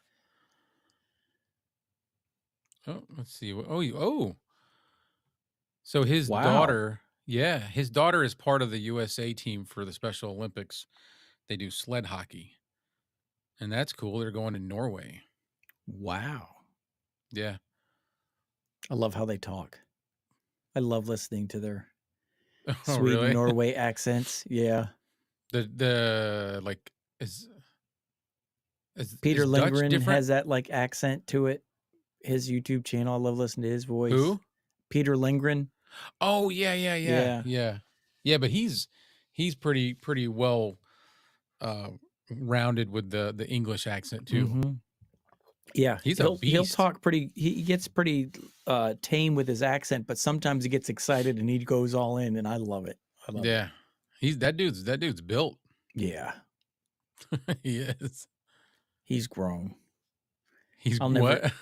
[SPEAKER 2] Oh, let's see. Oh. So his daughter, his daughter is part of the USA team for the Special Olympics. They do sled hockey. And that's cool. They're going to Norway.
[SPEAKER 1] Wow.
[SPEAKER 2] Yeah.
[SPEAKER 1] I love how they talk. I love listening to their Sweden,
[SPEAKER 2] really?
[SPEAKER 1] Norway accents. Yeah.
[SPEAKER 2] Is
[SPEAKER 1] Peter Lindgren has that like accent to it. His YouTube channel, I love listening to his voice.
[SPEAKER 2] Who?
[SPEAKER 1] Peter Lindgren.
[SPEAKER 2] Oh yeah. But he's pretty well rounded with the English accent too.
[SPEAKER 1] Mm-hmm. Yeah,
[SPEAKER 2] he'll
[SPEAKER 1] talk pretty. He gets pretty tame with his accent, but sometimes he gets excited and he goes all in, and I love it.
[SPEAKER 2] That dude's built.
[SPEAKER 1] Yeah,
[SPEAKER 2] he is.
[SPEAKER 1] He's grown.
[SPEAKER 2] He's what?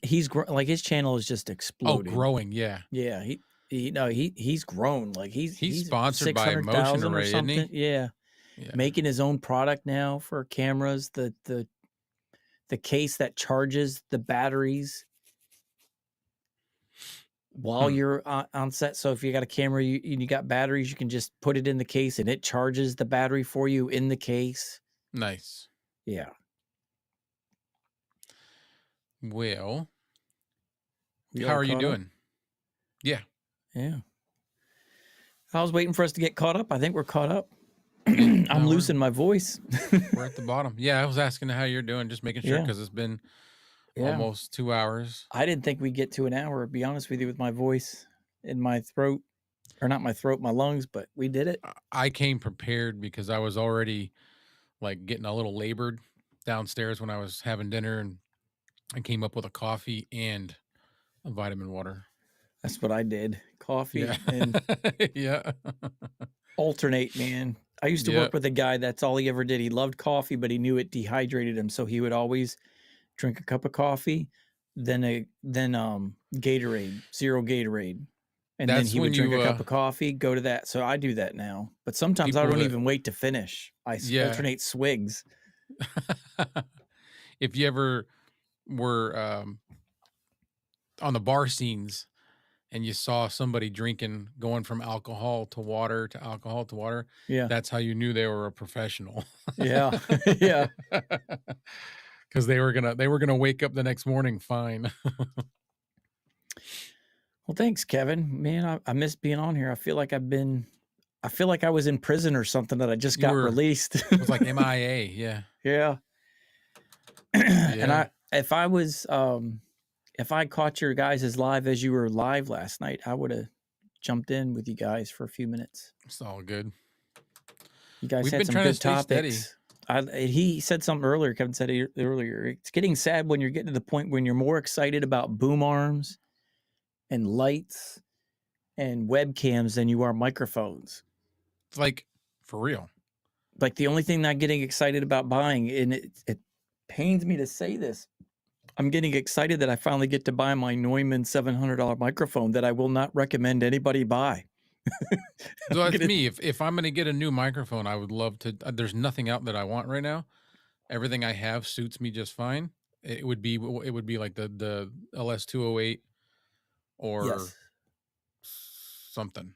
[SPEAKER 1] He's grown. Like his channel is just exploding.
[SPEAKER 2] Oh, growing. Yeah.
[SPEAKER 1] Yeah. He's grown. Like he's
[SPEAKER 2] sponsored by Motion Array, isn't he?
[SPEAKER 1] Yeah. Making his own product now for cameras. The case that charges the batteries while you're on set. So if you got a camera, you got batteries, you can just put it in the case and it charges the battery for you in the case.
[SPEAKER 2] Nice.
[SPEAKER 1] Yeah.
[SPEAKER 2] Well,
[SPEAKER 1] We
[SPEAKER 2] how
[SPEAKER 1] all
[SPEAKER 2] are you
[SPEAKER 1] caught up?
[SPEAKER 2] doing? Yeah.
[SPEAKER 1] Yeah. I was waiting for us to get caught up. I think we're caught up.
[SPEAKER 2] Yeah.
[SPEAKER 1] I'm
[SPEAKER 2] No,
[SPEAKER 1] losing my voice.
[SPEAKER 2] we're at the bottom. Yeah, I was asking how you're doing, just making sure
[SPEAKER 1] Yeah.
[SPEAKER 2] because it's been
[SPEAKER 1] Yeah.
[SPEAKER 2] almost 2 hours.
[SPEAKER 1] I didn't think we'd get to an hour, to be honest with you, with my voice in my throat. Or not my throat, my lungs, but we did it.
[SPEAKER 2] I came prepared because I was already like getting a little labored downstairs when I was having dinner, and I came up with a coffee and a vitamin water.
[SPEAKER 1] That's what I did. Coffee
[SPEAKER 2] Yeah.
[SPEAKER 1] and
[SPEAKER 2] Yeah.
[SPEAKER 1] alternate, man. I used to
[SPEAKER 2] Yeah.
[SPEAKER 1] work with a guy that's all he ever did. He loved coffee, but he knew it dehydrated him, so he would always drink a cup of coffee, then Gatorade, zero Gatorade. And then
[SPEAKER 2] That's
[SPEAKER 1] he would
[SPEAKER 2] when
[SPEAKER 1] drink
[SPEAKER 2] you
[SPEAKER 1] a cup of coffee, go to that. So I do that now. But sometimes I
[SPEAKER 2] people
[SPEAKER 1] don't
[SPEAKER 2] that
[SPEAKER 1] even wait to finish. I
[SPEAKER 2] yeah.
[SPEAKER 1] alternate swigs.
[SPEAKER 2] If you ever were on the bar scenes and you saw somebody drinking, going from alcohol to water to alcohol to water,
[SPEAKER 1] Yeah.
[SPEAKER 2] that's how you knew they were a professional.
[SPEAKER 1] Yeah. Yeah.
[SPEAKER 2] Because they were gonna wake up the next morning fine.
[SPEAKER 1] Well, thanks, Kevin. Man, I miss being on here. I feel like I was in prison or something that I just
[SPEAKER 2] You
[SPEAKER 1] got
[SPEAKER 2] were-
[SPEAKER 1] released.
[SPEAKER 2] It was like MIA, yeah.
[SPEAKER 1] Yeah. And
[SPEAKER 2] Yeah.
[SPEAKER 1] if I caught your guys' live as you were live last night, I would have jumped in with you guys for a few minutes.
[SPEAKER 2] It's all good.
[SPEAKER 1] You guys
[SPEAKER 2] We've
[SPEAKER 1] had
[SPEAKER 2] been
[SPEAKER 1] some
[SPEAKER 2] trying to
[SPEAKER 1] good
[SPEAKER 2] stay steady.
[SPEAKER 1] topics. He said something earlier. Kevin said it earlier. It's getting sad when you're getting to the point when you're more excited about boom arms and lights and webcams than you are microphones.
[SPEAKER 2] It's like for real.
[SPEAKER 1] Like the only thing I'm getting excited about buying, and it pains me to say this, I'm getting excited that I finally get to buy my Neumann $700 microphone that I will not recommend anybody buy.
[SPEAKER 2] So that's me. If I'm gonna get a new microphone, I would love to. There's nothing out that I want right now. Everything I have suits me just fine. It would be like the LS208 or
[SPEAKER 1] Yes.
[SPEAKER 2] something.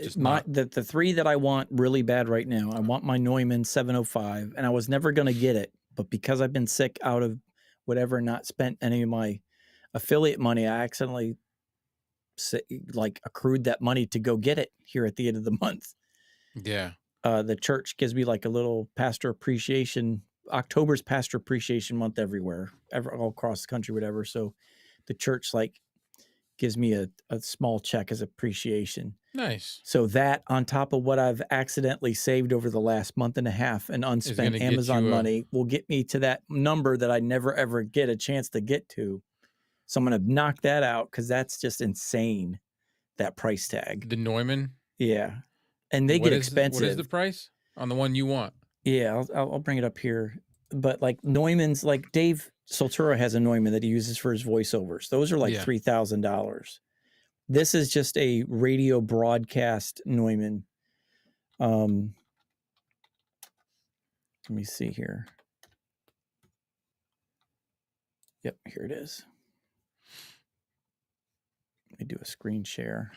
[SPEAKER 2] Just
[SPEAKER 1] The three that I want really bad right now, I want my Neumann 705, and I was never going to get it, but because I've been sick out of whatever, not spent any of my affiliate money, I accidentally accrued that money to go get it here at the end of the month.
[SPEAKER 2] Yeah.
[SPEAKER 1] The church gives me like a little pastor appreciation. October's pastor appreciation month everywhere, all across the country, whatever. So the church gives me a small check as appreciation.
[SPEAKER 2] Nice.
[SPEAKER 1] So that on top of what I've accidentally saved over the last month and a half and unspent Amazon money will get me to that number that I never ever get a chance to get to. So I'm going to knock that out because that's just insane, that price tag.
[SPEAKER 2] The Neumann?
[SPEAKER 1] Yeah. And they get expensive.
[SPEAKER 2] What is the price on the one you want?
[SPEAKER 1] Yeah, I'll bring it up here. But like Neumann's, like Dave Soltura has a Neumann that he uses for his voiceovers. Those are like $3,000. This is just a radio broadcast Neumann. Let me see here. Yep, here it is. Let me do a screen share.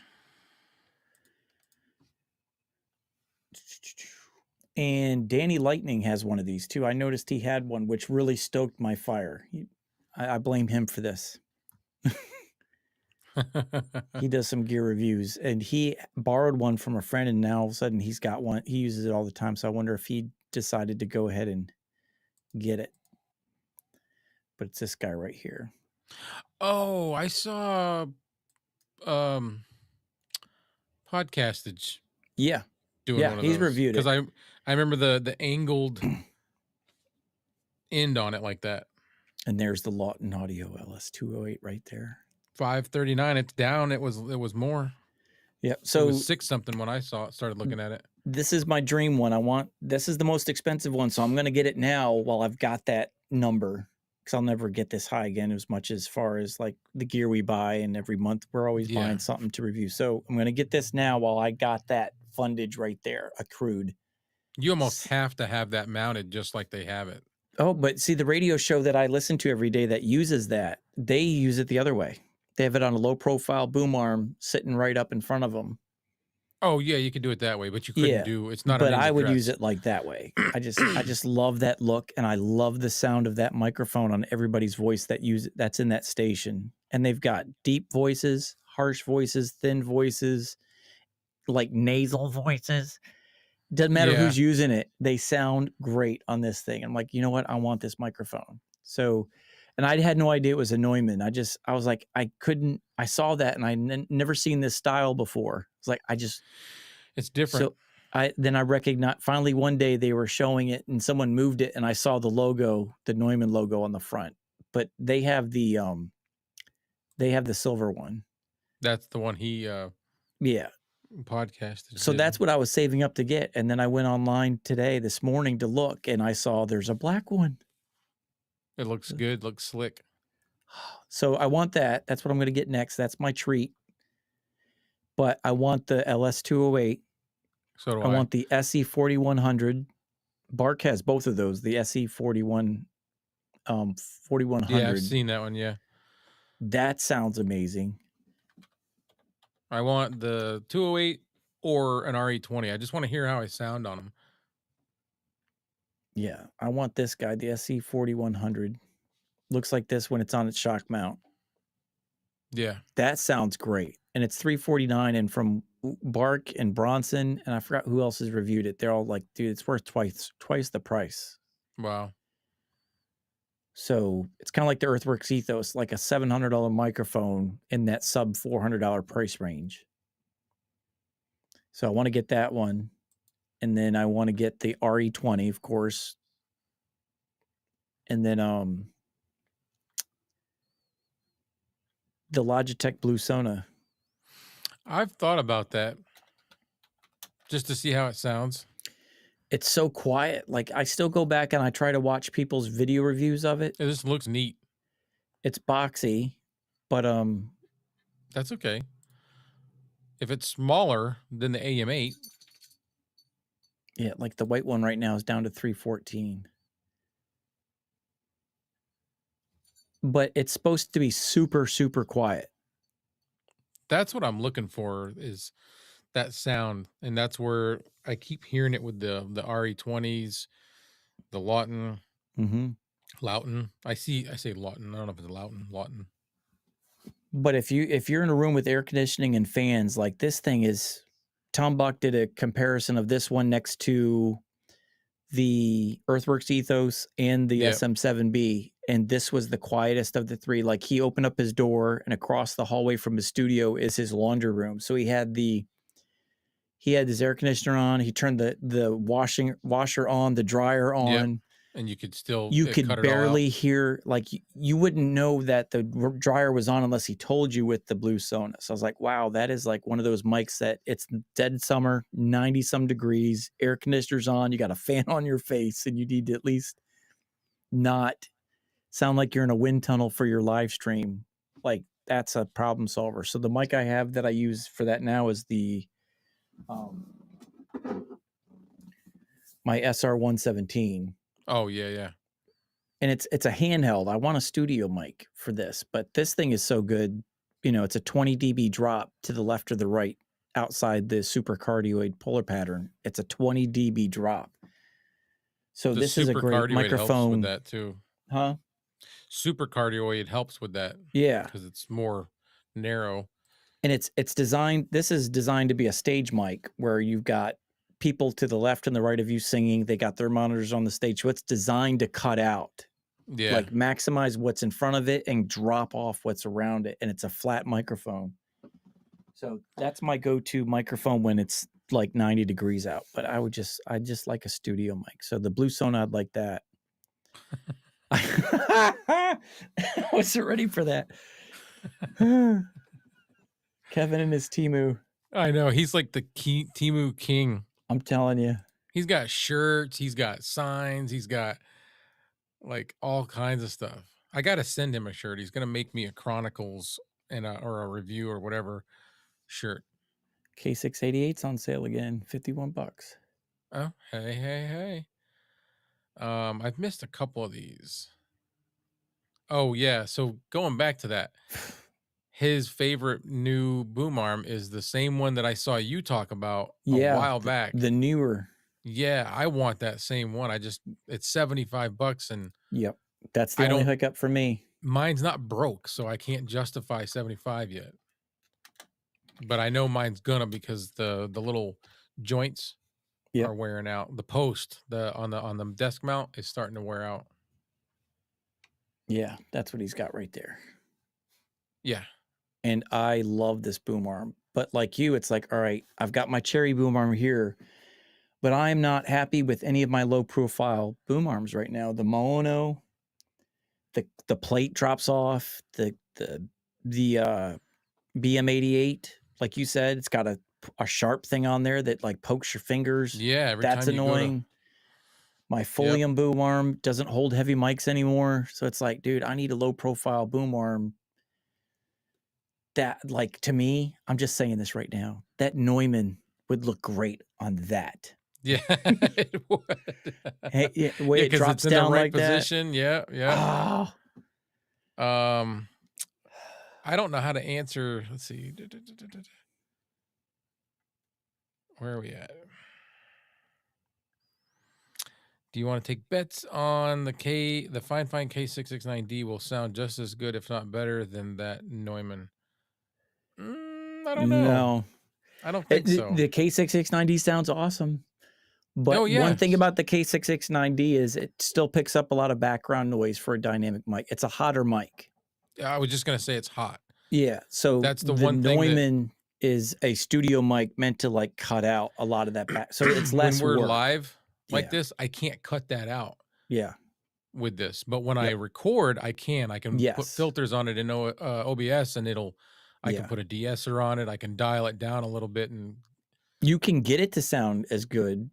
[SPEAKER 1] And Danny Lightning has one of these too. I noticed he had one, which really stoked my fire. I blame him for this. He does some gear reviews, and he borrowed one from a friend, and now all of a sudden he's got one. He uses it all the time, so I wonder if he decided to go ahead and get it. But it's this guy right here.
[SPEAKER 2] Oh, I saw Podcastage.
[SPEAKER 1] Yeah.
[SPEAKER 2] Doing one of
[SPEAKER 1] he's
[SPEAKER 2] those.
[SPEAKER 1] reviewed it.
[SPEAKER 2] Because I remember the angled end on it like that.
[SPEAKER 1] And there's the Lawton Audio LS208 right there.
[SPEAKER 2] $539. It's down. It was more.
[SPEAKER 1] Yeah. So
[SPEAKER 2] it was $6 something when I started looking at it.
[SPEAKER 1] This is my dream one. This is the most expensive one, so I'm going to get it now while I've got that number, because I'll never get this high again as much as far as like the gear we buy, and every month we're always buying something to review. So I'm going to get this now while I got that fundage right there accrued.
[SPEAKER 2] You almost have to have that mounted just like they have it.
[SPEAKER 1] Oh, but see, the radio show that I listen to every day that uses that, they use it the other way. They have it on a low profile boom arm sitting right up in front of them.
[SPEAKER 2] Oh yeah, you could do it that way, but you couldn't
[SPEAKER 1] Yeah,
[SPEAKER 2] do. It's not a
[SPEAKER 1] but I
[SPEAKER 2] ninja
[SPEAKER 1] would use
[SPEAKER 2] dress.
[SPEAKER 1] it like that way. I just love that look, and I love the sound of that microphone on everybody's voice that's in that station. And they've got deep voices, harsh voices, thin voices, like nasal voices. Doesn't matter
[SPEAKER 2] Yeah,
[SPEAKER 1] who's using it. They sound great on this thing. I'm like, you know what? I want this microphone. So, and I had no idea it was a Neumann. I was like, I saw that and never seen this style before. It's like,
[SPEAKER 2] it's different.
[SPEAKER 1] so then I recognized, finally one day they were showing it and someone moved it and I saw the logo, the Neumann logo on the front, but they have the silver one.
[SPEAKER 2] That's the one he
[SPEAKER 1] Yeah.
[SPEAKER 2] podcasted.
[SPEAKER 1] So that's what I was saving up to get. And then I went online this morning to look and I saw there's a black one.
[SPEAKER 2] It looks good, looks slick.
[SPEAKER 1] So I want that. That's what I'm going to get next. That's my treat. But I want the LS208.
[SPEAKER 2] So do
[SPEAKER 1] I want the SE4100. Bark has both of those, the SE41 4100.
[SPEAKER 2] Yeah, I've seen that one, yeah.
[SPEAKER 1] That sounds amazing.
[SPEAKER 2] I want the 208 or an RE20. I just want to hear how I sound on them.
[SPEAKER 1] Yeah, I want this guy, the SE4100. Looks like this when it's on its shock mount.
[SPEAKER 2] Yeah.
[SPEAKER 1] That sounds great. And it's $349 and from Bark and Bronson, and I forgot who else has reviewed it. They're all like, dude, it's worth twice the price.
[SPEAKER 2] Wow.
[SPEAKER 1] So it's kind of like the Earthworks Ethos, like a $700 microphone in that sub $400 price range. So I want to get that one. And then I want to get the RE20, of course. And then the Logitech Blue Sona.
[SPEAKER 2] I've thought about that just to see how it sounds.
[SPEAKER 1] It's so quiet. Like I still go back and I try to watch people's video reviews of it.
[SPEAKER 2] It just looks neat.
[SPEAKER 1] It's boxy, but
[SPEAKER 2] that's okay. If it's smaller than the AM8.
[SPEAKER 1] Yeah, like the white one right now is down to $314. But it's supposed to be super, super quiet.
[SPEAKER 2] That's what I'm looking for, is that sound. And that's where I keep hearing it with the RE20s, the Lawton.
[SPEAKER 1] Mm-hmm.
[SPEAKER 2] Lawton. I say Lawton. I don't know if it's Lawton.
[SPEAKER 1] But if you're in a room with air conditioning and fans, like this thing is, Tom Buck did a comparison of this one next to the Earthworks Ethos and the SM7B, and this was the quietest of the three. Like he opened up his door and across the hallway from his studio is his laundry room. So he had his air conditioner on. He turned the washer on, the dryer on.
[SPEAKER 2] Yep. And you could
[SPEAKER 1] barely hear, like you wouldn't know that the dryer was on unless he told you with the Blue Sona. So I was like, wow, that is like one of those mics that it's dead summer, 90 some degrees, air conditioner's on, you got a fan on your face, and you need to at least not sound like you're in a wind tunnel for your live stream. Like that's a problem solver. So the mic I have that I use for that now is the my SR117.
[SPEAKER 2] Oh yeah.
[SPEAKER 1] And it's a handheld. I want a studio mic for this, but this thing is so good. You know, it's a 20 dB drop to the left or the right outside the supercardioid polar pattern. It's a 20 dB drop. So this is a great microphone.
[SPEAKER 2] Helps with that too.
[SPEAKER 1] Huh?
[SPEAKER 2] Supercardioid helps with that.
[SPEAKER 1] Yeah.
[SPEAKER 2] Because it's more narrow.
[SPEAKER 1] And it's designed, this is designed to be a stage mic where you've got people to the left and the right of you singing. They got their monitors on the stage. So it's designed to cut out.
[SPEAKER 2] Yeah.
[SPEAKER 1] Like maximize what's in front of it and drop off what's around it. And it's a flat microphone. So that's my go-to microphone when it's like 90 degrees out. But I just like a studio mic. So the Blue Sona, I'd like that. I wasn't ready for that. Kevin and his Temu.
[SPEAKER 2] I know. He's like the Temu king.
[SPEAKER 1] I'm telling you.
[SPEAKER 2] He's got shirts. He's got signs. He's got like all kinds of stuff. I got to send him a shirt. He's going to make me a Chronicles and or a review or whatever shirt.
[SPEAKER 1] K688's on sale again. $51.
[SPEAKER 2] Oh, hey. I've missed a couple of these. Oh yeah. So going back to that, his favorite new boom arm is the same one that I saw you talk about a
[SPEAKER 1] Yeah,
[SPEAKER 2] while back.
[SPEAKER 1] the newer.
[SPEAKER 2] Yeah, I want that same one. It's $75 and
[SPEAKER 1] Yep. That's the
[SPEAKER 2] I
[SPEAKER 1] only
[SPEAKER 2] don't
[SPEAKER 1] hookup for me.
[SPEAKER 2] mine's not broke, so I can't justify 75 yet. But I know mine's gonna because the little joints
[SPEAKER 1] Yep.
[SPEAKER 2] are wearing out. The post, on the desk mount is starting to wear out.
[SPEAKER 1] Yeah, that's what he's got right there.
[SPEAKER 2] Yeah.
[SPEAKER 1] And I love this boom arm. But like you, it's like, all right, I've got my cherry boom arm here, but I'm not happy with any of my low profile boom arms right now. The Maono, the plate drops off, the BM88, like you said, it's got a sharp thing on there that like pokes your fingers.
[SPEAKER 2] Yeah, every
[SPEAKER 1] That's
[SPEAKER 2] time you go to
[SPEAKER 1] annoying. My Folium boom arm doesn't hold heavy mics anymore. So it's like, dude, I need a low profile boom arm. That, like, to me, I'm just saying this right now, that Neumann would look great on that.
[SPEAKER 2] Yeah, it would.
[SPEAKER 1] Hey, yeah, the way
[SPEAKER 2] Yeah,
[SPEAKER 1] it
[SPEAKER 2] 'cause
[SPEAKER 1] drops
[SPEAKER 2] it's in the
[SPEAKER 1] down
[SPEAKER 2] right
[SPEAKER 1] like that.
[SPEAKER 2] position. Yeah, yeah.
[SPEAKER 1] Oh,
[SPEAKER 2] I don't know how to answer. Let's see. Where are we at? Do you want to take bets on the Fine K669D will sound just as good, if not better, than that Neumann? I don't know.
[SPEAKER 1] no.
[SPEAKER 2] I don't think so.
[SPEAKER 1] The K669D sounds awesome. But
[SPEAKER 2] Oh, yeah.
[SPEAKER 1] one thing about the K669D is it still picks up a lot of background noise for a dynamic mic. It's a hotter mic.
[SPEAKER 2] I was just going to say it's hot.
[SPEAKER 1] Yeah. So
[SPEAKER 2] That's the one thing
[SPEAKER 1] Neumann is a studio mic meant to like cut out a lot of that back. So it's less
[SPEAKER 2] when we're
[SPEAKER 1] work.
[SPEAKER 2] live like this, I can't cut that out.
[SPEAKER 1] Yeah.
[SPEAKER 2] With this, but when I record, I can put filters on it in OBS, and I can put a de-esser on it. I can dial it down a little bit, and
[SPEAKER 1] you can get it to sound as good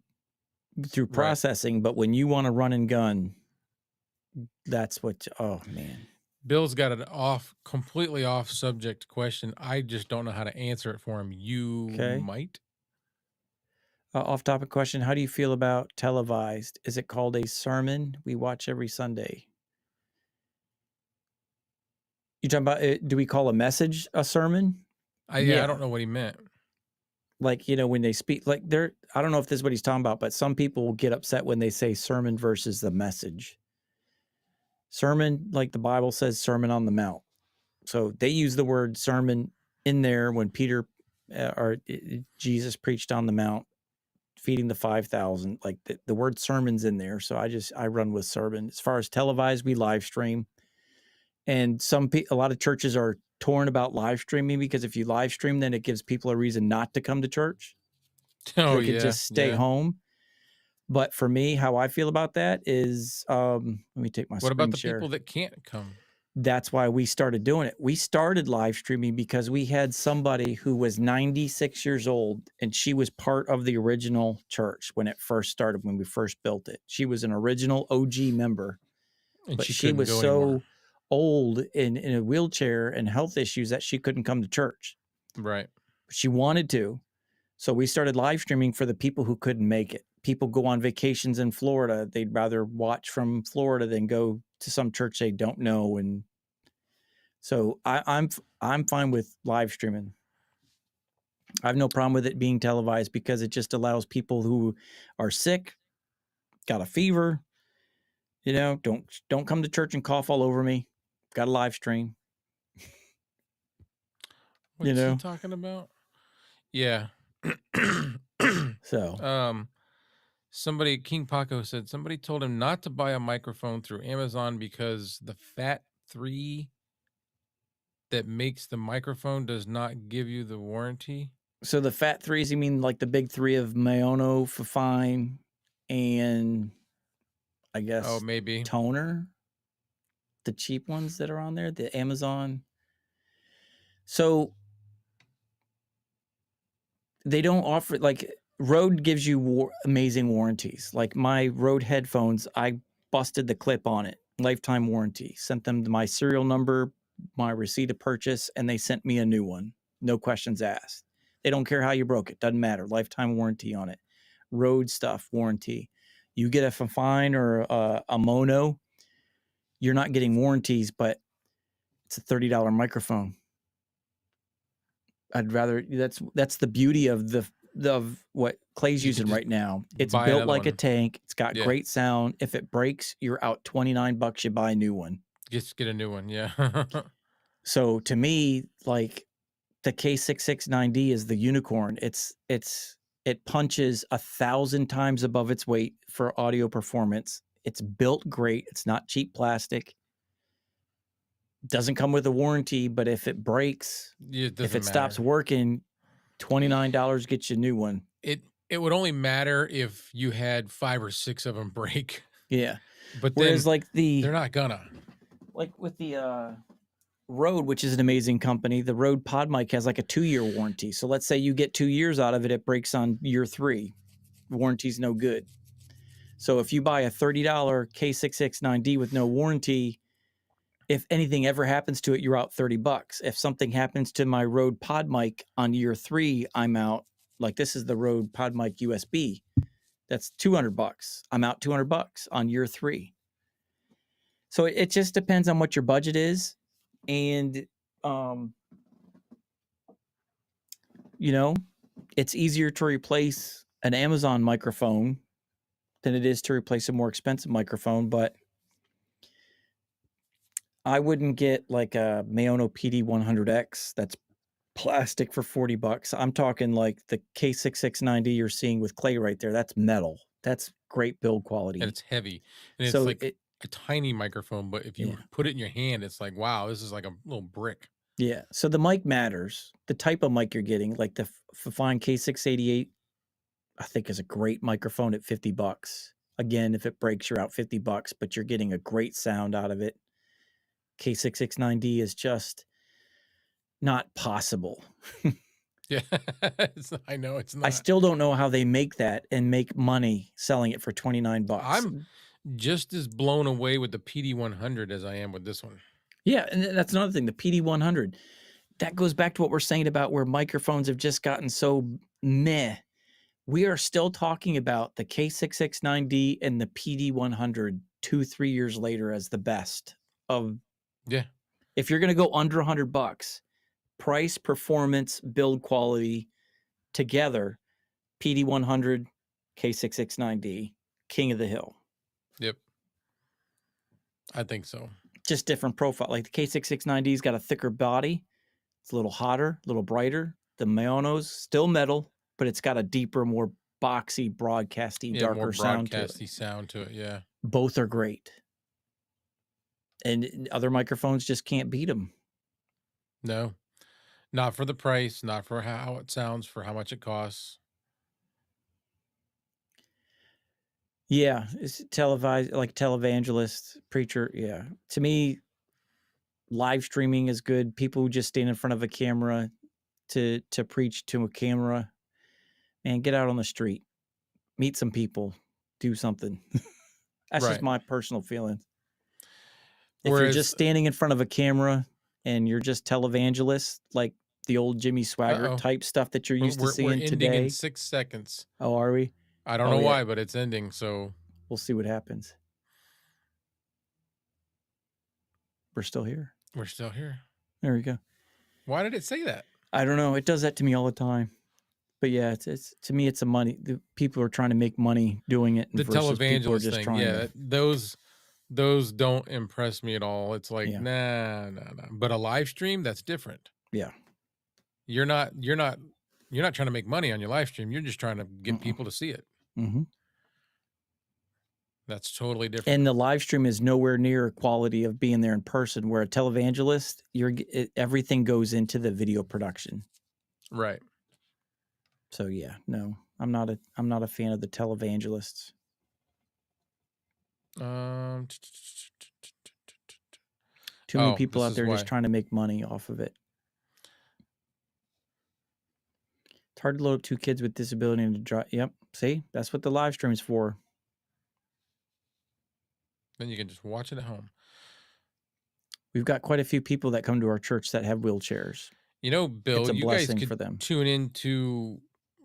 [SPEAKER 1] through processing. But when you want to run and gun, that's what. Oh man,
[SPEAKER 2] Bill's got an completely off subject question. I just don't know how to answer it for him. You might.
[SPEAKER 1] Off topic question. How do you feel about televised? Is it called a sermon we watch every Sunday? You talking about do we call a message a sermon?
[SPEAKER 2] I don't know what he meant.
[SPEAKER 1] Like, you know, when they speak, like I don't know if this is what he's talking about, but some people will get upset when they say sermon versus the message. Sermon, like the Bible says, Sermon on the Mount. So they use the word sermon in there when Peter or Jesus preached on the Mount, feeding the 5,000. Like the word sermon's in there. So I run with sermon. As far as televised, we live stream. And a lot of churches are torn about live streaming because if you live stream, then it gives people a reason not to come to church.
[SPEAKER 2] Oh,
[SPEAKER 1] they could just stay home. But for me, how I feel about that is, let me take my screen share.
[SPEAKER 2] What about the people that can't come?
[SPEAKER 1] That's why we started doing it. We started live streaming because we had somebody who was 96 years old, and she was part of the original church when it first started, when we first built it. She was an original OG member, but she was so old in a wheelchair and health issues that she couldn't come to church.
[SPEAKER 2] Right.
[SPEAKER 1] But she wanted to. So we started live streaming for the people who couldn't make it. People go on vacations in Florida. They'd rather watch from Florida than go to some church they don't know. And so I'm fine with live streaming. I have no problem with it being televised because it just allows people who are sick, got a fever, you know, don't come to church and cough all over me. Got a live stream.
[SPEAKER 2] What's he talking about? Yeah.
[SPEAKER 1] So
[SPEAKER 2] somebody, King Paco said somebody told him not to buy a microphone through Amazon because the Fat 3 that makes the microphone does not give you the warranty.
[SPEAKER 1] So the Fat 3s, you mean like the big 3 of Maono, Fifine, and I guess
[SPEAKER 2] maybe
[SPEAKER 1] Toner, the cheap ones that are on there, the Amazon. So they don't offer, like Rode gives you amazing warranties. Like my Rode headphones, I busted the clip on it, lifetime warranty, sent them my serial number, my receipt of purchase, and they sent me a new one. No questions asked. They don't care how you broke it. Doesn't matter. Lifetime warranty on it. Rode stuff, warranty. You get a Fifine or a Mono, you're not getting warranties, but it's a $30 microphone. I'd rather that's the beauty of of what Clay's
[SPEAKER 2] You could
[SPEAKER 1] using
[SPEAKER 2] just
[SPEAKER 1] right now. It's
[SPEAKER 2] buy
[SPEAKER 1] built
[SPEAKER 2] another
[SPEAKER 1] like a
[SPEAKER 2] one.
[SPEAKER 1] tank. It's got
[SPEAKER 2] Yeah.
[SPEAKER 1] great sound. If it breaks, you're out $29. You buy a new one.
[SPEAKER 2] Just get a new one. Yeah.
[SPEAKER 1] So to me, like the K669D is the unicorn. It punches 1,000 times above its weight for audio performance. It's built great. It's not cheap plastic. Doesn't come with a warranty, but if it breaks,
[SPEAKER 2] It
[SPEAKER 1] if
[SPEAKER 2] doesn't
[SPEAKER 1] it stops
[SPEAKER 2] matter.
[SPEAKER 1] working, $29 gets you a new one.
[SPEAKER 2] It would only matter if you had 5 or 6 of them break.
[SPEAKER 1] Yeah.
[SPEAKER 2] But
[SPEAKER 1] Whereas
[SPEAKER 2] then
[SPEAKER 1] like
[SPEAKER 2] they're not gonna.
[SPEAKER 1] like with the Rode, which is an amazing company, the Rode PodMic has like a 2-year warranty. So let's say you get 2 years out of it, it breaks on year 3. Warranty's no good. So if you buy a $30 K669D with no warranty, if anything ever happens to it, you're out $30. If something happens to my Rode PodMic on year 3, I'm out. Like this is the Rode PodMic USB. That's $200. I'm out $200 on year 3. So it just depends on what your budget is. And, you know, it's easier to replace an Amazon microphone than it is to replace a more expensive microphone. But I wouldn't get like a Maono PD100X that's plastic for $40. I'm talking like the K669D you're seeing with Clay right there. That's metal. That's great build quality.
[SPEAKER 2] And it's heavy. And it's
[SPEAKER 1] So
[SPEAKER 2] like a tiny microphone, but if you
[SPEAKER 1] Yeah.
[SPEAKER 2] put it in your hand, it's like, wow, this is like a little brick.
[SPEAKER 1] Yeah. So the mic matters. The type of mic you're getting, like the Fifine K688, I think is a great microphone at $50. Again, if it breaks, you're out $50, but you're getting a great sound out of it. K669D is just not possible.
[SPEAKER 2] Yeah. I know it's not.
[SPEAKER 1] I still don't know how they make that and make money selling it for $29.
[SPEAKER 2] I'm just as blown away with the PD100 as I am with this one.
[SPEAKER 1] Yeah, and that's another thing, the PD100. That goes back to what we're saying about where microphones have just gotten so meh. We are still talking about the K669D and the PD100 2-3 years later as the best of.
[SPEAKER 2] Yeah.
[SPEAKER 1] If you're going to go under $100, price, performance, build quality together, PD100, K669D, king of the hill.
[SPEAKER 2] Yep. I think so.
[SPEAKER 1] Just different profile. Like the K669D's got a thicker body. It's a little hotter, a little brighter. The Maono's still metal, but it's got a deeper, more boxy, broadcasty, darker
[SPEAKER 2] more
[SPEAKER 1] sound to it.
[SPEAKER 2] broadcasty sound to it. Yeah.
[SPEAKER 1] Both are great. And other microphones just can't beat them.
[SPEAKER 2] No, not for the price, not for how it sounds, for how much it costs.
[SPEAKER 1] Yeah, it's televised, like televangelist, preacher. Yeah. To me, live streaming is good. People who just stand in front of a camera to preach to a camera, and get out on the street, meet some people, do something. That's just
[SPEAKER 2] Right.
[SPEAKER 1] my personal feeling. If you're
[SPEAKER 2] Whereas
[SPEAKER 1] just standing in front of a camera and you're just televangelist, like the old Jimmy Swagger type stuff that you're used to
[SPEAKER 2] we're
[SPEAKER 1] seeing
[SPEAKER 2] ending
[SPEAKER 1] today.
[SPEAKER 2] in 6 seconds.
[SPEAKER 1] Oh, are we?
[SPEAKER 2] I don't know why, but it's ending. So
[SPEAKER 1] we'll see what happens. We're still here.
[SPEAKER 2] We're still here.
[SPEAKER 1] There we go.
[SPEAKER 2] Why did it say that?
[SPEAKER 1] I don't know. It does that to me all the time. But yeah, it's to me, it's a money. The people are trying to make money doing it.
[SPEAKER 2] The televangelist thing, yeah, those don't impress me at all. It's like nah. But a live stream, that's different.
[SPEAKER 1] Yeah,
[SPEAKER 2] you're not trying to make money on your live stream. You're just trying to get people to see it.
[SPEAKER 1] Mm-hmm.
[SPEAKER 2] That's totally different.
[SPEAKER 1] And the live stream is nowhere near quality of being there in person. Where a televangelist, everything goes into the video production.
[SPEAKER 2] Right.
[SPEAKER 1] So yeah, no, I'm not a fan of the televangelists. Too many people out there just trying to make money off of it. It's hard to load up 2 kids with disability and to drive. Yep. See, that's what the live stream is for.
[SPEAKER 2] Then you can just watch it at home.
[SPEAKER 1] We've got quite a few people that come to our church that have wheelchairs.
[SPEAKER 2] You know, Bill,
[SPEAKER 1] it's a
[SPEAKER 2] you
[SPEAKER 1] blessing
[SPEAKER 2] guys could
[SPEAKER 1] for them.
[SPEAKER 2] Tune into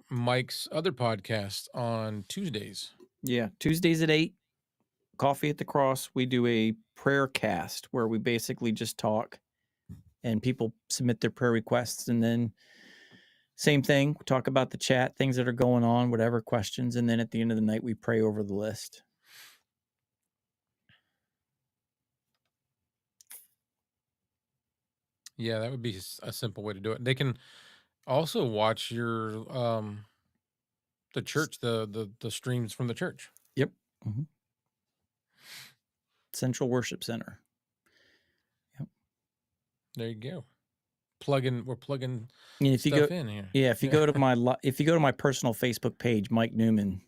[SPEAKER 2] Mike's other podcast on Tuesdays.
[SPEAKER 1] Yeah, Tuesdays at 8, Coffee at the Cross. We do a prayer cast where we basically just talk and people submit their prayer requests, and then Same thing. We talk about the chat, things that are going on, whatever questions, and then at the end of the night, we pray over the list.
[SPEAKER 2] Yeah, that would be a simple way to do it. They can also watch your the church, the streams from the church.
[SPEAKER 1] Yep. Mm-hmm. Central Worship Center. Yep.
[SPEAKER 2] There you go. We're plugging
[SPEAKER 1] And if you
[SPEAKER 2] stuff
[SPEAKER 1] go
[SPEAKER 2] in here.
[SPEAKER 1] Yeah, if you go to my personal Facebook page, Mike Newman,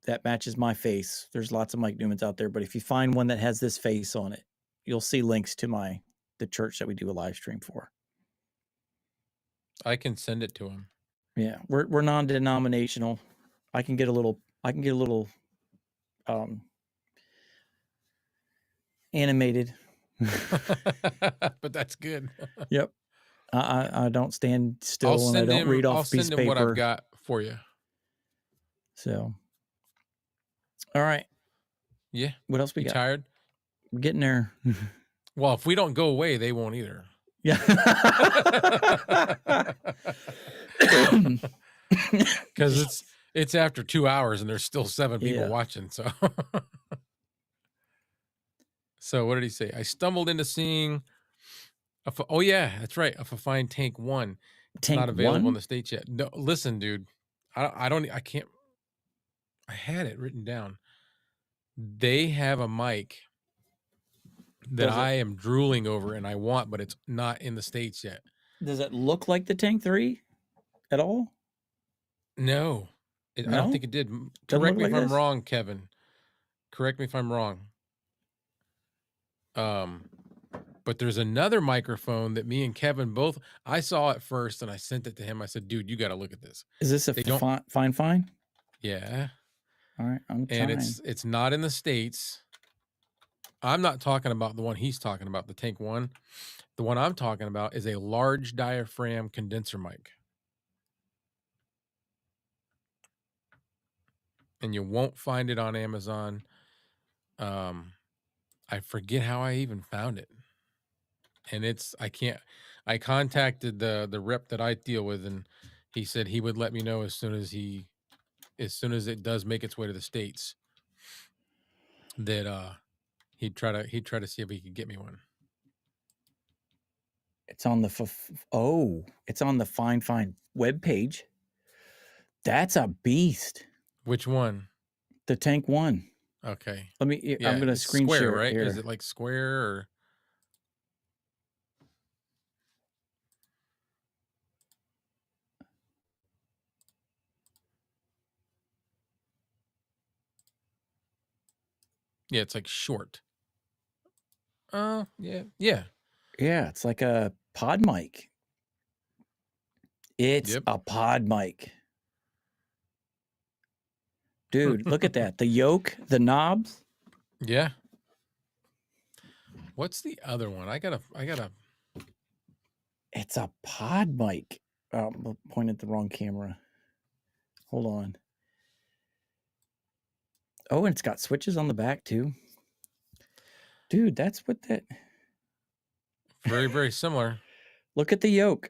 [SPEAKER 1] that matches my face. There's lots of Mike Newmans out there, but if you find one that has this face on it, you'll see links to the church that we do a live stream for.
[SPEAKER 2] I can send it to him.
[SPEAKER 1] Yeah, we're non-denominational. I can get a little animated.
[SPEAKER 2] But that's good.
[SPEAKER 1] Yep. I don't stand still and I don't read off a piece of paper.
[SPEAKER 2] What I've got for you.
[SPEAKER 1] So, all right.
[SPEAKER 2] Yeah.
[SPEAKER 1] What else we got?
[SPEAKER 2] Tired?
[SPEAKER 1] We're getting there.
[SPEAKER 2] Well, if we don't go away, they won't either.
[SPEAKER 1] Yeah.
[SPEAKER 2] Because it's after 2 hours and there's still 7 people watching. So what did he say? I stumbled into seeing oh yeah, that's right. A Fifine Tank 1. It's not available in the States yet. No, listen, dude. I can't. I had it written down. They have a mic that I am drooling over and I want, but it's not in the States yet.
[SPEAKER 1] Does it look like the Tank 3 at all?
[SPEAKER 2] No. I don't think it did. Correct me if I'm wrong, Kevin. Correct me if I'm wrong. But there's another microphone that me and Kevin both, I saw it first and I sent it to him. I said, dude, you got to look at this.
[SPEAKER 1] Is this a fine?
[SPEAKER 2] Yeah.
[SPEAKER 1] All right. I'm trying.
[SPEAKER 2] And it's not in the States. I'm not talking about the one he's talking about, the Tank 1. The one I'm talking about is a large diaphragm condenser mic. And you won't find it on Amazon. I forget how I even found it. And I contacted the rep that I deal with, and he said he would let me know as soon as it does make its way to the States, that he'd try to see if he could get me one.
[SPEAKER 1] It's on the it's on the Fine webpage. That's a beast.
[SPEAKER 2] Which one?
[SPEAKER 1] The Tank 1.
[SPEAKER 2] Okay.
[SPEAKER 1] I'm gonna screen share
[SPEAKER 2] right?
[SPEAKER 1] Here.
[SPEAKER 2] Is it like square or? Yeah, it's like short. Yeah.
[SPEAKER 1] Yeah, it's like a pod mic. It's a pod mic. Dude, look at that. The yoke, the knobs.
[SPEAKER 2] Yeah. What's the other one? I gotta.
[SPEAKER 1] It's a pod mic. Point at the wrong camera. Hold on. Oh, and it's got switches on the back too. Dude, that's what that.
[SPEAKER 2] Very, very similar.
[SPEAKER 1] Look at the yoke.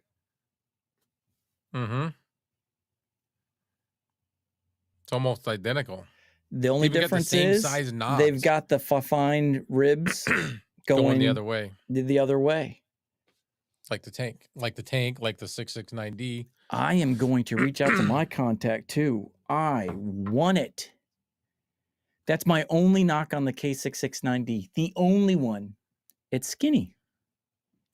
[SPEAKER 2] Mm-hmm. It's almost identical.
[SPEAKER 1] The only difference is
[SPEAKER 2] size knobs.
[SPEAKER 1] They've got the fine ribs going
[SPEAKER 2] the other way.
[SPEAKER 1] The other way.
[SPEAKER 2] Like the tank, like the 669D.
[SPEAKER 1] I am going to reach out to my contact too. I want it. That's my only knock on the K669D. The only one. It's skinny.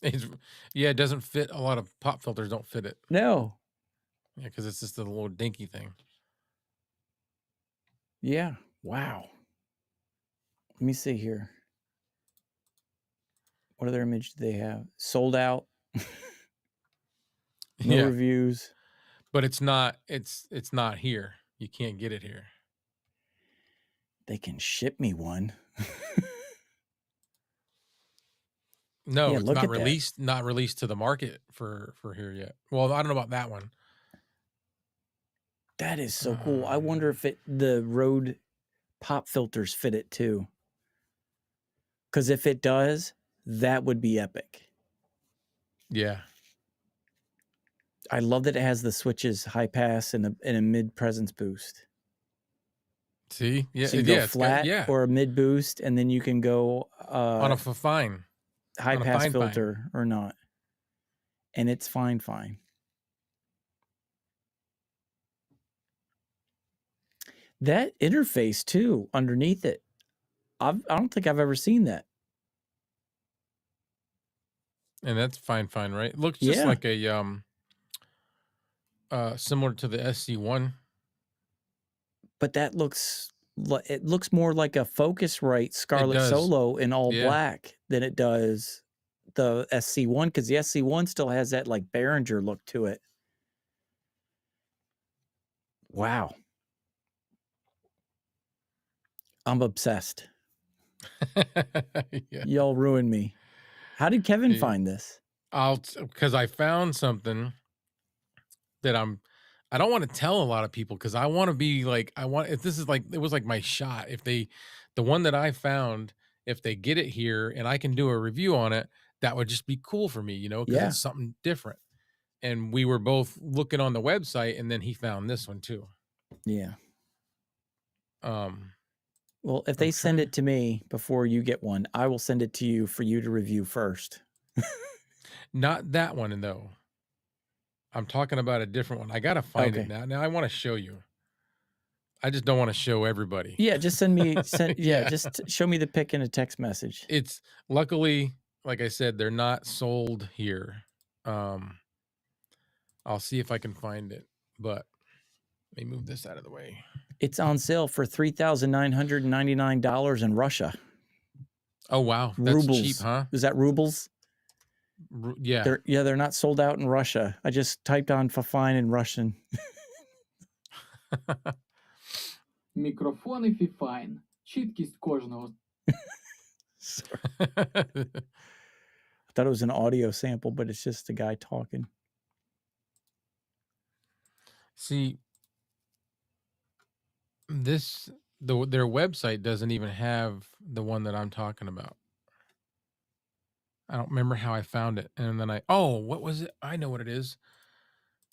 [SPEAKER 2] It doesn't fit. A lot of pop filters don't fit it.
[SPEAKER 1] No.
[SPEAKER 2] Yeah, because it's just a little dinky thing.
[SPEAKER 1] Yeah. Wow. Let me see here. What other image do they have? Sold out. No reviews.
[SPEAKER 2] But it's not here. You can't get it here.
[SPEAKER 1] They can ship me one.
[SPEAKER 2] No, it's not released. That. Not released to the market for here yet. Well, I don't know about that one.
[SPEAKER 1] That is so cool. I wonder if the Rode pop filters fit it too. Because if it does, that would be epic.
[SPEAKER 2] Yeah.
[SPEAKER 1] I love that it has the switches, high pass and a mid presence boost.
[SPEAKER 2] See, yeah,
[SPEAKER 1] So you can go
[SPEAKER 2] it's got,
[SPEAKER 1] flat
[SPEAKER 2] yeah,
[SPEAKER 1] or a mid boost, and then you can go
[SPEAKER 2] on a fine,
[SPEAKER 1] high
[SPEAKER 2] on a
[SPEAKER 1] pass
[SPEAKER 2] fine.
[SPEAKER 1] filter or not. And it's fine. That interface too, underneath it. I don't think I've ever seen that.
[SPEAKER 2] And that's fine, right? It looks just
[SPEAKER 1] Yeah.
[SPEAKER 2] like a similar to the SC1.
[SPEAKER 1] But that looks it looks more like a Focusrite Scarlet
[SPEAKER 2] does.
[SPEAKER 1] Solo in all
[SPEAKER 2] Yeah.
[SPEAKER 1] black than it does the SC1, because the SC1 still has that like Behringer look to it. Wow. I'm obsessed.
[SPEAKER 2] Yeah.
[SPEAKER 1] Y'all ruined me. How did Kevin
[SPEAKER 2] Yeah.
[SPEAKER 1] find this?
[SPEAKER 2] Because I found something that I don't want to tell a lot of people, because I want to be like, if this is like, it was like my shot. If the one that I found, if they get it here and I can do a review on it, that would just be cool for me, because
[SPEAKER 1] Yeah.
[SPEAKER 2] it's something different. And we were both looking on the website, and then he found this one too.
[SPEAKER 1] Yeah.
[SPEAKER 2] Well,
[SPEAKER 1] if they send it to me before you get one, I will send it to you for you to review first.
[SPEAKER 2] Not that one, though. I'm talking about a different one. I got to find it now. Now I want to show you. I just don't want to show everybody.
[SPEAKER 1] Yeah, just send me, just show me the pic in a text message.
[SPEAKER 2] It's luckily, like I said, they're not sold here. I'll see if I can find it, but let me move this out of the way.
[SPEAKER 1] It's on sale for $3,999 in Russia.
[SPEAKER 2] Oh, wow. That's
[SPEAKER 1] rubles.
[SPEAKER 2] Cheap, huh?
[SPEAKER 1] Is that rubles?
[SPEAKER 2] Yeah.
[SPEAKER 1] They're not sold out in Russia. I just typed on Fifine in Russian.
[SPEAKER 3] Мікрофони Fifine. Чіткість кожного.
[SPEAKER 1] Sorry. I thought it was an audio sample, but it's just a guy talking.
[SPEAKER 2] See, their website doesn't even have the one that I'm talking about. I don't remember how I found it. And then what was it? I know what it is.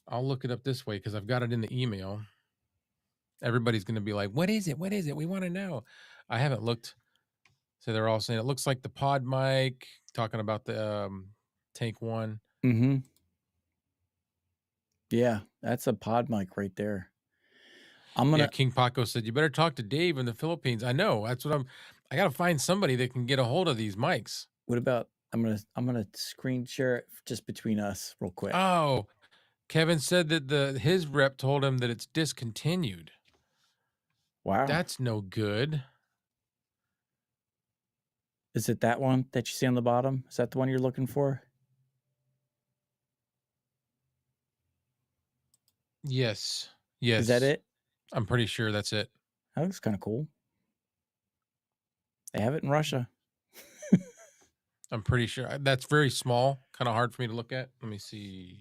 [SPEAKER 2] I'll look it up this way because I've got it in the email. Everybody's going to be like, what is it? What is it? We want to know. I haven't looked. So they're all saying it looks like the pod mic, talking about the Tank 1.
[SPEAKER 1] Mm-hmm. Yeah, that's a pod mic right there.
[SPEAKER 2] King Paco said, you better talk to Dave in the Philippines. I know. That's what I got to find somebody that can get a hold of these mics.
[SPEAKER 1] What about, I'm gonna screen share it just between us real quick.
[SPEAKER 2] Oh, Kevin said that his rep told him that it's discontinued.
[SPEAKER 1] Wow.
[SPEAKER 2] That's no good.
[SPEAKER 1] Is it that one that you see on the bottom? Is that the one you're looking for?
[SPEAKER 2] Yes.
[SPEAKER 1] Is that it?
[SPEAKER 2] I'm pretty sure that's it.
[SPEAKER 1] That looks kind of cool. They have it in Russia.
[SPEAKER 2] I'm pretty sure. That's very small. Kind of hard for me to look at. Let me see.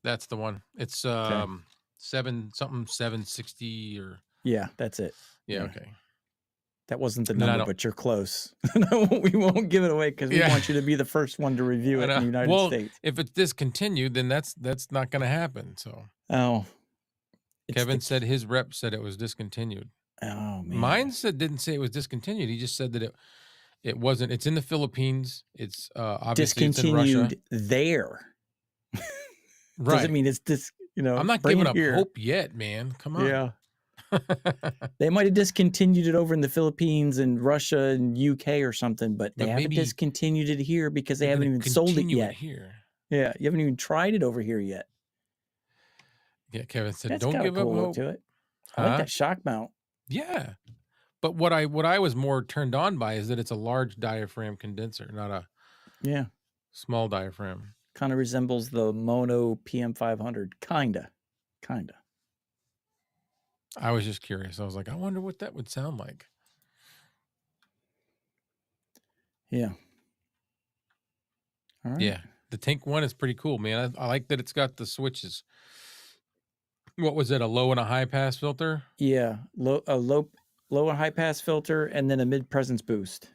[SPEAKER 2] That's the one. It's 760 or.
[SPEAKER 1] Yeah, that's it.
[SPEAKER 2] Yeah. Okay.
[SPEAKER 1] That wasn't the number, but you're close. We won't give it away because we want you to be the first one to review it in the United States.
[SPEAKER 2] If it's discontinued, then that's not going to happen. So.
[SPEAKER 1] Oh.
[SPEAKER 2] Kevin said his rep said it was discontinued.
[SPEAKER 1] Oh man.
[SPEAKER 2] Mine didn't say it was discontinued. He just said that it wasn't. It's in the Philippines. It's obviously
[SPEAKER 1] discontinued
[SPEAKER 2] it's in Russia.
[SPEAKER 1] There.
[SPEAKER 2] Right.
[SPEAKER 1] Doesn't mean it's
[SPEAKER 2] I'm not giving up hope yet, man. Come on.
[SPEAKER 1] Yeah. They might have discontinued it over in the Philippines and Russia and UK or something, but they haven't discontinued it here because they haven't even sold it yet.
[SPEAKER 2] Here.
[SPEAKER 1] Yeah, you haven't even tried it over here yet.
[SPEAKER 2] Yeah, Kevin said,
[SPEAKER 1] That's
[SPEAKER 2] "Don't give up hope."
[SPEAKER 1] To it. I like that shock mount.
[SPEAKER 2] Yeah, but what I was more turned on by is that it's a large diaphragm condenser, not a small diaphragm.
[SPEAKER 1] Kind of resembles the Mono PM500. Kinda.
[SPEAKER 2] I was just curious. I was like, I wonder what that would sound like.
[SPEAKER 1] Yeah. All right.
[SPEAKER 2] Yeah, the Tank 1 is pretty cool, man. I like that it's got the switches. What was it? A low and a high pass filter?
[SPEAKER 1] Yeah, a low and high pass filter, and then a mid presence boost.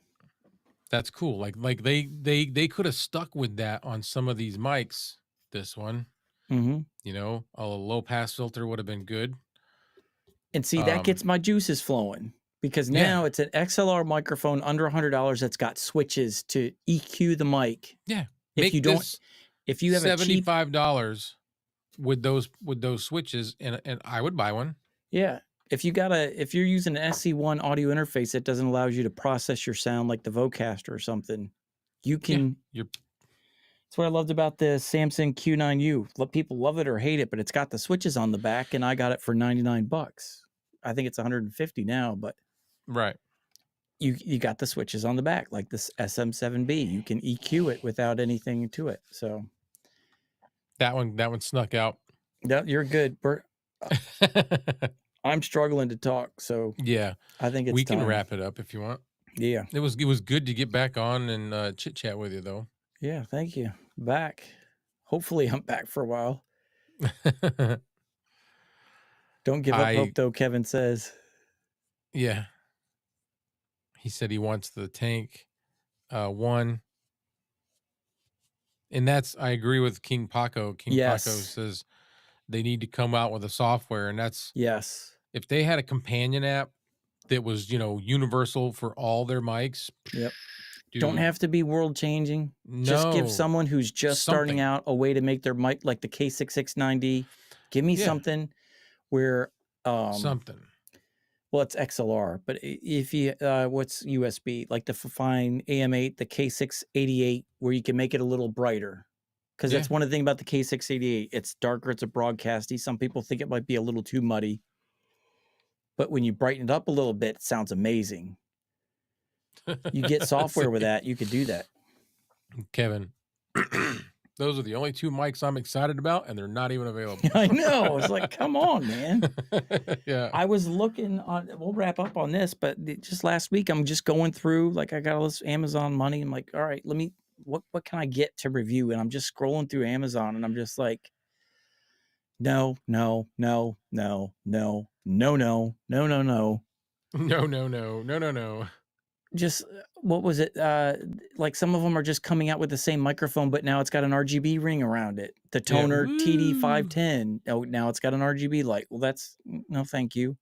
[SPEAKER 2] That's cool. Like they could have stuck with that on some of these mics. This one,
[SPEAKER 1] Hmm.
[SPEAKER 2] you know, a low pass filter would have been good.
[SPEAKER 1] And see, that
[SPEAKER 2] Um,
[SPEAKER 1] gets my juices flowing because
[SPEAKER 2] yeah,
[SPEAKER 1] now it's an XLR microphone under $100 that's got switches to EQ the mic.
[SPEAKER 2] yeah.
[SPEAKER 1] If you
[SPEAKER 2] Make
[SPEAKER 1] don't,
[SPEAKER 2] this
[SPEAKER 1] if you have a cheap,
[SPEAKER 2] $75 with those switches, and I would buy one.
[SPEAKER 1] yeah, if you're using an SC1 audio interface that doesn't allow you to process your sound like the Vocaster or something, you
[SPEAKER 2] Yeah,
[SPEAKER 1] can.
[SPEAKER 2] you're
[SPEAKER 1] That's what I loved about the Samsung Q9U. People love it or hate it, but it's got the switches on the back, and I got it for $99. I think it's 150 now, but
[SPEAKER 2] right.
[SPEAKER 1] you got the switches on the back, like this SM7B. You can EQ it without anything to it. So
[SPEAKER 2] That one snuck out.
[SPEAKER 1] you're good, Bert. I'm struggling to talk, so
[SPEAKER 2] Yeah,
[SPEAKER 1] I think it's
[SPEAKER 2] we can
[SPEAKER 1] time.
[SPEAKER 2] wrap it up if you want.
[SPEAKER 1] Yeah,
[SPEAKER 2] It was good to get back on and chit chat with you though.
[SPEAKER 1] yeah. Thank you. Back. Hopefully, I'm back for a while. Don't give up hope, though. Kevin says.
[SPEAKER 2] Yeah. He said he wants the tank one. And I agree with King Paco. King
[SPEAKER 1] Yes.
[SPEAKER 2] Paco says they need to come out with a software, and that's
[SPEAKER 1] Yes.
[SPEAKER 2] if they had a companion app that was, universal for all their mics.
[SPEAKER 1] Yep.
[SPEAKER 2] Dude,
[SPEAKER 1] Don't have to be world changing. Just give someone who's just starting
[SPEAKER 2] something.
[SPEAKER 1] out a way to make their mic, like the K6690. Give me something where
[SPEAKER 2] something.
[SPEAKER 1] Well, it's XLR, but if you what's USB, like the Fine AM8, the K688, where you can make it a little brighter, because that's one of the things about the K688. It's darker. It's a broadcasty. Some people think it might be a little too muddy, but when you brighten it up a little bit, it sounds amazing. You get software with that, you could do that.
[SPEAKER 2] Kevin, those are the only two mics I'm excited about, and they're not even available.
[SPEAKER 1] I know. It's like, come on, man.
[SPEAKER 2] Yeah.
[SPEAKER 1] I was looking on, we'll wrap up on this, but just last week, I'm just going through, like, I got all this Amazon money. I'm like, all right, what can I get to review? And I'm just scrolling through Amazon, and I'm just like, no. Just, what was it? Like some of them are just coming out with the same microphone, but now it's got an RGB ring around it. The Toner TD510. Oh, now it's got an RGB light. Well, no, thank you.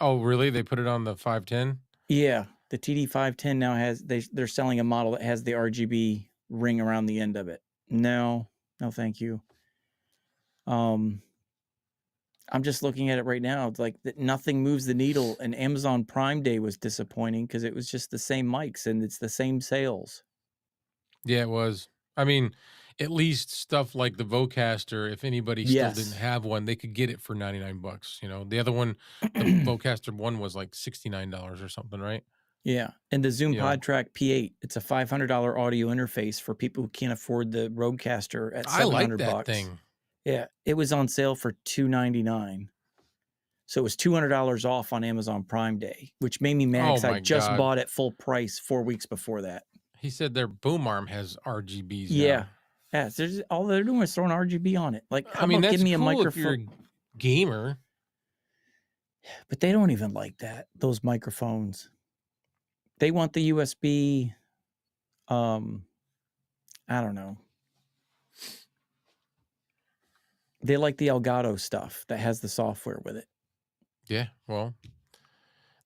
[SPEAKER 2] Oh, really? They put it on the 510?
[SPEAKER 1] Yeah, the TD510 now they're selling a model that has the RGB ring around the end of it. No, thank you. I'm just looking at it right now. It's like that nothing moves the needle, and Amazon Prime Day was disappointing because it was just the same mics and it's the same sales.
[SPEAKER 2] Yeah, it was. I mean, at least stuff like the Vocaster, if anybody still didn't have one, they could get it for $99. The other one, the Vocaster one was like $69 or something, right?
[SPEAKER 1] Yeah, and the Zoom PodTrack P8, it's a $500 audio interface for people who can't afford the Rodecaster at $700.
[SPEAKER 2] I like that thing.
[SPEAKER 1] Yeah, it was on sale for $299. So it was $200 off on Amazon Prime Day, which made me mad because I just bought it full price 4 weeks before that.
[SPEAKER 2] He said their boom arm has RGBs now.
[SPEAKER 1] Yeah, all they're doing is throwing RGB on it. Like, how about
[SPEAKER 2] that's
[SPEAKER 1] give me a
[SPEAKER 2] cool
[SPEAKER 1] microphone?
[SPEAKER 2] if you're a gamer.
[SPEAKER 1] But they don't even like that, those microphones. They want the USB, I don't know. They like the Elgato stuff that has the software with it.
[SPEAKER 2] Yeah, well,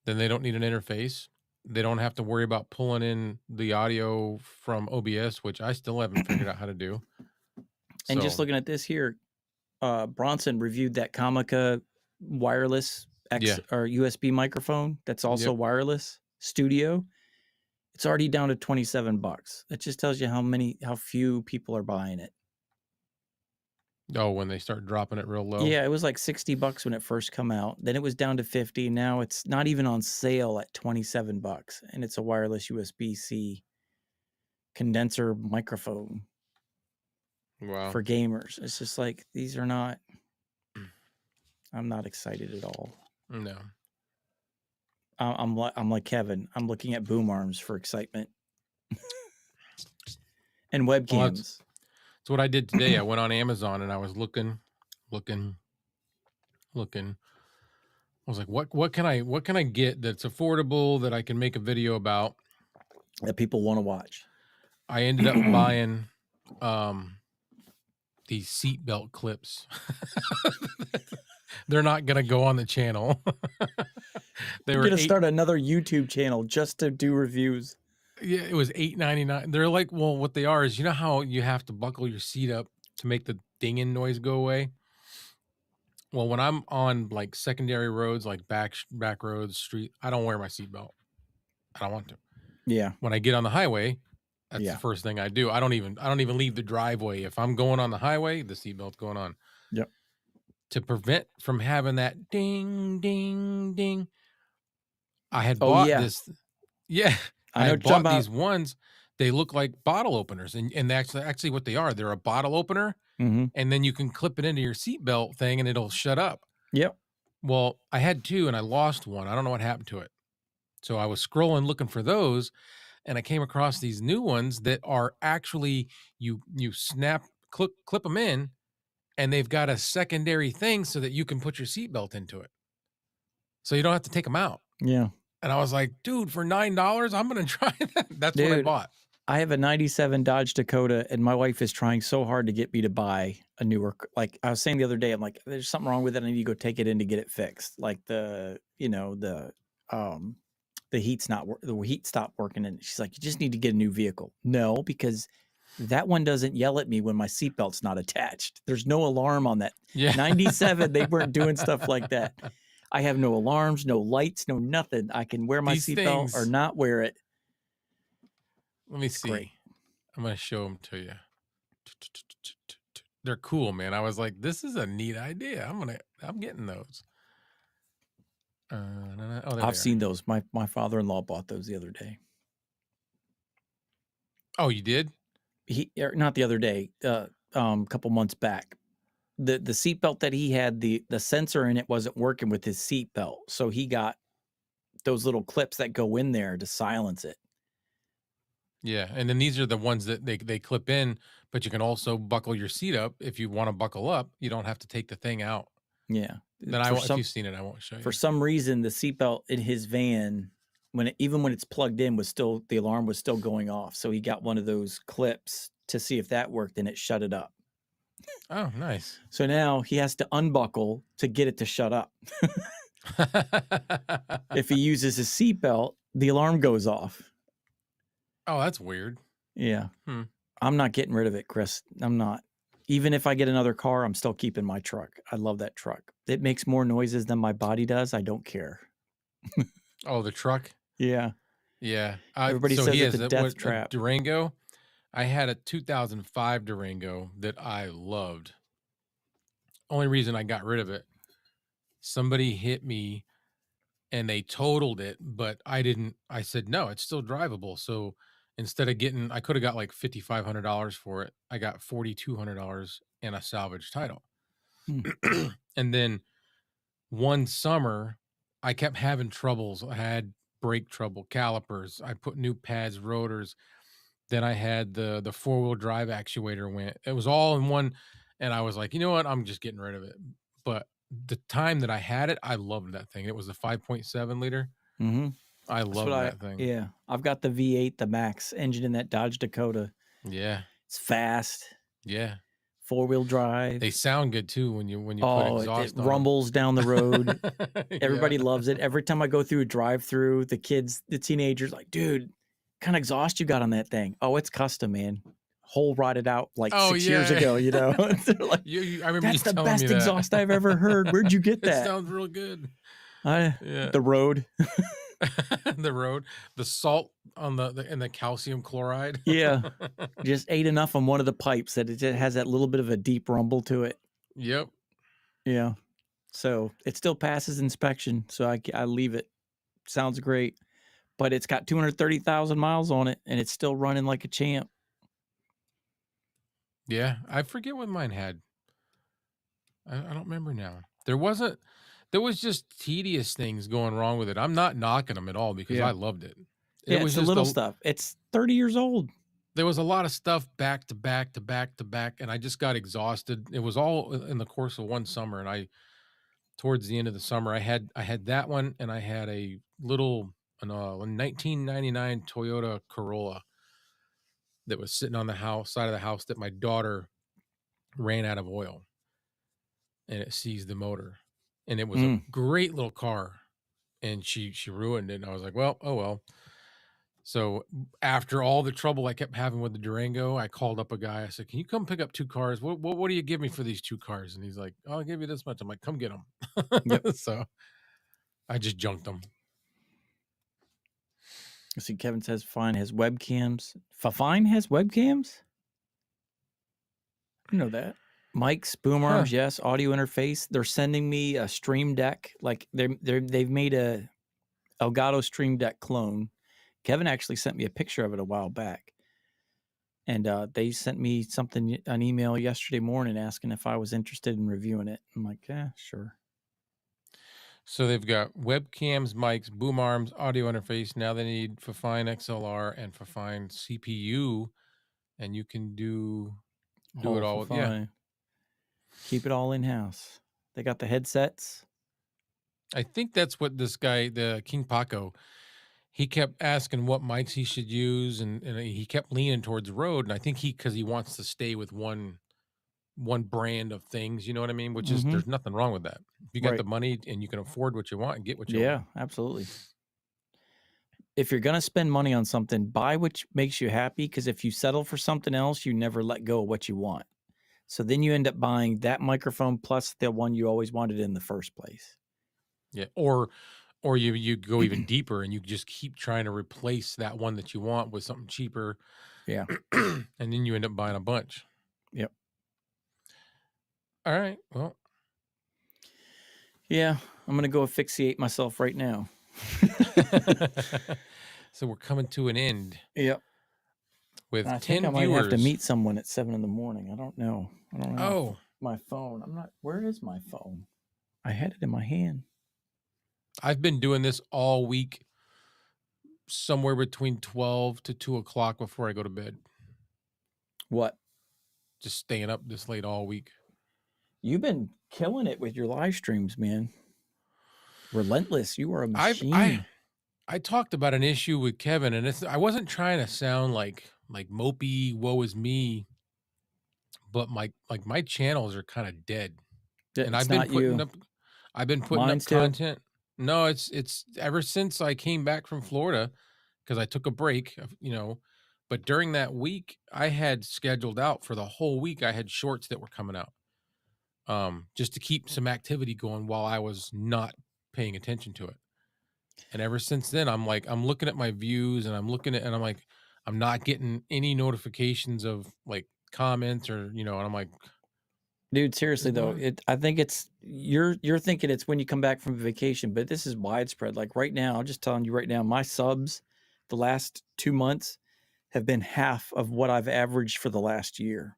[SPEAKER 2] then they don't need an interface. They don't have to worry about pulling in the audio from OBS, which I still haven't figured out how to do.
[SPEAKER 1] And just looking at this here, Bronson reviewed that Comica wireless or USB microphone that's also wireless studio. It's already down to $27. That just tells you how few people are buying it.
[SPEAKER 2] Oh, when they start dropping it real low.
[SPEAKER 1] Yeah, it was like $60 when it first come out. Then it was down to $50. Now it's not even on sale at $27, and it's a wireless USB-C condenser microphone.
[SPEAKER 2] Wow.
[SPEAKER 1] For gamers. It's just like, these are not. I'm not excited at all.
[SPEAKER 2] No.
[SPEAKER 1] I'm like Kevin. I'm looking at boom arms for excitement. And webcams.
[SPEAKER 2] That's what I did today. I went on Amazon and I was looking. I was like, what can I get that's affordable that I can make a video about?
[SPEAKER 1] that people want to watch.
[SPEAKER 2] I ended up buying these seatbelt clips. They're not gonna go on the channel. They
[SPEAKER 1] We're
[SPEAKER 2] were
[SPEAKER 1] gonna
[SPEAKER 2] eight.
[SPEAKER 1] start another YouTube channel just to do reviews.
[SPEAKER 2] Yeah, it was $8.99. They're like, well, what they are is, you know how you have to buckle your seat up to make the dinging noise go away. Well, when I'm on like secondary roads, like back roads, street, I don't wear my seatbelt. I don't want to.
[SPEAKER 1] Yeah.
[SPEAKER 2] When I get on the highway, that's
[SPEAKER 1] Yeah.
[SPEAKER 2] the first thing I do. I don't even leave the driveway. If I'm going on the highway, the seatbelt's going on.
[SPEAKER 1] Yep.
[SPEAKER 2] To prevent from having that ding, ding, ding. I had
[SPEAKER 1] Oh,
[SPEAKER 2] bought
[SPEAKER 1] yeah.
[SPEAKER 2] this. Yeah.
[SPEAKER 1] I
[SPEAKER 2] I
[SPEAKER 1] know
[SPEAKER 2] had
[SPEAKER 1] what you're talking
[SPEAKER 2] bought these
[SPEAKER 1] about.
[SPEAKER 2] ones. They look like bottle openers, and actually what they are. They're a bottle opener,
[SPEAKER 1] Mm-hmm.
[SPEAKER 2] and then you can clip it into your seatbelt thing, and it'll shut up.
[SPEAKER 1] Yep.
[SPEAKER 2] Well, I had two, and I lost one. I don't know what happened to it. So I was scrolling looking for those, and I came across these new ones that are actually you snap clip them in, and they've got a secondary thing so that you can put your seatbelt into it, so you don't have to take them out.
[SPEAKER 1] Yeah.
[SPEAKER 2] And I was like, dude, for $9, I'm gonna try that. That's what I
[SPEAKER 1] Dude,
[SPEAKER 2] bought.
[SPEAKER 1] I have a 97 Dodge Dakota, and my wife is trying so hard to get me to buy a newer. Like I was saying the other day, I'm like, there's something wrong with it. I need to go take it in to get it fixed. Like the heat's not the heat stopped working, and she's like, you just need to get a new vehicle. No, because that one doesn't yell at me when my seatbelt's not attached. There's no alarm on that.
[SPEAKER 2] Yeah.
[SPEAKER 1] 97, they weren't doing stuff like that. I have no alarms, no lights, no nothing. I can wear my
[SPEAKER 2] These
[SPEAKER 1] seatbelt or
[SPEAKER 2] things-
[SPEAKER 1] not wear it.
[SPEAKER 2] Let me see.
[SPEAKER 1] great.
[SPEAKER 2] I'm gonna show them to you. They're cool, man. I was like, this is a neat idea. I'm getting those. Oh, there they
[SPEAKER 1] I've
[SPEAKER 2] are.
[SPEAKER 1] seen those. My father-in-law bought those the other day.
[SPEAKER 2] Oh, you did?
[SPEAKER 1] Not the other day, couple months back. The seatbelt that he had, the sensor in it wasn't working with his seatbelt, so he got those little clips that go in there to silence it.
[SPEAKER 2] Yeah, and then these are the ones that they clip in, but you can also buckle your seat up if you want to buckle up. You don't have to take the thing out.
[SPEAKER 1] Yeah.
[SPEAKER 2] Then if you've seen it, I won't show you.
[SPEAKER 1] For some reason, the seatbelt in his van, even when it's plugged in, the alarm was still going off. So he got one of those clips to see if that worked, and it shut it up.
[SPEAKER 2] Oh, nice.
[SPEAKER 1] So now he has to unbuckle to get it to shut up. If he uses his seatbelt, the alarm goes off.
[SPEAKER 2] Oh, that's weird.
[SPEAKER 1] Yeah.
[SPEAKER 2] Hmm.
[SPEAKER 1] I'm not getting rid of it, Chris. I'm not. Even if I get another car, I'm still keeping my truck. I love that truck. It makes more noises than my body does. I don't care.
[SPEAKER 2] Oh, the truck?
[SPEAKER 1] Yeah.
[SPEAKER 2] Yeah.
[SPEAKER 1] Everybody
[SPEAKER 2] so
[SPEAKER 1] says
[SPEAKER 2] he
[SPEAKER 1] it's
[SPEAKER 2] has
[SPEAKER 1] a death trap.
[SPEAKER 2] Durango. I had a 2005 Durango that I loved. Only reason I got rid of it, somebody hit me and they totaled it, but I didn't. I said, no, it's still drivable. So instead of I could have got like $5,500 for it. I got $4,200 and a salvage title. And then one summer, I kept having troubles. I had brake trouble, calipers. I put new pads, rotors. Then I had the 4-wheel drive actuator went. It was all in one. And I was like, you know what? I'm just getting rid of it. But the time that I had it, I loved that thing. It was a 5.7 liter.
[SPEAKER 1] Mm-hmm.
[SPEAKER 2] I loved that thing.
[SPEAKER 1] Yeah. I've got the V8, the Max engine in that Dodge Dakota.
[SPEAKER 2] Yeah.
[SPEAKER 1] It's fast.
[SPEAKER 2] Yeah.
[SPEAKER 1] 4-wheel drive.
[SPEAKER 2] They sound good too when you put exhaust
[SPEAKER 1] it
[SPEAKER 2] on
[SPEAKER 1] rumbles down the road. Everybody
[SPEAKER 2] Yeah.
[SPEAKER 1] loves it. Every time I go through a drive-through, the teenagers like, dude, what kind of exhaust you got on that thing? Oh, it's custom, man. Whole rotted out like 6 years ago, you know. They're like,
[SPEAKER 2] I remember
[SPEAKER 1] that's
[SPEAKER 2] you
[SPEAKER 1] the
[SPEAKER 2] telling
[SPEAKER 1] best
[SPEAKER 2] me that.
[SPEAKER 1] exhaust I've ever heard. Where'd you get
[SPEAKER 2] It
[SPEAKER 1] that?
[SPEAKER 2] sounds real good.
[SPEAKER 1] Yeah. The road.
[SPEAKER 2] The road, the salt on and the calcium chloride.
[SPEAKER 1] Yeah. Just ate enough on one of the pipes that it just has that little bit of a deep rumble to it.
[SPEAKER 2] Yep.
[SPEAKER 1] Yeah. So it still passes inspection. So I leave it. Sounds great. But it's got 230,000 miles on it, and it's still running like a champ.
[SPEAKER 2] Yeah. I forget what mine had. I don't remember now. There was just tedious things going wrong with it. I'm not knocking them at all because
[SPEAKER 1] Yeah.
[SPEAKER 2] I loved it.
[SPEAKER 1] Yeah,
[SPEAKER 2] It was
[SPEAKER 1] it's the
[SPEAKER 2] just
[SPEAKER 1] little stuff. It's 30 years old.
[SPEAKER 2] There was a lot of stuff back to back to back to back, and I just got exhausted. It was all in the course of one summer, and towards the end of the summer, I had that one, and I had a little a 1999 Toyota Corolla that was sitting on the side of the house that my daughter ran out of oil, and it seized the motor, and it was a
[SPEAKER 1] Mm.
[SPEAKER 2] great little car, and she ruined it. And I was like, well, oh well. So after all the trouble I kept having with the Durango, I called up a guy. I said, "Can you come pick up 2 cars? What do you give me for these 2 cars?" And he's like, "Oh, I'll give you this much." I'm like, "Come get them."
[SPEAKER 1] Yep.
[SPEAKER 2] So I just junked them.
[SPEAKER 1] I see Kevin says Fine has webcams. Fine has webcams? I know that. Mics, boom
[SPEAKER 2] Huh.
[SPEAKER 1] arms, yes. Audio interface. They're sending me a Stream Deck. Like they've made a Elgato Stream Deck clone. Kevin actually sent me a picture of it a while back. And they sent me an email yesterday morning asking if I was interested in reviewing it. I'm like, yeah, sure.
[SPEAKER 2] So they've got webcams, mics, boom arms, audio interface. Now they need Fifine XLR and Fifine CPU, and you can do it all with, yeah.
[SPEAKER 1] Fine. Keep it all in house. They got the headsets.
[SPEAKER 2] I think that's what this guy, the King Paco, he kept asking what mics he should use, and he kept leaning towards Rode, and I think because he wants to stay with one brand of things, you know what I mean? Which is,
[SPEAKER 1] Mhm.
[SPEAKER 2] there's nothing wrong with that. If you got
[SPEAKER 1] Right.
[SPEAKER 2] the money and you can afford what you want and get what you
[SPEAKER 1] Yeah,
[SPEAKER 2] want.
[SPEAKER 1] absolutely. If you're going to spend money on something, buy what makes you happy, because if you settle for something else, you never let go of what you want. So then you end up buying that microphone plus the one you always wanted in the first place.
[SPEAKER 2] Yeah, or you go even deeper and you just keep trying to replace that one that you want with something cheaper.
[SPEAKER 1] Yeah.
[SPEAKER 2] And then you end up buying a bunch.
[SPEAKER 1] Yep.
[SPEAKER 2] All right. Well,
[SPEAKER 1] yeah, I'm going to go asphyxiate myself right now.
[SPEAKER 2] So we're coming to an end.
[SPEAKER 1] Yep.
[SPEAKER 2] With
[SPEAKER 1] I
[SPEAKER 2] 10
[SPEAKER 1] think I might
[SPEAKER 2] viewers.
[SPEAKER 1] have to meet someone at 7 a.m. I don't know. I don't know.
[SPEAKER 2] Oh,
[SPEAKER 1] my phone. Where is my phone? I had it in my hand.
[SPEAKER 2] I've been doing this all week, somewhere between 12 to 2 o'clock before I go to bed.
[SPEAKER 1] What?
[SPEAKER 2] Just staying up this late all week.
[SPEAKER 1] You've been killing it with your live streams, man. Relentless. You are a machine.
[SPEAKER 2] I talked about an issue with Kevin, and I wasn't trying to sound like mopey, woe is me, but my channels are kind of dead. And I've been putting up content. No, it's ever since I came back from Florida, because I took a break, but during that week I had scheduled out for the whole week. I had shorts that were coming out, just to keep some activity going while I was not paying attention to it. And ever since then, I'm looking at my views, and I'm like, I'm not getting any notifications of like comments or, and I'm like,
[SPEAKER 1] dude, seriously though, I think it's you're thinking it's when you come back from vacation, but this is widespread. Like right now, I'm just telling you right now, my subs the last 2 months have been half of what I've averaged for the last year.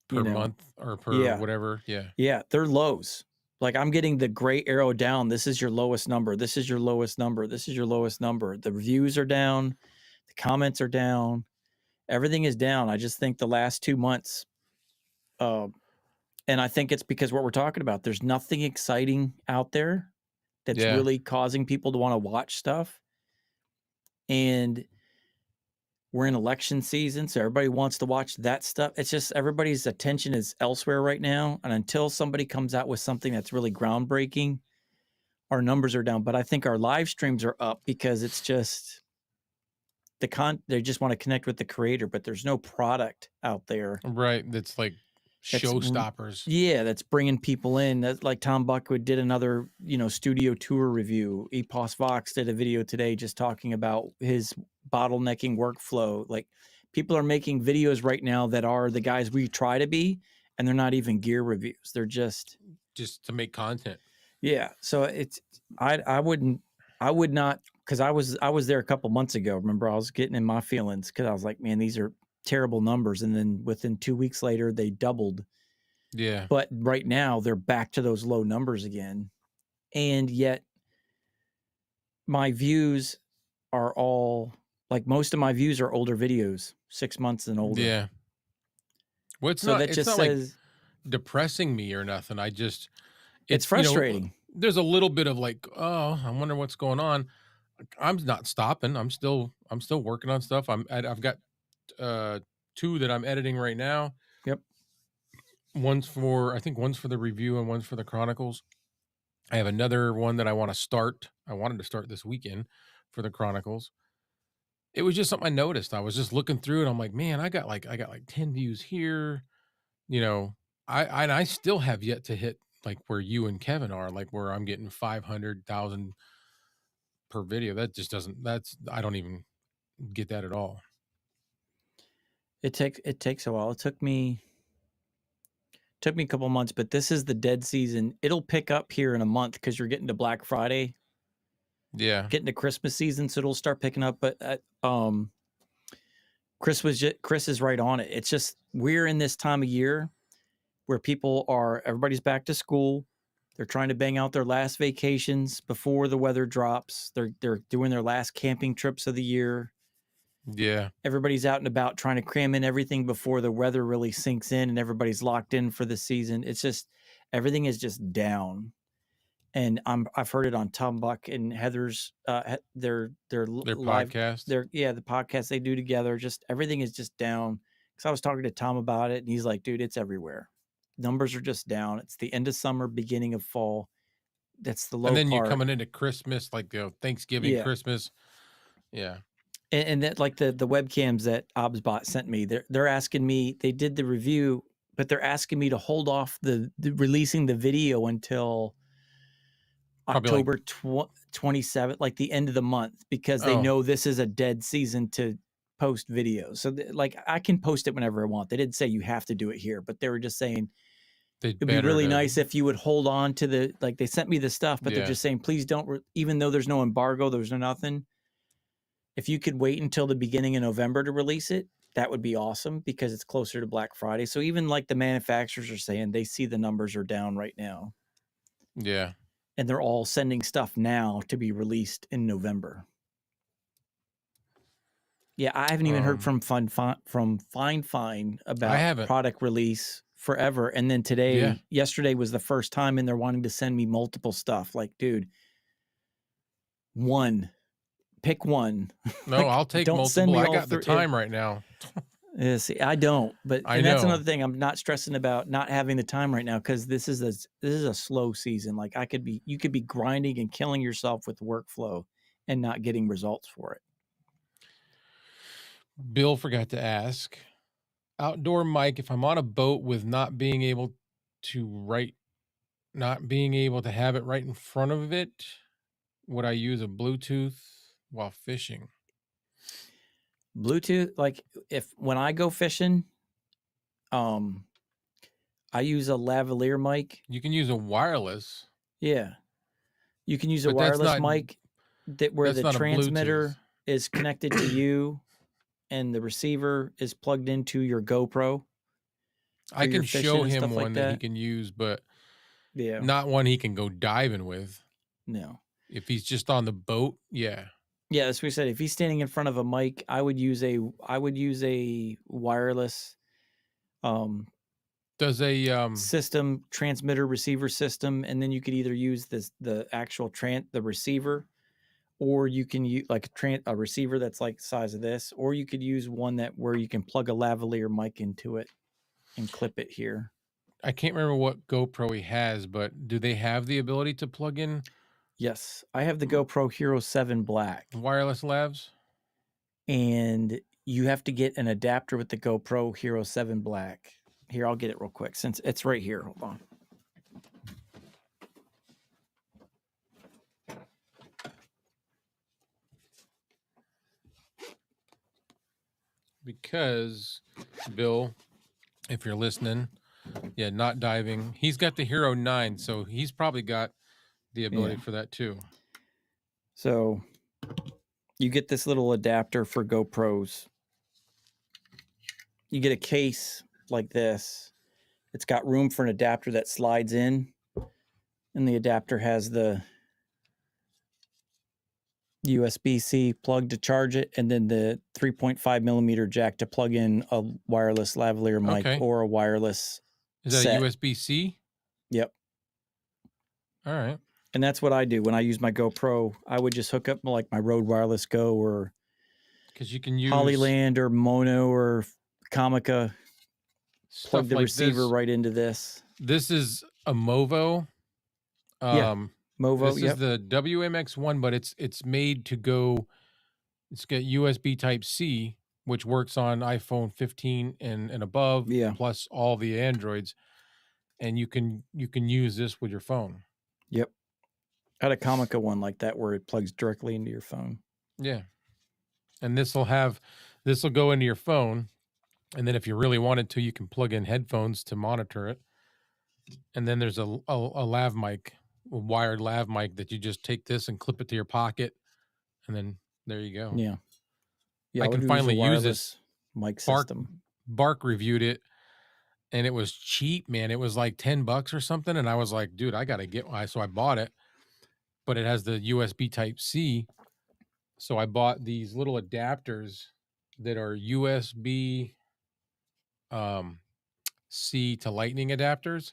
[SPEAKER 2] Per month or per whatever. Yeah.
[SPEAKER 1] Yeah, they're lows. Like I'm getting the gray arrow down. This is your lowest number. This is your lowest number. This is your lowest number. The reviews are down. The comments are down. Everything is down. I just think the last 2 months, and I think it's because what we're talking about, there's nothing exciting out there that's really causing people to want to watch stuff. And we're in election season, so everybody wants to watch that stuff. It's just everybody's attention is elsewhere right now. And until somebody comes out with something that's really groundbreaking, our numbers are down. But I think our live streams are up because it's just they just want to connect with the creator, but there's no product out there.
[SPEAKER 2] Right. That's like showstoppers.
[SPEAKER 1] Yeah, that's bringing people in. That's like Tom Buckwood did another, studio tour review. Epos Vox did a video today just talking about his bottlenecking workflow. Like people are making videos right now that are the guys we try to be, and they're not even gear reviews. They're just
[SPEAKER 2] to make content.
[SPEAKER 1] Yeah. So I would not, because I was there a couple months ago. Remember, I was getting in my feelings because I was like, man, these are terrible numbers. And then within 2 weeks later, they doubled.
[SPEAKER 2] Yeah.
[SPEAKER 1] But right now they're back to those low numbers again. And yet my views are all like, most of my views are older videos, 6 months and older.
[SPEAKER 2] Yeah. Well, it's not like depressing me or nothing.
[SPEAKER 1] It's frustrating.
[SPEAKER 2] There's a little bit of like, oh, I wonder what's going on. I'm not stopping. I'm still working on stuff. I've got 2 that I'm editing right now.
[SPEAKER 1] Yep.
[SPEAKER 2] One's for the review and one's for the Chronicles. I have another one that I want to start. I wanted to start this weekend for the Chronicles. It was just something I noticed. I was just looking through it. I'm like, man, I got like 10 views here. You know, I still have yet to hit like where you and Kevin are, like where I'm getting 500,000 per video. That just doesn't. I don't even get that at all.
[SPEAKER 1] It takes a while. It took me a couple months, but this is the dead season. It'll pick up here in a month because you're getting to Black Friday,
[SPEAKER 2] Yeah.
[SPEAKER 1] getting to Christmas season, so it'll start picking up. But Chris is right on it. It's just we're in this time of year where everybody's back to school. They're trying to bang out their last vacations before the weather drops. They're doing their last camping trips of the year.
[SPEAKER 2] Yeah.
[SPEAKER 1] Everybody's out and about trying to cram in everything before the weather really sinks in and everybody's locked in for the season. It's just everything is just down. And I've heard it on Tom Buck and Heather's their live
[SPEAKER 2] podcast.
[SPEAKER 1] The podcast they do together. Just everything is just down. Because I was talking to Tom about it and he's like, dude, it's everywhere. Numbers are just down. It's the end of summer, beginning of fall. That's the low
[SPEAKER 2] And then
[SPEAKER 1] part.
[SPEAKER 2] you're coming into Christmas, like Thanksgiving, Christmas. Yeah.
[SPEAKER 1] And that, like the webcams that ObsBot sent me, they're asking me, they did the review, but they're asking me to hold off the releasing the video until
[SPEAKER 2] Probably
[SPEAKER 1] October 27th, like the end of the month, because they know this is a dead season to post videos. So like I can post it whenever I want. They didn't say you have to do it here, but they were just saying it'd be really nice if you would hold on to they sent me the stuff, but they're just saying, please don't, even though there's no embargo, there's no nothing. If you could wait until the beginning of November to release it, that would be awesome because it's closer to Black Friday. So even like the manufacturers are saying they see the numbers are down right now.
[SPEAKER 2] Yeah.
[SPEAKER 1] And they're all sending stuff now to be released in November. Yeah, I haven't even heard from Fine about product release forever. And then yesterday was the first time, and they're wanting to send me multiple stuff. Like, dude, pick one.
[SPEAKER 2] No, like, I'll take multiple. I got the time right now.
[SPEAKER 1] Yeah, see, I don't, but that's another thing. I'm not stressing about not having the time right now because this is a slow season. Like you could be grinding and killing yourself with workflow and not getting results for it.
[SPEAKER 2] Bill forgot to ask, outdoor mic, if I'm on a boat with not being able to have it right in front of it, would I use a Bluetooth while fishing?
[SPEAKER 1] Bluetooth, like when I go fishing, I use a lavalier mic.
[SPEAKER 2] You can use a wireless.
[SPEAKER 1] Yeah. You can use a wireless mic where the transmitter is connected to you and the receiver is plugged into your GoPro.
[SPEAKER 2] I can show him one that he can use, but not one he can go diving with.
[SPEAKER 1] No.
[SPEAKER 2] If he's just on the boat, yeah.
[SPEAKER 1] Yeah, that's what we said. If he's standing in front of a mic, I would use a wireless
[SPEAKER 2] does a
[SPEAKER 1] system, transmitter receiver system, and then you could either use the actual the receiver, or you can use like a receiver that's like the size of this, or you could use one where you can plug a lavalier mic into it and clip it here.
[SPEAKER 2] I can't remember what GoPro he has, but do they have the ability to plug in?
[SPEAKER 1] Yes, I have the GoPro Hero 7 Black.
[SPEAKER 2] Wireless lavs?
[SPEAKER 1] And you have to get an adapter with the GoPro Hero 7 Black. Here, I'll get it real quick since it's right here. Hold on.
[SPEAKER 2] Because, Bill, if you're listening, not diving. He's got the Hero 9, so he's probably got the ability for that too.
[SPEAKER 1] So you get this little adapter for GoPros. You get a case like this. It's got room for an adapter that slides in, and the adapter has the USB-C plug to charge it, and then the 3.5 millimeter jack to plug in a wireless lavalier mic or a wireless
[SPEAKER 2] Is that a USB-C?
[SPEAKER 1] Yep.
[SPEAKER 2] All right.
[SPEAKER 1] And that's what I do when I use my GoPro. I would just hook up like my Rode Wireless Go or
[SPEAKER 2] because you can use
[SPEAKER 1] Hollyland or Mono or Comica. Plug
[SPEAKER 2] stuff
[SPEAKER 1] the
[SPEAKER 2] like
[SPEAKER 1] receiver
[SPEAKER 2] this.
[SPEAKER 1] right into this.
[SPEAKER 2] This is a Movo.
[SPEAKER 1] Yeah, Movo.
[SPEAKER 2] This is
[SPEAKER 1] Yep.
[SPEAKER 2] the WMX1, but it's made to go. It's got USB Type C, which works on iPhone 15 and above,
[SPEAKER 1] Yeah.
[SPEAKER 2] plus all the Androids, and you can use this with your phone.
[SPEAKER 1] Yep. I had a Comica one like that where it plugs directly into your phone.
[SPEAKER 2] Yeah, and this will go into your phone, and then if you really wanted to, you can plug in headphones to monitor it. And then there's a lav mic, a wired lav mic that you just take this and clip it to your pocket, and then there you go.
[SPEAKER 1] Yeah. Yeah.
[SPEAKER 2] I
[SPEAKER 1] would
[SPEAKER 2] can
[SPEAKER 1] use a
[SPEAKER 2] finally use
[SPEAKER 1] wireless
[SPEAKER 2] this.
[SPEAKER 1] mic
[SPEAKER 2] Bark
[SPEAKER 1] system.
[SPEAKER 2] Bark reviewed it, and it was cheap, man. It was like $10 or something, and I was like, dude, I gotta get one. So I bought it, but it has the USB Type C. So I bought these little adapters that are USB C to Lightning adapters.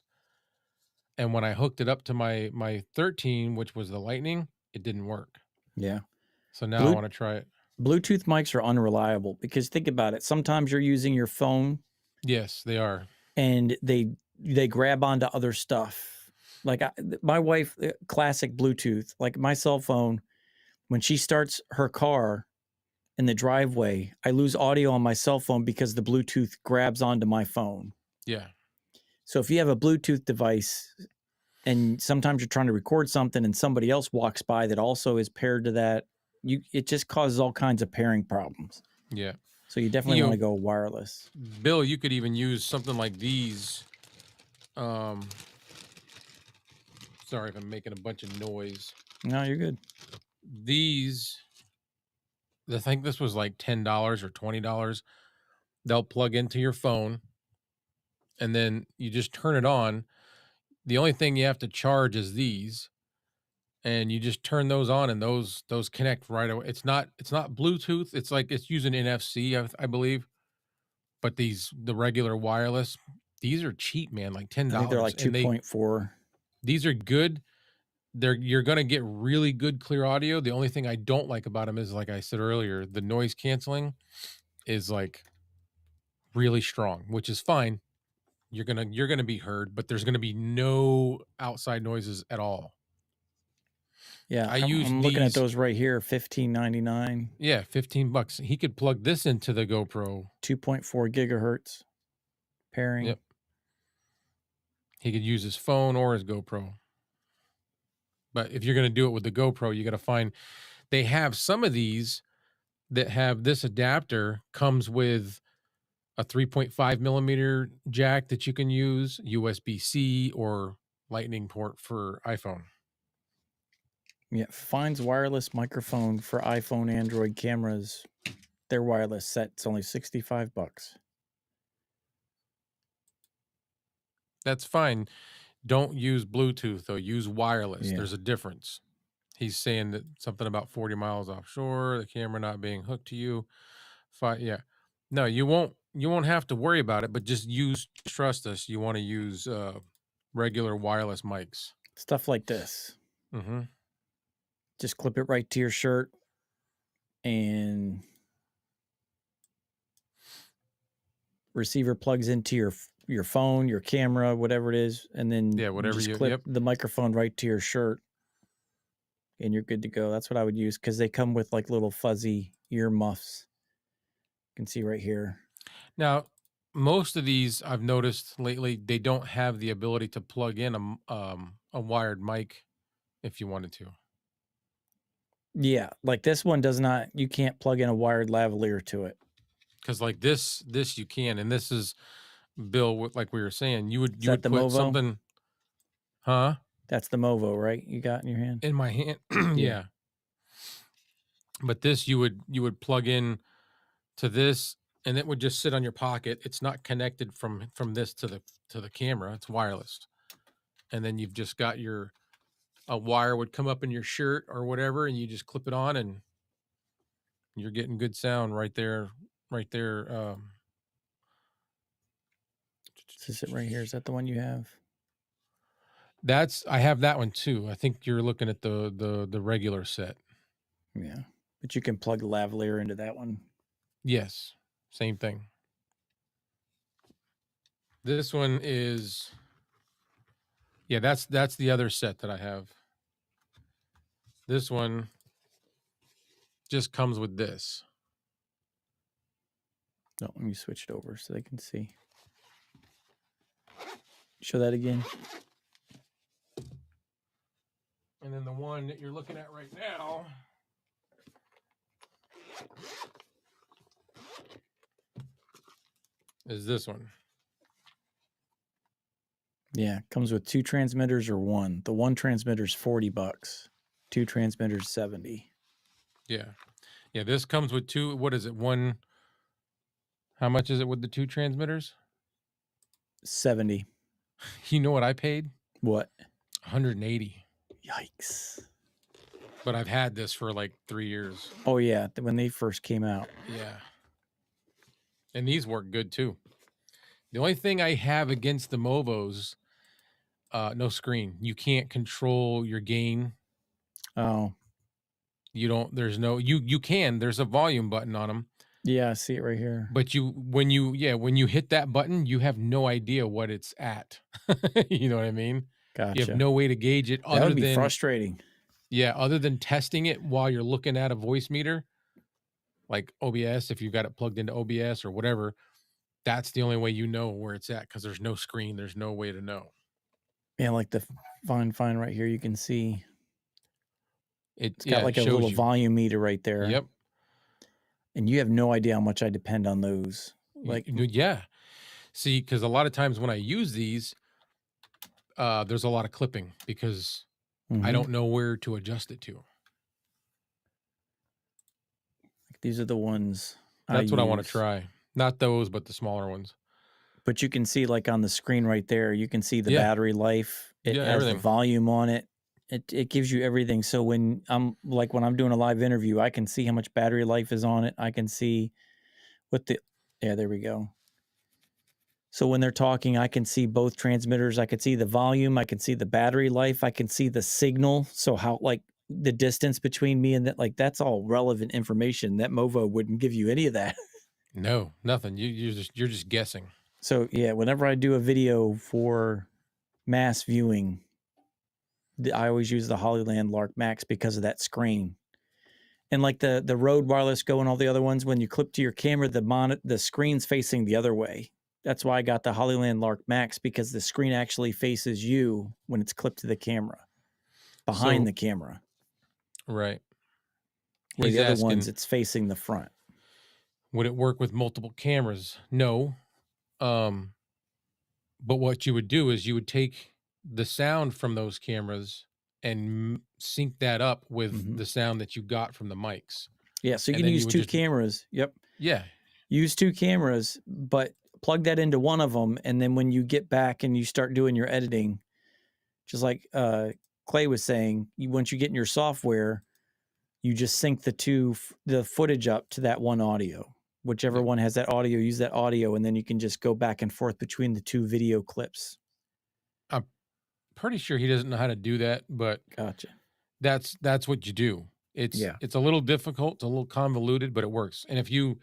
[SPEAKER 2] And when I hooked it up to my 13, which was the Lightning, it didn't work.
[SPEAKER 1] Yeah.
[SPEAKER 2] So now I want to try it.
[SPEAKER 1] Bluetooth mics are unreliable because think about it. Sometimes you're using your phone
[SPEAKER 2] Yes, they are.
[SPEAKER 1] and they grab onto other stuff. Like my wife, classic Bluetooth, like my cell phone, when she starts her car in the driveway, I lose audio on my cell phone because the Bluetooth grabs onto my phone.
[SPEAKER 2] Yeah.
[SPEAKER 1] So if you have a Bluetooth device and sometimes you're trying to record something and somebody else walks by that also is paired to that, it just causes all kinds of pairing problems.
[SPEAKER 2] Yeah.
[SPEAKER 1] So you definitely want to go wireless.
[SPEAKER 2] Bill, you could even use something like these. Sorry if I'm making a bunch of noise.
[SPEAKER 1] No, you're good.
[SPEAKER 2] These, I think this was like $10 or $20. They'll plug into your phone, and then you just turn it on. The only thing you have to charge is these, and you just turn those on, and those connect right away. It's not Bluetooth. It's like it's using NFC, I believe. But the regular wireless, these are cheap, man. Like $10.
[SPEAKER 1] I think they're like 2.4.
[SPEAKER 2] These are good. You're gonna get really good clear audio. The only thing I don't like about them is, like I said earlier, the noise canceling is like really strong, which is fine. You're gonna be heard, but there's gonna be no outside noises at all.
[SPEAKER 1] Yeah, I'm looking at those right here, $15.99.
[SPEAKER 2] Yeah, $15. He could plug this into the GoPro.
[SPEAKER 1] 2.4 gigahertz pairing.
[SPEAKER 2] Yep. He could use his phone or his GoPro. But if you're going to do it with the GoPro, you got to find, they have some of these that have this adapter comes with a 3.5 millimeter jack that you can use, USB-C or Lightning port for iPhone.
[SPEAKER 1] Yeah, finds wireless microphone for iPhone, Android cameras. Their wireless set's only $65.
[SPEAKER 2] That's fine. Don't use Bluetooth though. Use wireless.
[SPEAKER 1] Yeah.
[SPEAKER 2] There's a difference. He's saying that something about 40 miles offshore, the camera not being hooked to you. Yeah. No, you won't have to worry about it, but just trust us. You want to use regular wireless mics.
[SPEAKER 1] Stuff like this.
[SPEAKER 2] Mm-hmm.
[SPEAKER 1] Just clip it right to your shirt and receiver plugs into your phone, your camera, whatever it is, and then you clip the microphone right to your shirt and you're good to go. That's what I would use because they come with like little fuzzy ear muffs. You can see right here.
[SPEAKER 2] Now, most of these I've noticed lately, they don't have the ability to plug in a wired mic if you wanted to.
[SPEAKER 1] Yeah, like this one does not. You can't plug in a wired lavalier to it.
[SPEAKER 2] Because like this you can, and this is, Bill, like we were saying, you would put
[SPEAKER 1] Movo?
[SPEAKER 2] something, huh?
[SPEAKER 1] That's the Movo, right? You got in your hand?
[SPEAKER 2] In my hand, yeah. But this you would plug in to this, and it would just sit on your pocket. It's not connected from this to the camera. It's wireless, and then you've just got a wire would come up in your shirt or whatever, and you just clip it on, and you're getting good sound right there.
[SPEAKER 1] Is it right here? Is that the one you have?
[SPEAKER 2] I have that one too. I think you're looking at the regular set.
[SPEAKER 1] Yeah. But you can plug the lavalier into that one.
[SPEAKER 2] Yes, same thing. This one is, yeah, that's the other set that I have. This one just comes with this.
[SPEAKER 1] No, let me switch it over so they can see. Show that again.
[SPEAKER 2] And then the one that you're looking at right now is this one.
[SPEAKER 1] Yeah, comes with 2 transmitters or one. The one transmitter's $40. 2 transmitters 70.
[SPEAKER 2] Yeah. Yeah, this comes with 2. What is it? One. How much is it with the 2 transmitters?
[SPEAKER 1] 70.
[SPEAKER 2] You know what I paid?
[SPEAKER 1] What?
[SPEAKER 2] 180.
[SPEAKER 1] Yikes.
[SPEAKER 2] But I've had this for like 3 years.
[SPEAKER 1] Oh yeah, when they first came out.
[SPEAKER 2] Yeah. And these work good too. The only thing I have against the Movos, no screen. You can't control your gain.
[SPEAKER 1] Oh.
[SPEAKER 2] You don't, there's no, you can, there's a volume button on them.
[SPEAKER 1] Yeah, I see it right here.
[SPEAKER 2] But when you hit that button, you have no idea what it's at. You know what I mean?
[SPEAKER 1] Gotcha.
[SPEAKER 2] You have no way to gauge it
[SPEAKER 1] that would be frustrating.
[SPEAKER 2] Yeah, other than testing it while you're looking at a voice meter, like OBS, if you've got it plugged into OBS or whatever, that's the only way you know where it's at, because there's no screen, there's no way to know.
[SPEAKER 1] Yeah, like the fine right here, you can see
[SPEAKER 2] It's
[SPEAKER 1] got like a little volume meter right there.
[SPEAKER 2] Yep.
[SPEAKER 1] And you have no idea how much I depend on those. Like,
[SPEAKER 2] yeah. See, because a lot of times when I use these, there's a lot of clipping because I don't know where to adjust it to.
[SPEAKER 1] These are the ones.
[SPEAKER 2] That's what I want to try. Not those, but the smaller ones.
[SPEAKER 1] But you can see, like on the screen right there, you can see the battery life. It has
[SPEAKER 2] everything.
[SPEAKER 1] the volume on it. It gives you everything. So when I'm doing a live interview, I can see how much battery life is on it. I can see what there we go. So when they're talking, I can see both transmitters. I can see the volume. I can see the battery life. I can see the signal. So how, like, the distance between me and that, like, that's all relevant information. That Movo wouldn't give you any of that.
[SPEAKER 2] No, nothing. You're just guessing.
[SPEAKER 1] So yeah, whenever I do a video for mass viewing, I always use the Hollyland Lark Max because of that screen. And like the Rode Wireless Go and all the other ones, when you clip to your camera, the screen's facing the other way. That's why I got the Hollyland Lark Max, because the screen actually faces you when it's clipped to the camera, behind the camera.
[SPEAKER 2] Right.
[SPEAKER 1] Where the other ones, it's facing the front.
[SPEAKER 2] Would it work with multiple cameras? No. But what you would do is you would take the sound from those cameras and sync that up with the sound that you got from the mics.
[SPEAKER 1] Yeah, so you can use 2 cameras. Yep.
[SPEAKER 2] Yeah.
[SPEAKER 1] Use 2 cameras, but plug that into one of them, and then when you get back and you start doing your editing, just like Clay was saying, once you get in your software, you just sync the footage up to that one audio. Whichever one has that audio, use that audio, and then you can just go back and forth between the 2 video clips.
[SPEAKER 2] I'm pretty sure he doesn't know how to do that, but
[SPEAKER 1] gotcha.
[SPEAKER 2] That's what you do. It's a little difficult, it's a little convoluted, but it works. And if you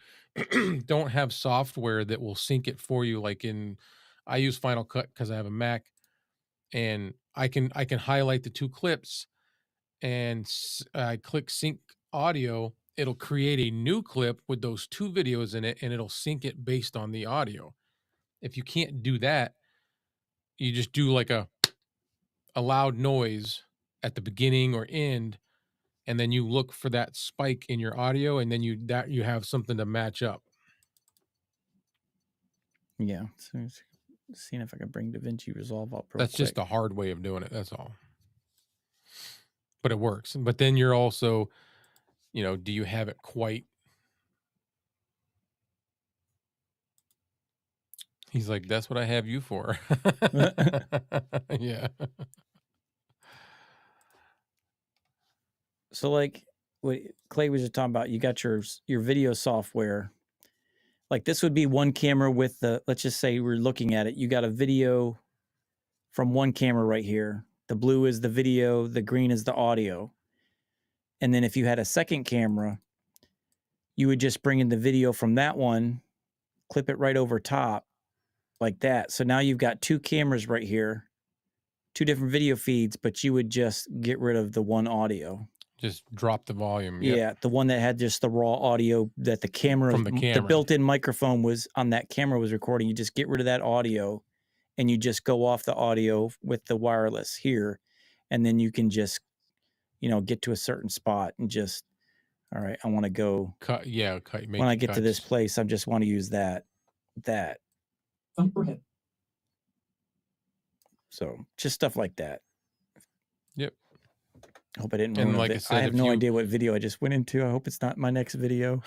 [SPEAKER 2] don't have software that will sync it for you, like I use Final Cut because I have a Mac, and I can highlight the 2 clips, and I click sync audio. It'll create a new clip with those 2 videos in it, and it'll sync it based on the audio. If you can't do that, you just do like a loud noise at the beginning or end, and then you look for that spike in your audio, and then you have something to match up.
[SPEAKER 1] Yeah. So seeing if I can bring DaVinci Resolve up.
[SPEAKER 2] That's quick. Just a hard way of doing it. That's all. But it works. But then you're also, do you have it quite? He's like, that's what I have you for. Yeah.
[SPEAKER 1] So like what Clay was just talking about, you got your video software. Like this would be one camera with let's just say we're looking at it. You got a video from one camera right here. The blue is the video, the green is the audio. And then if you had a second camera, you would just bring in the video from that one, clip it right over top like that. So now you've got two cameras right here, two different video feeds, but you would just get rid of the one audio.
[SPEAKER 2] Just drop the volume.
[SPEAKER 1] Yeah, the one that had just the raw audio that the camera,
[SPEAKER 2] From the
[SPEAKER 1] the
[SPEAKER 2] camera.
[SPEAKER 1] built-in microphone was on that camera was recording. You just get rid of that audio and you just go off the audio with the wireless here. And then you can just, get to a certain spot and just, all right, I want to go.
[SPEAKER 2] Cut. Yeah. Cut.
[SPEAKER 1] When I get to this
[SPEAKER 2] cuts.
[SPEAKER 1] place, I just want to use that.
[SPEAKER 3] Some per hit.
[SPEAKER 1] So just stuff like that.
[SPEAKER 2] Yep.
[SPEAKER 1] I hope I didn't
[SPEAKER 2] And
[SPEAKER 1] ruin
[SPEAKER 2] like I
[SPEAKER 1] it.
[SPEAKER 2] said,
[SPEAKER 1] I have
[SPEAKER 2] if
[SPEAKER 1] no
[SPEAKER 2] you-
[SPEAKER 1] idea what video I just went into. I hope it's not my next video.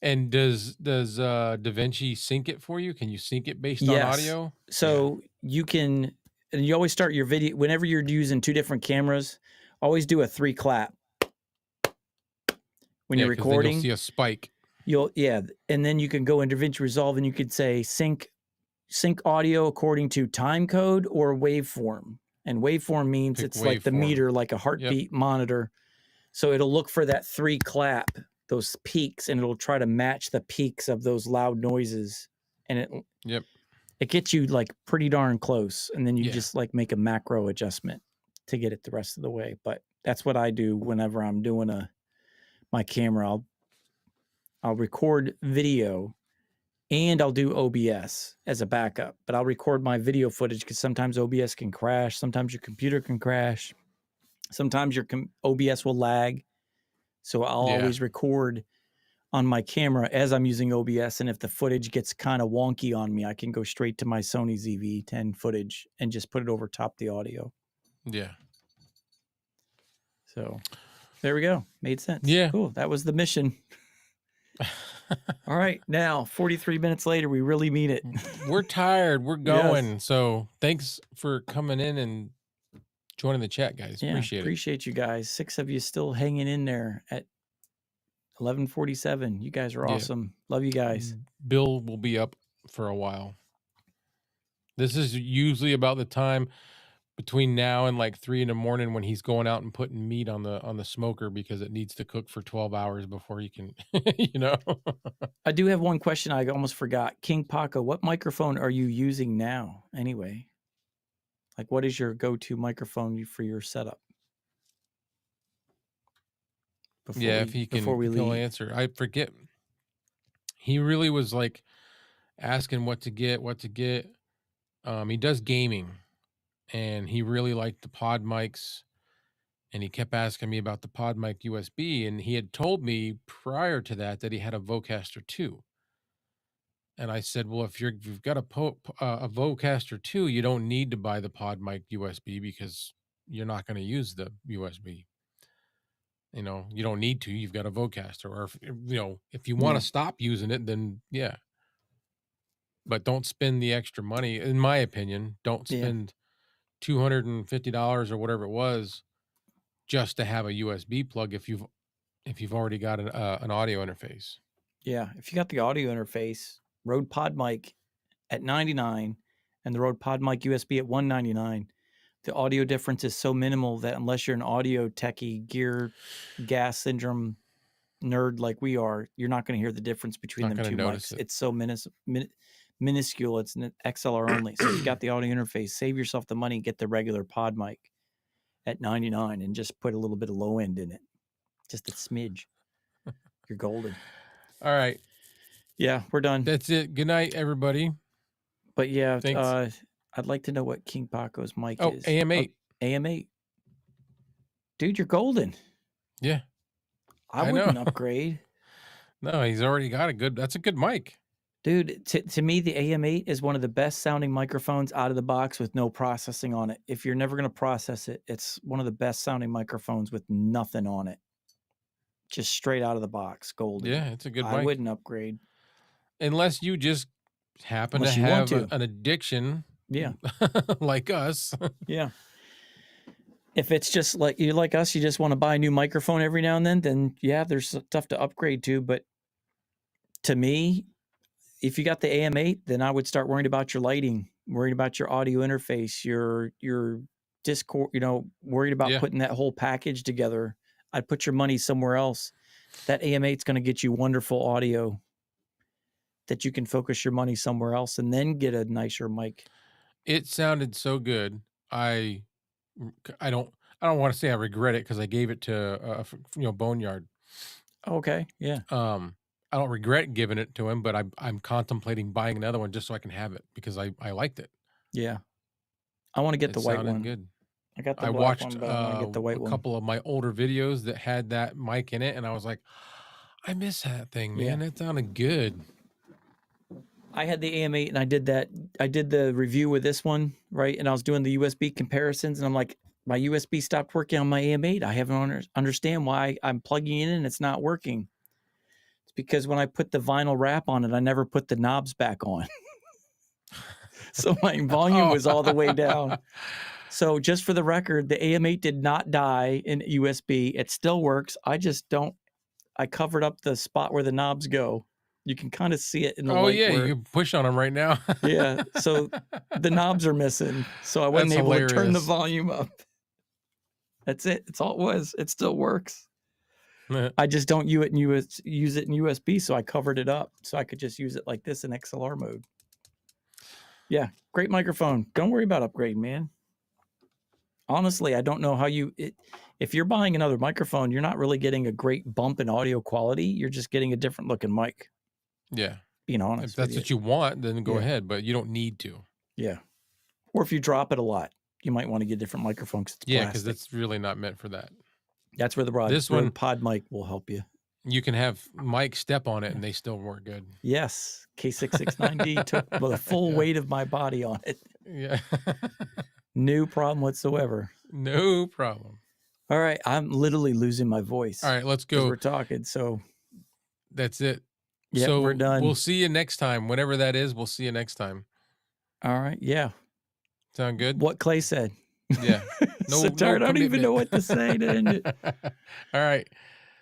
[SPEAKER 2] And does DaVinci sync it for you? Can you sync it based on
[SPEAKER 1] Yes.
[SPEAKER 2] audio?
[SPEAKER 1] So you can, and you always start your video, whenever you're using two different cameras, always do a 3 clap. When you're
[SPEAKER 2] 'cause then
[SPEAKER 1] recording,
[SPEAKER 2] you'll see a spike.
[SPEAKER 1] and then you can go into DaVinci Resolve and you could say sync audio according to time code or waveform. And waveform means
[SPEAKER 2] Pick
[SPEAKER 1] it's like the
[SPEAKER 2] waveform.
[SPEAKER 1] meter, like a heartbeat monitor. So it'll look for that 3 clap, those peaks, and it'll try to match the peaks of those loud noises. And it gets you like pretty darn close. And then you
[SPEAKER 2] Yeah.
[SPEAKER 1] just like make a macro adjustment to get it the rest of the way. But that's what I do whenever I'm doing my camera. I'll record video and I'll do OBS as a backup, but I'll record my video footage because sometimes OBS can crash. Sometimes your computer can crash. Sometimes your OBS will lag. So I'll always record on my camera as I'm using OBS. And if the footage gets kind of wonky on me, I can go straight to my Sony ZV-10 footage and just put it over top the audio.
[SPEAKER 2] Yeah.
[SPEAKER 1] So there we go. Made sense.
[SPEAKER 2] Yeah.
[SPEAKER 1] Cool. That was the mission. All right. Now, 43 minutes later, we really mean it.
[SPEAKER 2] We're tired. We're
[SPEAKER 1] Yes.
[SPEAKER 2] going. So thanks for coming in and joining the chat, guys.
[SPEAKER 1] Yeah,
[SPEAKER 2] Appreciate it.
[SPEAKER 1] appreciate you guys. 6 of you still hanging in there at 11:47. You guys are
[SPEAKER 2] Yeah.
[SPEAKER 1] awesome. Love you guys.
[SPEAKER 2] Bill will be up for a while. This is usually about the time between now and like 3 a.m. when he's going out and putting meat on the smoker because it needs to cook for 12 hours before he can,
[SPEAKER 1] I do have one question I almost forgot. King Paco, what microphone are you using now anyway? Like, what is your go-to microphone for your setup?
[SPEAKER 2] if he can,
[SPEAKER 1] before we
[SPEAKER 2] he'll
[SPEAKER 1] leave.
[SPEAKER 2] answer. I forget. He really was like asking what to get. He does gaming, and he really liked the pod mics, and he kept asking me about the pod mic USB, and he had told me prior to that he had a Vocaster 2. And I said, well, if you've got a Vocaster 2, you don't need to buy the pod mic USB because you're not going to use the USB. You don't need to. You've got a Vocaster. Or if you want to stop using it, then yeah. But don't spend the extra money. In my opinion, don't spend $250 or whatever it was just to have a USB plug if you've already got an audio interface.
[SPEAKER 1] Yeah, if you got the audio interface, Rode PodMic at $99 and the Rode PodMic USB at $199, the audio difference is so minimal that unless you're an audio techie, gear, gas syndrome nerd like we are, you're not going to hear the difference between
[SPEAKER 2] Not
[SPEAKER 1] them two
[SPEAKER 2] gonna notice
[SPEAKER 1] mics.
[SPEAKER 2] it.
[SPEAKER 1] It's so minuscule. It's an XLR only. So if you got the audio interface, save yourself the money, get the regular PodMic at $99 and just put a little bit of low end in it. Just a smidge. You're golden.
[SPEAKER 2] All right.
[SPEAKER 1] Yeah, we're done.
[SPEAKER 2] That's it. Good night, everybody.
[SPEAKER 1] But yeah,
[SPEAKER 2] Thanks.
[SPEAKER 1] I'd like to know what King Paco's mic
[SPEAKER 2] Oh,
[SPEAKER 1] is.
[SPEAKER 2] AM8.
[SPEAKER 1] AM8. Dude, you're golden.
[SPEAKER 2] Yeah.
[SPEAKER 1] I
[SPEAKER 2] I
[SPEAKER 1] wouldn't
[SPEAKER 2] know.
[SPEAKER 1] upgrade.
[SPEAKER 2] No, he's already got that's a good mic.
[SPEAKER 1] Dude, to me, the AM8 is one of the best sounding microphones out of the box with no processing on it. If you're never going to process it, it's one of the best sounding microphones with nothing on it. Just straight out of the box, golden.
[SPEAKER 2] Yeah, it's a good
[SPEAKER 1] I
[SPEAKER 2] mic.
[SPEAKER 1] wouldn't upgrade.
[SPEAKER 2] Unless you just happen
[SPEAKER 1] Unless
[SPEAKER 2] to
[SPEAKER 1] you want
[SPEAKER 2] have
[SPEAKER 1] to.
[SPEAKER 2] an addiction
[SPEAKER 1] Yeah.
[SPEAKER 2] like us.
[SPEAKER 1] Yeah. If it's just like you're like us, you just want to buy a new microphone every now and then yeah, there's stuff to upgrade to. But to me, if you got the AM8, then I would start worrying about your lighting worried about your audio interface, your Discord, worried about
[SPEAKER 2] Yeah.
[SPEAKER 1] putting that whole package together, I'd put your money somewhere else. That AM8 is going to get you wonderful audio that you can focus your money somewhere else and then get a nicer mic.
[SPEAKER 2] It sounded so good. I don't want to say I regret it because I gave it to Boneyard.
[SPEAKER 1] Okay. Yeah.
[SPEAKER 2] I don't regret giving it to him, but I'm contemplating buying another one just so I can have it because I liked it.
[SPEAKER 1] Yeah. I want to get
[SPEAKER 2] It
[SPEAKER 1] the white
[SPEAKER 2] sounded
[SPEAKER 1] one.
[SPEAKER 2] good.
[SPEAKER 1] I got the
[SPEAKER 2] I
[SPEAKER 1] black
[SPEAKER 2] watched
[SPEAKER 1] one, but I want to get the white
[SPEAKER 2] a
[SPEAKER 1] one.
[SPEAKER 2] couple of my older videos that had that mic in it, and I was like, I miss that thing, man. It sounded good.
[SPEAKER 1] I had the AM8 and I did the review with this one, right? And I was doing the USB comparisons and I'm like, my USB stopped working on my AM8. I haven't understand why I'm plugging it in and it's not working. It's because when I put the vinyl wrap on it, I never put the knobs back on. So my volume was all the way down. So just for the record, the AM8 did not die in USB. It still works. I covered up the spot where the knobs go. You can kind of see it in the light.
[SPEAKER 2] Oh yeah, you can push on them right now.
[SPEAKER 1] Yeah, so the knobs are missing. So I wasn't able to turn the volume up. That's it. That's all it was. It still works. I just don't use it in USB, so I covered it up so I could just use it like this in XLR mode. Yeah, great microphone. Don't worry about upgrading, man. Honestly, I don't know how if you're buying another microphone, you're not really getting a great bump in audio quality. You're just getting a different looking mic.
[SPEAKER 2] Yeah.
[SPEAKER 1] Being honest.
[SPEAKER 2] If that's what you want, then go ahead, but you don't need to.
[SPEAKER 1] Yeah. Or if you drop it a lot, you might want to get a different microphone because it's plastic.
[SPEAKER 2] Because that's really not meant for that.
[SPEAKER 1] That's where the Rode Pod mic will help you.
[SPEAKER 2] You can have Mike step on it and they still work good.
[SPEAKER 1] Yes. K669D took the full weight of my body on it.
[SPEAKER 2] Yeah.
[SPEAKER 1] No problem whatsoever.
[SPEAKER 2] No problem.
[SPEAKER 1] All right. I'm literally losing my voice.
[SPEAKER 2] All right, let's go.
[SPEAKER 1] We're talking. So
[SPEAKER 2] that's it.
[SPEAKER 1] Yeah,
[SPEAKER 2] so
[SPEAKER 1] we're done.
[SPEAKER 2] We'll see you next time. Whenever that is, we'll see you next time.
[SPEAKER 1] All right. Yeah.
[SPEAKER 2] Sound good?
[SPEAKER 1] What Clay said.
[SPEAKER 2] Yeah.
[SPEAKER 1] So tired. I don't even know what to say to end it.
[SPEAKER 2] All right.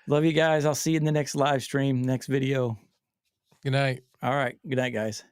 [SPEAKER 1] Love you guys. I'll see you in the next live stream, next video.
[SPEAKER 2] Good night.
[SPEAKER 1] All right. Good night, guys.